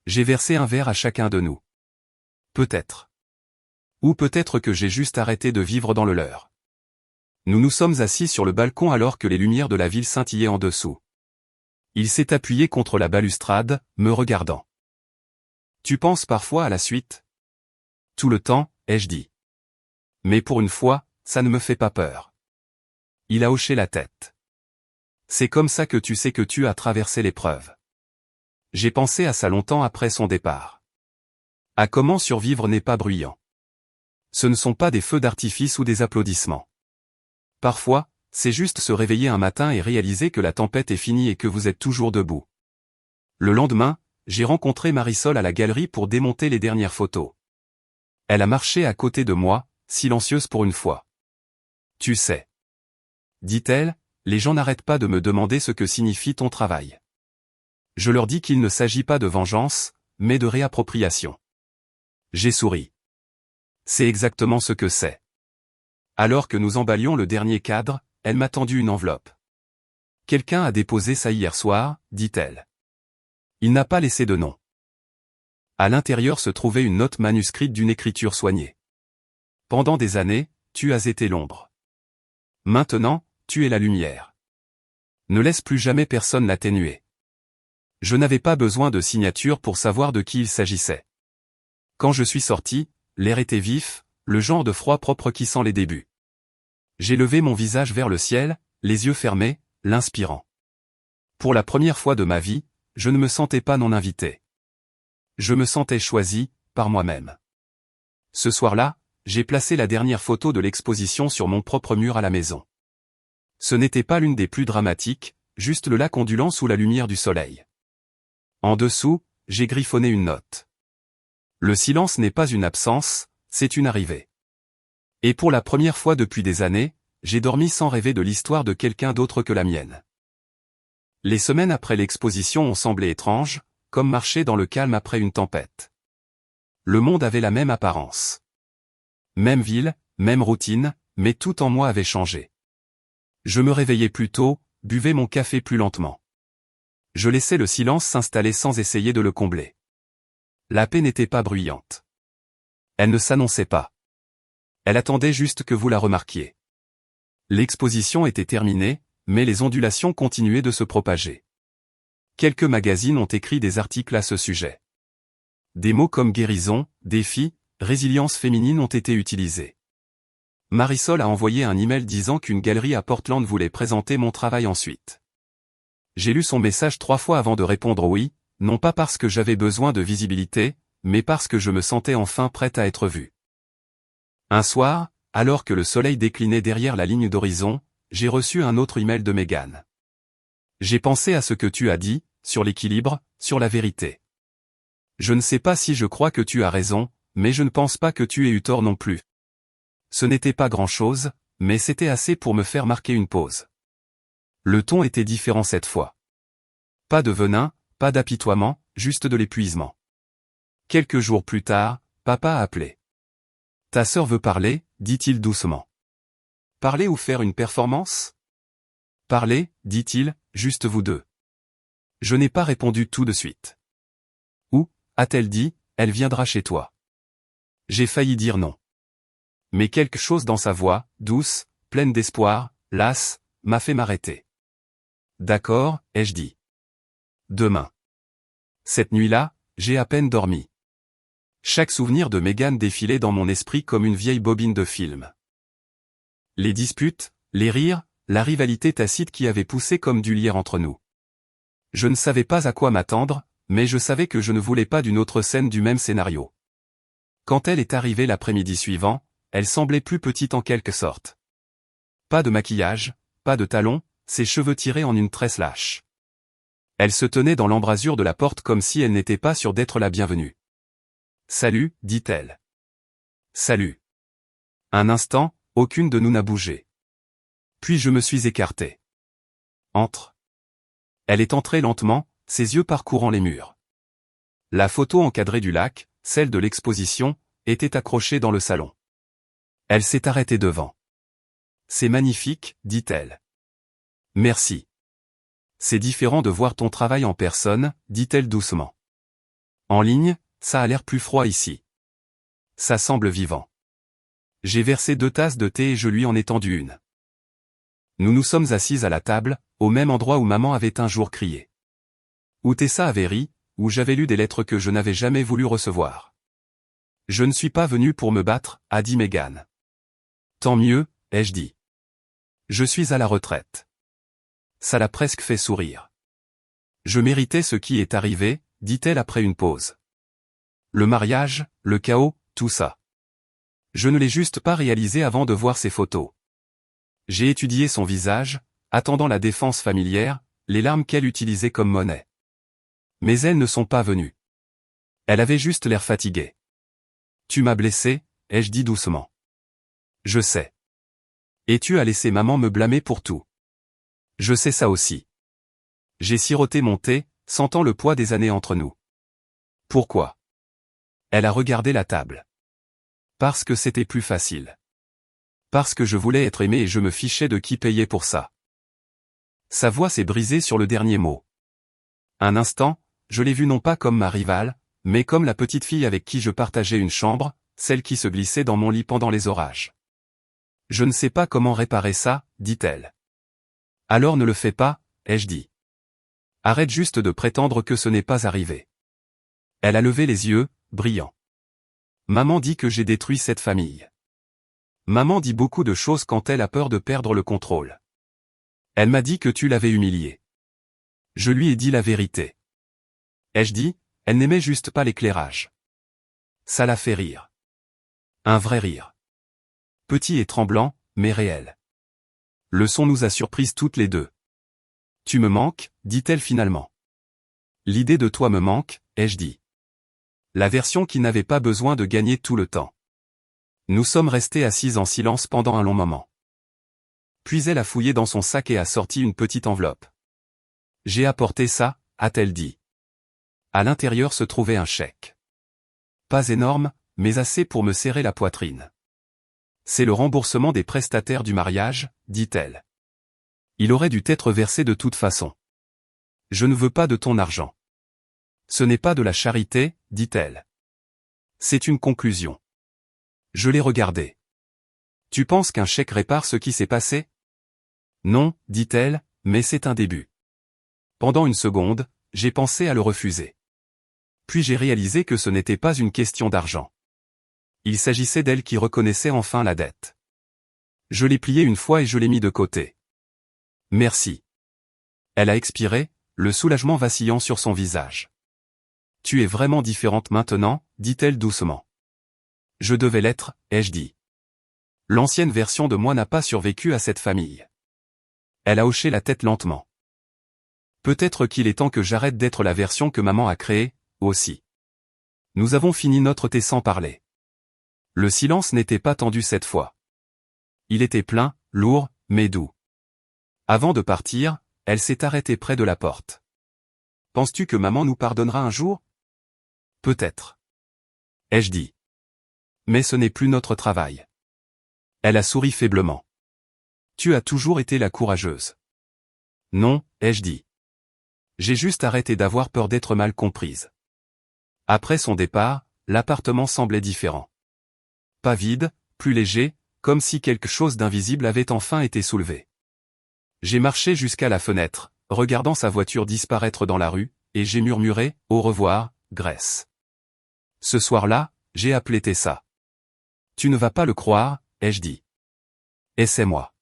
J'ai versé un verre à chacun de nous. Peut-être. Ou peut-être que j'ai juste arrêté de vivre dans le leur. Nous nous sommes assis sur le balcon alors que les lumières de la ville scintillaient en dessous. Il s'est appuyé contre la balustrade, me regardant. Tu penses parfois à la suite? Tout le temps, ai-je dit. Mais pour une fois, ça ne me fait pas peur. Il a hoché la tête. C'est comme ça que tu sais que tu as traversé l'épreuve. J'ai pensé à ça longtemps après son départ. À comment survivre n'est pas bruyant. Ce ne sont pas des feux d'artifice ou des applaudissements. Parfois, c'est juste se réveiller un matin et réaliser que la tempête est finie et que vous êtes toujours debout. Le lendemain, j'ai rencontré Marisol à la galerie pour démonter les dernières photos. Elle a marché à côté de moi, silencieuse pour une fois. Tu sais. Dit-elle, les gens n'arrêtent pas de me demander ce que signifie ton travail. Je leur dis qu'il ne s'agit pas de vengeance, mais de réappropriation. J'ai souri. C'est exactement ce que c'est. Alors que nous emballions le dernier cadre, elle m'a tendu une enveloppe. Quelqu'un a déposé ça hier soir, dit-elle. Il n'a pas laissé de nom. À l'intérieur se trouvait une note manuscrite d'une écriture soignée. Pendant des années, tu as été l'ombre. Maintenant, tu es la lumière. Ne laisse plus jamais personne l'atténuer. Je n'avais pas besoin de signature pour savoir de qui il s'agissait. Quand je suis sorti, l'air était vif, le genre de froid propre qui sent les débuts. J'ai levé mon visage vers le ciel, les yeux fermés, l'inspirant. Pour la première fois de ma vie, je ne me sentais pas non invité. Je me sentais choisi, par moi-même. Ce soir-là, j'ai placé la dernière photo de l'exposition sur mon propre mur à la maison. Ce n'était pas l'une des plus dramatiques, juste le lac ondulant sous la lumière du soleil. En dessous, j'ai griffonné une note. Le silence n'est pas une absence, c'est une arrivée. Et pour la première fois depuis des années, j'ai dormi sans rêver de l'histoire de quelqu'un d'autre que la mienne. Les semaines après l'exposition ont semblé étranges, comme marcher dans le calme après une tempête. Le monde avait la même apparence. Même ville, même routine, mais tout en moi avait changé. Je me réveillais plus tôt, buvais mon café plus lentement. Je laissais le silence s'installer sans essayer de le combler. La paix n'était pas bruyante. Elle ne s'annonçait pas. Elle attendait juste que vous la remarquiez. L'exposition était terminée, mais les ondulations continuaient de se propager. Quelques magazines ont écrit des articles à ce sujet. Des mots comme guérison, défi, résilience féminine ont été utilisés. Marisol a envoyé un email disant qu'une galerie à Portland voulait présenter mon travail ensuite. J'ai lu son message 3 fois avant de répondre oui, non pas parce que j'avais besoin de visibilité, mais parce que je me sentais enfin prête à être vue. Un soir, alors que le soleil déclinait derrière la ligne d'horizon, j'ai reçu un autre email de Megan. J'ai pensé à ce que tu as dit, sur l'équilibre, sur la vérité. Je ne sais pas si je crois que tu as raison, mais je ne pense pas que tu aies eu tort non plus. Ce n'était pas grand-chose, mais c'était assez pour me faire marquer une pause. Le ton était différent cette fois. Pas de venin, pas d'apitoiement, juste de l'épuisement. Quelques jours plus tard, papa a appelé. Ta sœur veut parler, dit-il doucement. Parler ou faire une performance ? Parler, dit-il, juste vous deux. Je n'ai pas répondu tout de suite. Ou, a-t-elle dit, elle viendra chez toi. J'ai failli dire non. Mais quelque chose dans sa voix, douce, pleine d'espoir, lasse, m'a fait m'arrêter. D'accord, ai-je dit. Demain. Cette nuit-là, j'ai à peine dormi. Chaque souvenir de Megan défilait dans mon esprit comme une vieille bobine de film. Les disputes, les rires, la rivalité tacite qui avait poussé comme du lierre entre nous. Je ne savais pas à quoi m'attendre, mais je savais que je ne voulais pas d'une autre scène du même scénario. Quand elle est arrivée l'après-midi suivant, elle semblait plus petite en quelque sorte. Pas de maquillage, pas de talons, ses cheveux tirés en une tresse lâche. Elle se tenait dans l'embrasure de la porte comme si elle n'était pas sûre d'être la bienvenue. « Salut », dit-elle. « Salut. » Un instant, aucune de nous n'a bougé. Puis je me suis écarté. « Entre. » Elle est entrée lentement, ses yeux parcourant les murs. La photo encadrée du lac, celle de l'exposition, était accrochée dans le salon. Elle s'est arrêtée devant. « C'est magnifique », dit-elle. « Merci. C'est différent de voir ton travail en personne, dit-elle doucement. En ligne, ça a l'air plus froid ici. Ça semble vivant. » J'ai versé 2 tasses de thé et je lui en ai tendu une. Nous nous sommes assises à la table, au même endroit où maman avait un jour crié. Où Tessa avait ri, où j'avais lu des lettres que je n'avais jamais voulu recevoir. Je ne suis pas venue pour me battre, a dit Megan. Tant mieux, ai-je dit. Je suis à la retraite. Ça l'a presque fait sourire. Je méritais ce qui est arrivé, dit-elle après une pause. Le mariage, le chaos, tout ça. Je ne l'ai juste pas réalisé avant de voir ces photos. J'ai étudié son visage, attendant la défense familière, les larmes qu'elle utilisait comme monnaie. Mais elles ne sont pas venues. Elle avait juste l'air fatiguée. Tu m'as blessé, ai-je dit doucement. Je sais. Et tu as laissé maman me blâmer pour tout. Je sais ça aussi. J'ai siroté mon thé, sentant le poids des années entre nous. Pourquoi ? Elle a regardé la table. Parce que c'était plus facile. Parce que je voulais être aimé et je me fichais de qui payait pour ça. Sa voix s'est brisée sur le dernier mot. Un instant, je l'ai vue non pas comme ma rivale, mais comme la petite fille avec qui je partageais une chambre, celle qui se glissait dans mon lit pendant les orages. Je ne sais pas comment réparer ça, dit-elle. Alors ne le fais pas, ai-je dit. Arrête juste de prétendre que ce n'est pas arrivé. Elle a levé les yeux, brillants. Maman dit que j'ai détruit cette famille. Maman dit beaucoup de choses quand elle a peur de perdre le contrôle. Elle m'a dit que tu l'avais humiliée. Je lui ai dit la vérité. Ai-je dit, elle n'aimait juste pas l'éclairage. Ça l'a fait rire. Un vrai rire. Petit et tremblant, mais réel. Le son nous a surprises toutes les deux. Tu me manques, dit-elle finalement. L'idée de toi me manque, ai-je dit. La version qui n'avait pas besoin de gagner tout le temps. Nous sommes restés assises en silence pendant un long moment. Puis elle a fouillé dans son sac et a sorti une petite enveloppe. J'ai apporté ça, a-t-elle dit. À l'intérieur se trouvait un chèque. Pas énorme, mais assez pour me serrer la poitrine. C'est le remboursement des prestataires du mariage, dit-elle. Il aurait dû être versé de toute façon. Je ne veux pas de ton argent. Ce n'est pas de la charité, dit-elle. C'est une conclusion. Je l'ai regardé. Tu penses qu'un chèque répare ce qui s'est passé? Non, dit-elle, mais c'est un début. Pendant une seconde, j'ai pensé à le refuser. Puis j'ai réalisé que ce n'était pas une question d'argent. Il s'agissait d'elle qui reconnaissait enfin la dette. Je l'ai plié une fois et je l'ai mis de côté. Merci. Elle a expiré, le soulagement vacillant sur son visage. Tu es vraiment différente maintenant, dit-elle doucement. Je devais l'être, ai-je dit. L'ancienne version de moi n'a pas survécu à cette famille. Elle a hoché la tête lentement. Peut-être qu'il est temps que j'arrête d'être la version que maman a créée, aussi. Nous avons fini notre thé sans parler. Le silence n'était pas tendu cette fois. Il était plein, lourd, mais doux. Avant de partir, elle s'est arrêtée près de la porte. Penses-tu que maman nous pardonnera un jour? Peut-être. Ai-je dit. Mais ce n'est plus notre travail. Elle a souri faiblement. Tu as toujours été la courageuse. Non, ai-je dit. J'ai juste arrêté d'avoir peur d'être mal comprise. Après son départ, l'appartement semblait différent. Pas vide, plus léger, comme si quelque chose d'invisible avait enfin été soulevé. J'ai marché jusqu'à la fenêtre, regardant sa voiture disparaître dans la rue, et j'ai murmuré « Au revoir, Grace ». Ce soir-là, j'ai appelé Tessa. Tu ne vas pas le croire, ai-je dit. Et c'est moi.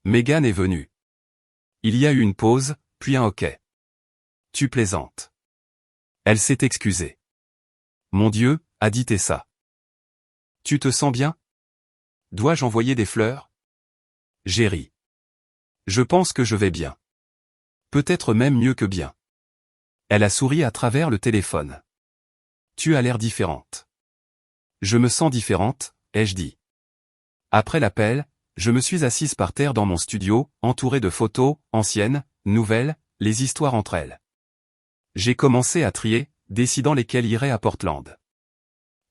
Megan est venue. Il y a eu une pause, puis un hoquet. Tu plaisantes. Elle s'est excusée. Mon Dieu, a dit Tessa. Tu te sens bien? Dois-je envoyer des fleurs? J'ai ri. Je pense que je vais bien. Peut-être même mieux que bien. Elle a souri à travers le téléphone. Tu as l'air différente. Je me sens différente, ai-je dit. Après l'appel, je me suis assise par terre dans mon studio, entourée de photos, anciennes, nouvelles, les histoires entre elles. J'ai commencé à trier, décidant lesquelles iraient à Portland.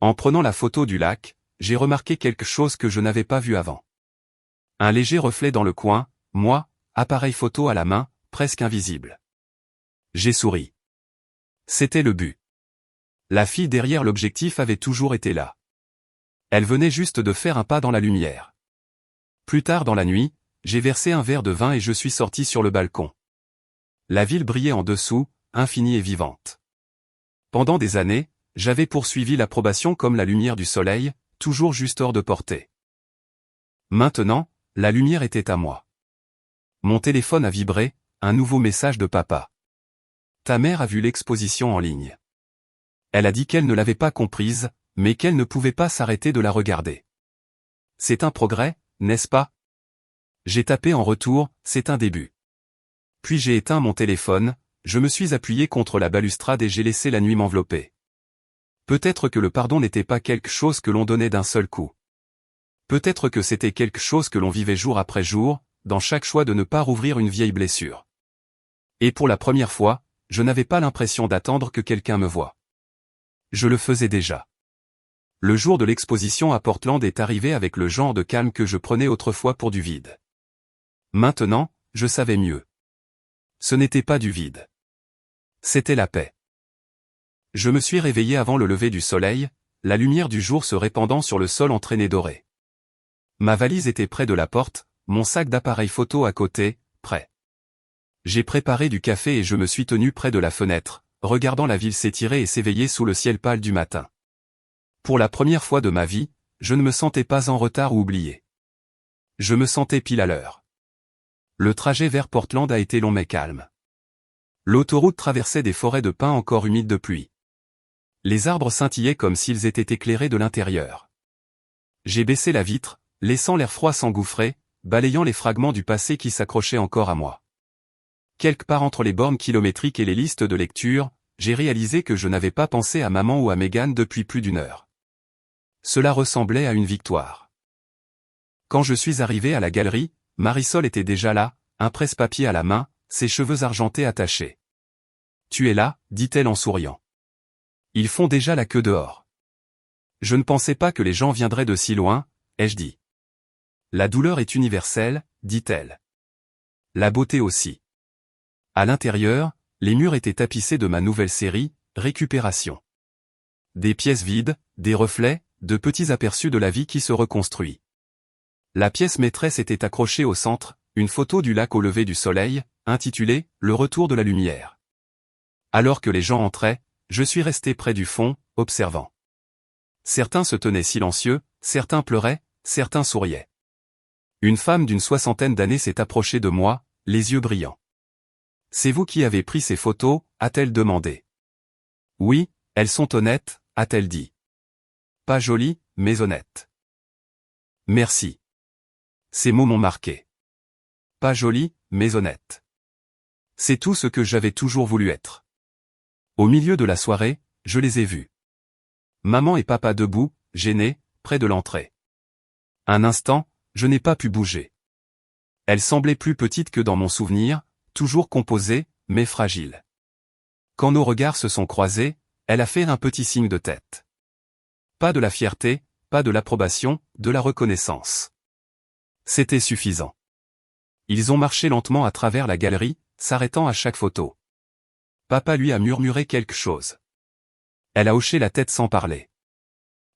En prenant la photo du lac, j'ai remarqué quelque chose que je n'avais pas vu avant. Un léger reflet dans le coin, moi, appareil photo à la main, presque invisible. J'ai souri. C'était le but. La fille derrière l'objectif avait toujours été là. Elle venait juste de faire un pas dans la lumière. Plus tard dans la nuit, j'ai versé un verre de vin et je suis sorti sur le balcon. La ville brillait en dessous, infinie et vivante. Pendant des années, j'avais poursuivi l'approbation comme la lumière du soleil, toujours juste hors de portée. Maintenant, la lumière était à moi. Mon téléphone a vibré, un nouveau message de papa. Ta mère a vu l'exposition en ligne. Elle a dit qu'elle ne l'avait pas comprise, mais qu'elle ne pouvait pas s'arrêter de la regarder. C'est un progrès, n'est-ce pas? J'ai tapé en retour, c'est un début. Puis j'ai éteint mon téléphone, je me suis appuyé contre la balustrade et j'ai laissé la nuit m'envelopper. Peut-être que le pardon n'était pas quelque chose que l'on donnait d'un seul coup. Peut-être que c'était quelque chose que l'on vivait jour après jour, dans chaque choix de ne pas rouvrir une vieille blessure. Et pour la première fois, je n'avais pas l'impression d'attendre que quelqu'un me voie. Je le faisais déjà. Le jour de l'exposition à Portland est arrivé avec le genre de calme que je prenais autrefois pour du vide. Maintenant, je savais mieux. Ce n'était pas du vide. C'était la paix. Je me suis réveillé avant le lever du soleil, la lumière du jour se répandant sur le sol entraîné doré. Ma valise était près de la porte, mon sac d'appareil photo à côté, prêt. J'ai préparé du café et je me suis tenu près de la fenêtre, regardant la ville s'étirer et s'éveiller sous le ciel pâle du matin. Pour la première fois de ma vie, je ne me sentais pas en retard ou oublié. Je me sentais pile à l'heure. Le trajet vers Portland a été long mais calme. L'autoroute traversait des forêts de pins encore humides de pluie. Les arbres scintillaient comme s'ils étaient éclairés de l'intérieur. J'ai baissé la vitre, laissant l'air froid s'engouffrer, balayant les fragments du passé qui s'accrochaient encore à moi. Quelque part entre les bornes kilométriques et les listes de lecture, j'ai réalisé que je n'avais pas pensé à maman ou à Megan depuis plus d'une heure. Cela ressemblait à une victoire. Quand je suis arrivé à la galerie, Marisol était déjà là, un presse-papier à la main, ses cheveux argentés attachés. « Tu es là » dit-elle en souriant. « Ils font déjà la queue dehors. » Je ne pensais pas que les gens viendraient de si loin, ai-je dit. « La douleur est universelle » dit-elle. « La beauté aussi. » À l'intérieur, les murs étaient tapissés de ma nouvelle série, Récupération. Des pièces vides, des reflets, de petits aperçus de la vie qui se reconstruit. La pièce maîtresse était accrochée au centre, une photo du lac au lever du soleil, intitulée « Le retour de la lumière ». Alors que les gens entraient, je suis resté près du fond, observant. Certains se tenaient silencieux, certains pleuraient, certains souriaient. Une femme d'une 60aine d'années s'est approchée de moi, les yeux brillants. « C'est vous qui avez pris ces photos ?» a-t-elle demandé. « Oui, elles sont honnêtes » a-t-elle dit. « Pas jolies, mais honnêtes. »« Merci. » Ces mots m'ont marqué. Pas jolies, mais honnêtes. C'est tout ce que j'avais toujours voulu être. Au milieu de la soirée, je les ai vus. Maman et papa debout, gênés, près de l'entrée. Un instant, je n'ai pas pu bouger. Elle semblait plus petite que dans mon souvenir, toujours composée, mais fragile. Quand nos regards se sont croisés, elle a fait un petit signe de tête. Pas de la fierté, pas de l'approbation, de la reconnaissance. C'était suffisant. Ils ont marché lentement à travers la galerie, s'arrêtant à chaque photo. Papa lui a murmuré quelque chose. Elle a hoché la tête sans parler.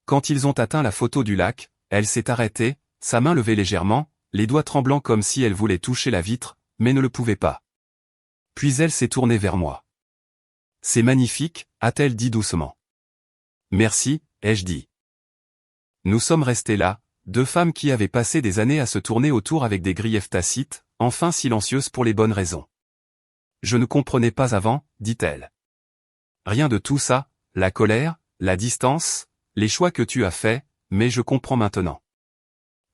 Quand ils ont atteint la photo du lac, elle s'est arrêtée, sa main levée légèrement, les doigts tremblants comme si elle voulait toucher la vitre, mais ne le pouvait pas. Puis elle s'est tournée vers moi. « C'est magnifique » a-t-elle dit doucement. « Merci » ai-je dit. Nous sommes restés là, deux femmes qui avaient passé des années à se tourner autour avec des griefs tacites, enfin silencieuses pour les bonnes raisons. « Je ne comprenais pas avant » dit-elle. « Rien de tout ça, la colère, la distance, les choix que tu as faits, mais je comprends maintenant. »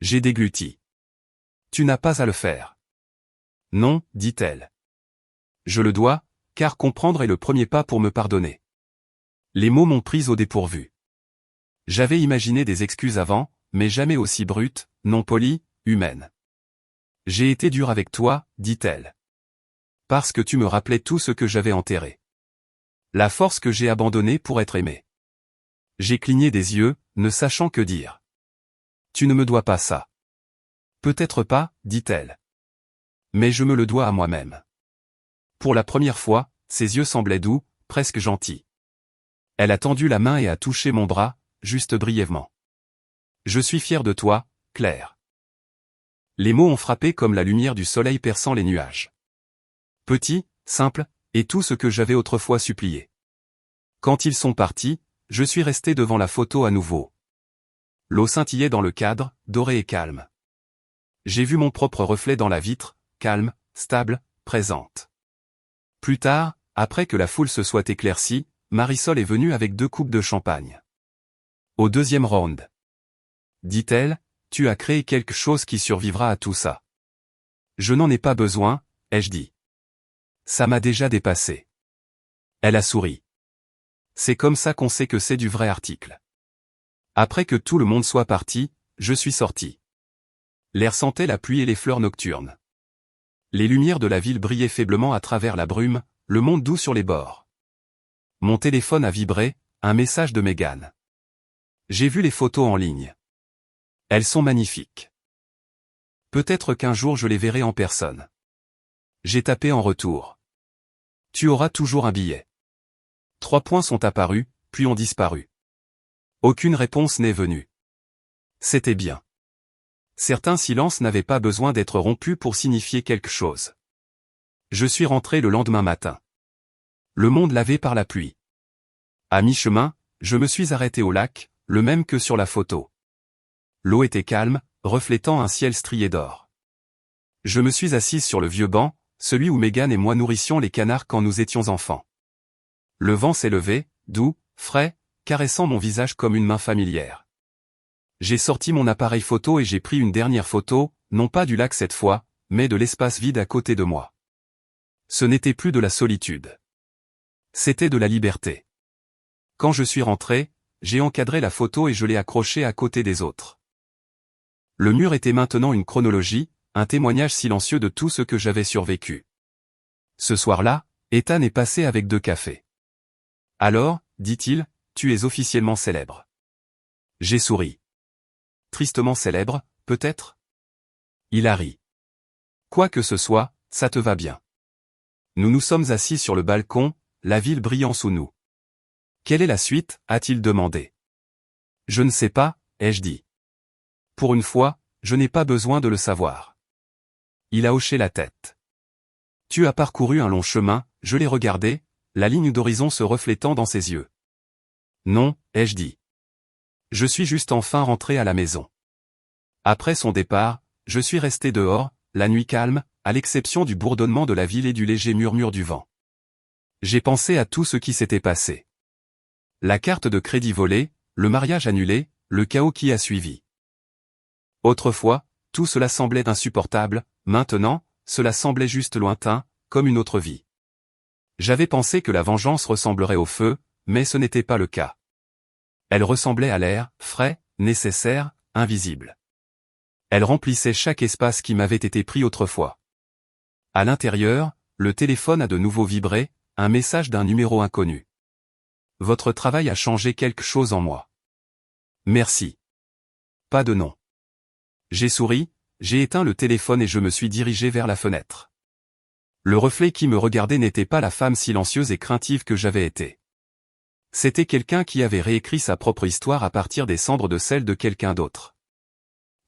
J'ai dégluti. « Tu n'as pas à le faire. »« Non » dit-elle. « Je le dois, car comprendre est le premier pas pour me pardonner. » Les mots m'ont prise au dépourvu. J'avais imaginé des excuses avant, mais jamais aussi brutes, non polies, humaines. « J'ai été dur avec toi » dit-elle. « Parce que tu me rappelais tout ce que j'avais enterré. La force que j'ai abandonnée pour être aimé. » J'ai cligné des yeux, ne sachant que dire. « Tu ne me dois pas ça. »« Peut-être pas » dit-elle. « Mais je me le dois à moi-même. » Pour la première fois, ses yeux semblaient doux, presque gentils. Elle a tendu la main et a touché mon bras, juste brièvement. « Je suis fier de toi, Claire. » Les mots ont frappé comme la lumière du soleil perçant les nuages. Petit, simple, et tout ce que j'avais autrefois supplié. Quand ils sont partis, je suis resté devant la photo à nouveau. L'eau scintillait dans le cadre, dorée et calme. J'ai vu mon propre reflet dans la vitre, calme, stable, présente. Plus tard, après que la foule se soit éclaircie, Marisol est venue avec 2 coupes de champagne. Au deuxième round. Dit-elle, tu as créé quelque chose qui survivra à tout ça. Je n'en ai pas besoin, ai-je dit. Ça m'a déjà dépassé. Elle a souri. C'est comme ça qu'on sait que c'est du vrai article. Après que tout le monde soit parti, je suis sorti. L'air sentait la pluie et les fleurs nocturnes. Les lumières de la ville brillaient faiblement à travers la brume, le monde doux sur les bords. Mon téléphone a vibré, un message de Megan. J'ai vu les photos en ligne. Elles sont magnifiques. Peut-être qu'un jour je les verrai en personne. J'ai tapé en retour. Tu auras toujours un billet. 3 points sont apparus, puis ont disparu. Aucune réponse n'est venue. C'était bien. Certains silences n'avaient pas besoin d'être rompus pour signifier quelque chose. Je suis rentré le lendemain matin. Le monde lavé par la pluie. À mi-chemin, je me suis arrêté au lac, le même que sur la photo. L'eau était calme, reflétant un ciel strié d'or. Je me suis assise sur le vieux banc, celui où Megan et moi nourrissions les canards quand nous étions enfants. Le vent s'est levé, doux, frais, caressant mon visage comme une main familière. J'ai sorti mon appareil photo et j'ai pris une dernière photo, non pas du lac cette fois, mais de l'espace vide à côté de moi. Ce n'était plus de la solitude. C'était de la liberté. Quand je suis rentré, j'ai encadré la photo et je l'ai accrochée à côté des autres. Le mur était maintenant une chronologie, un témoignage silencieux de tout ce que j'avais survécu. Ce soir-là, Ethan est passé avec 2 cafés. Alors, dit-il, tu es officiellement célèbre. J'ai souri. Tristement célèbre, peut-être? Il a ri. Quoi que ce soit, ça te va bien. Nous nous sommes assis sur le balcon, la ville brillant sous nous. Quelle est la suite, a-t-il demandé. Je ne sais pas, ai-je dit. Pour une fois, je n'ai pas besoin de le savoir. Il a hoché la tête. Tu as parcouru un long chemin, je l'ai regardé, la ligne d'horizon se reflétant dans ses yeux. Non, ai-je dit. Je suis juste enfin rentré à la maison. Après son départ, je suis resté dehors, la nuit calme, à l'exception du bourdonnement de la ville et du léger murmure du vent. J'ai pensé à tout ce qui s'était passé. La carte de crédit volée, le mariage annulé, le chaos qui a suivi. Autrefois, tout cela semblait insupportable, maintenant, cela semblait juste lointain, comme une autre vie. J'avais pensé que la vengeance ressemblerait au feu, mais ce n'était pas le cas. Elle ressemblait à l'air, frais, nécessaire, invisible. Elle remplissait chaque espace qui m'avait été pris autrefois. À l'intérieur, le téléphone a de nouveau vibré, un message d'un numéro inconnu. Votre travail a changé quelque chose en moi. Merci. Pas de nom. J'ai souri, j'ai éteint le téléphone et je me suis dirigé vers la fenêtre. Le reflet qui me regardait n'était pas la femme silencieuse et craintive que j'avais été. C'était quelqu'un qui avait réécrit sa propre histoire à partir des cendres de celle de quelqu'un d'autre.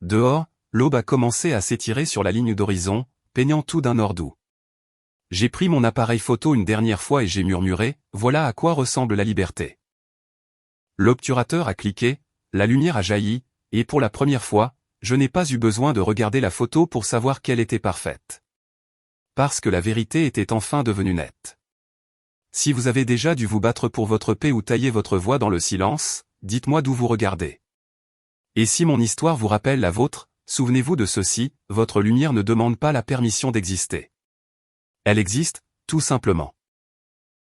Dehors, l'aube a commencé à s'étirer sur la ligne d'horizon, peignant tout d'un or doux. J'ai pris mon appareil photo une dernière fois et j'ai murmuré, voilà à quoi ressemble la liberté. L'obturateur a cliqué, la lumière a jailli, et pour la première fois, je n'ai pas eu besoin de regarder la photo pour savoir qu'elle était parfaite. Parce que la vérité était enfin devenue nette. Si vous avez déjà dû vous battre pour votre paix ou tailler votre voix dans le silence, dites-moi d'où vous regardez. Et si mon histoire vous rappelle la vôtre, souvenez-vous de ceci, votre lumière ne demande pas la permission d'exister. Elle existe, tout simplement.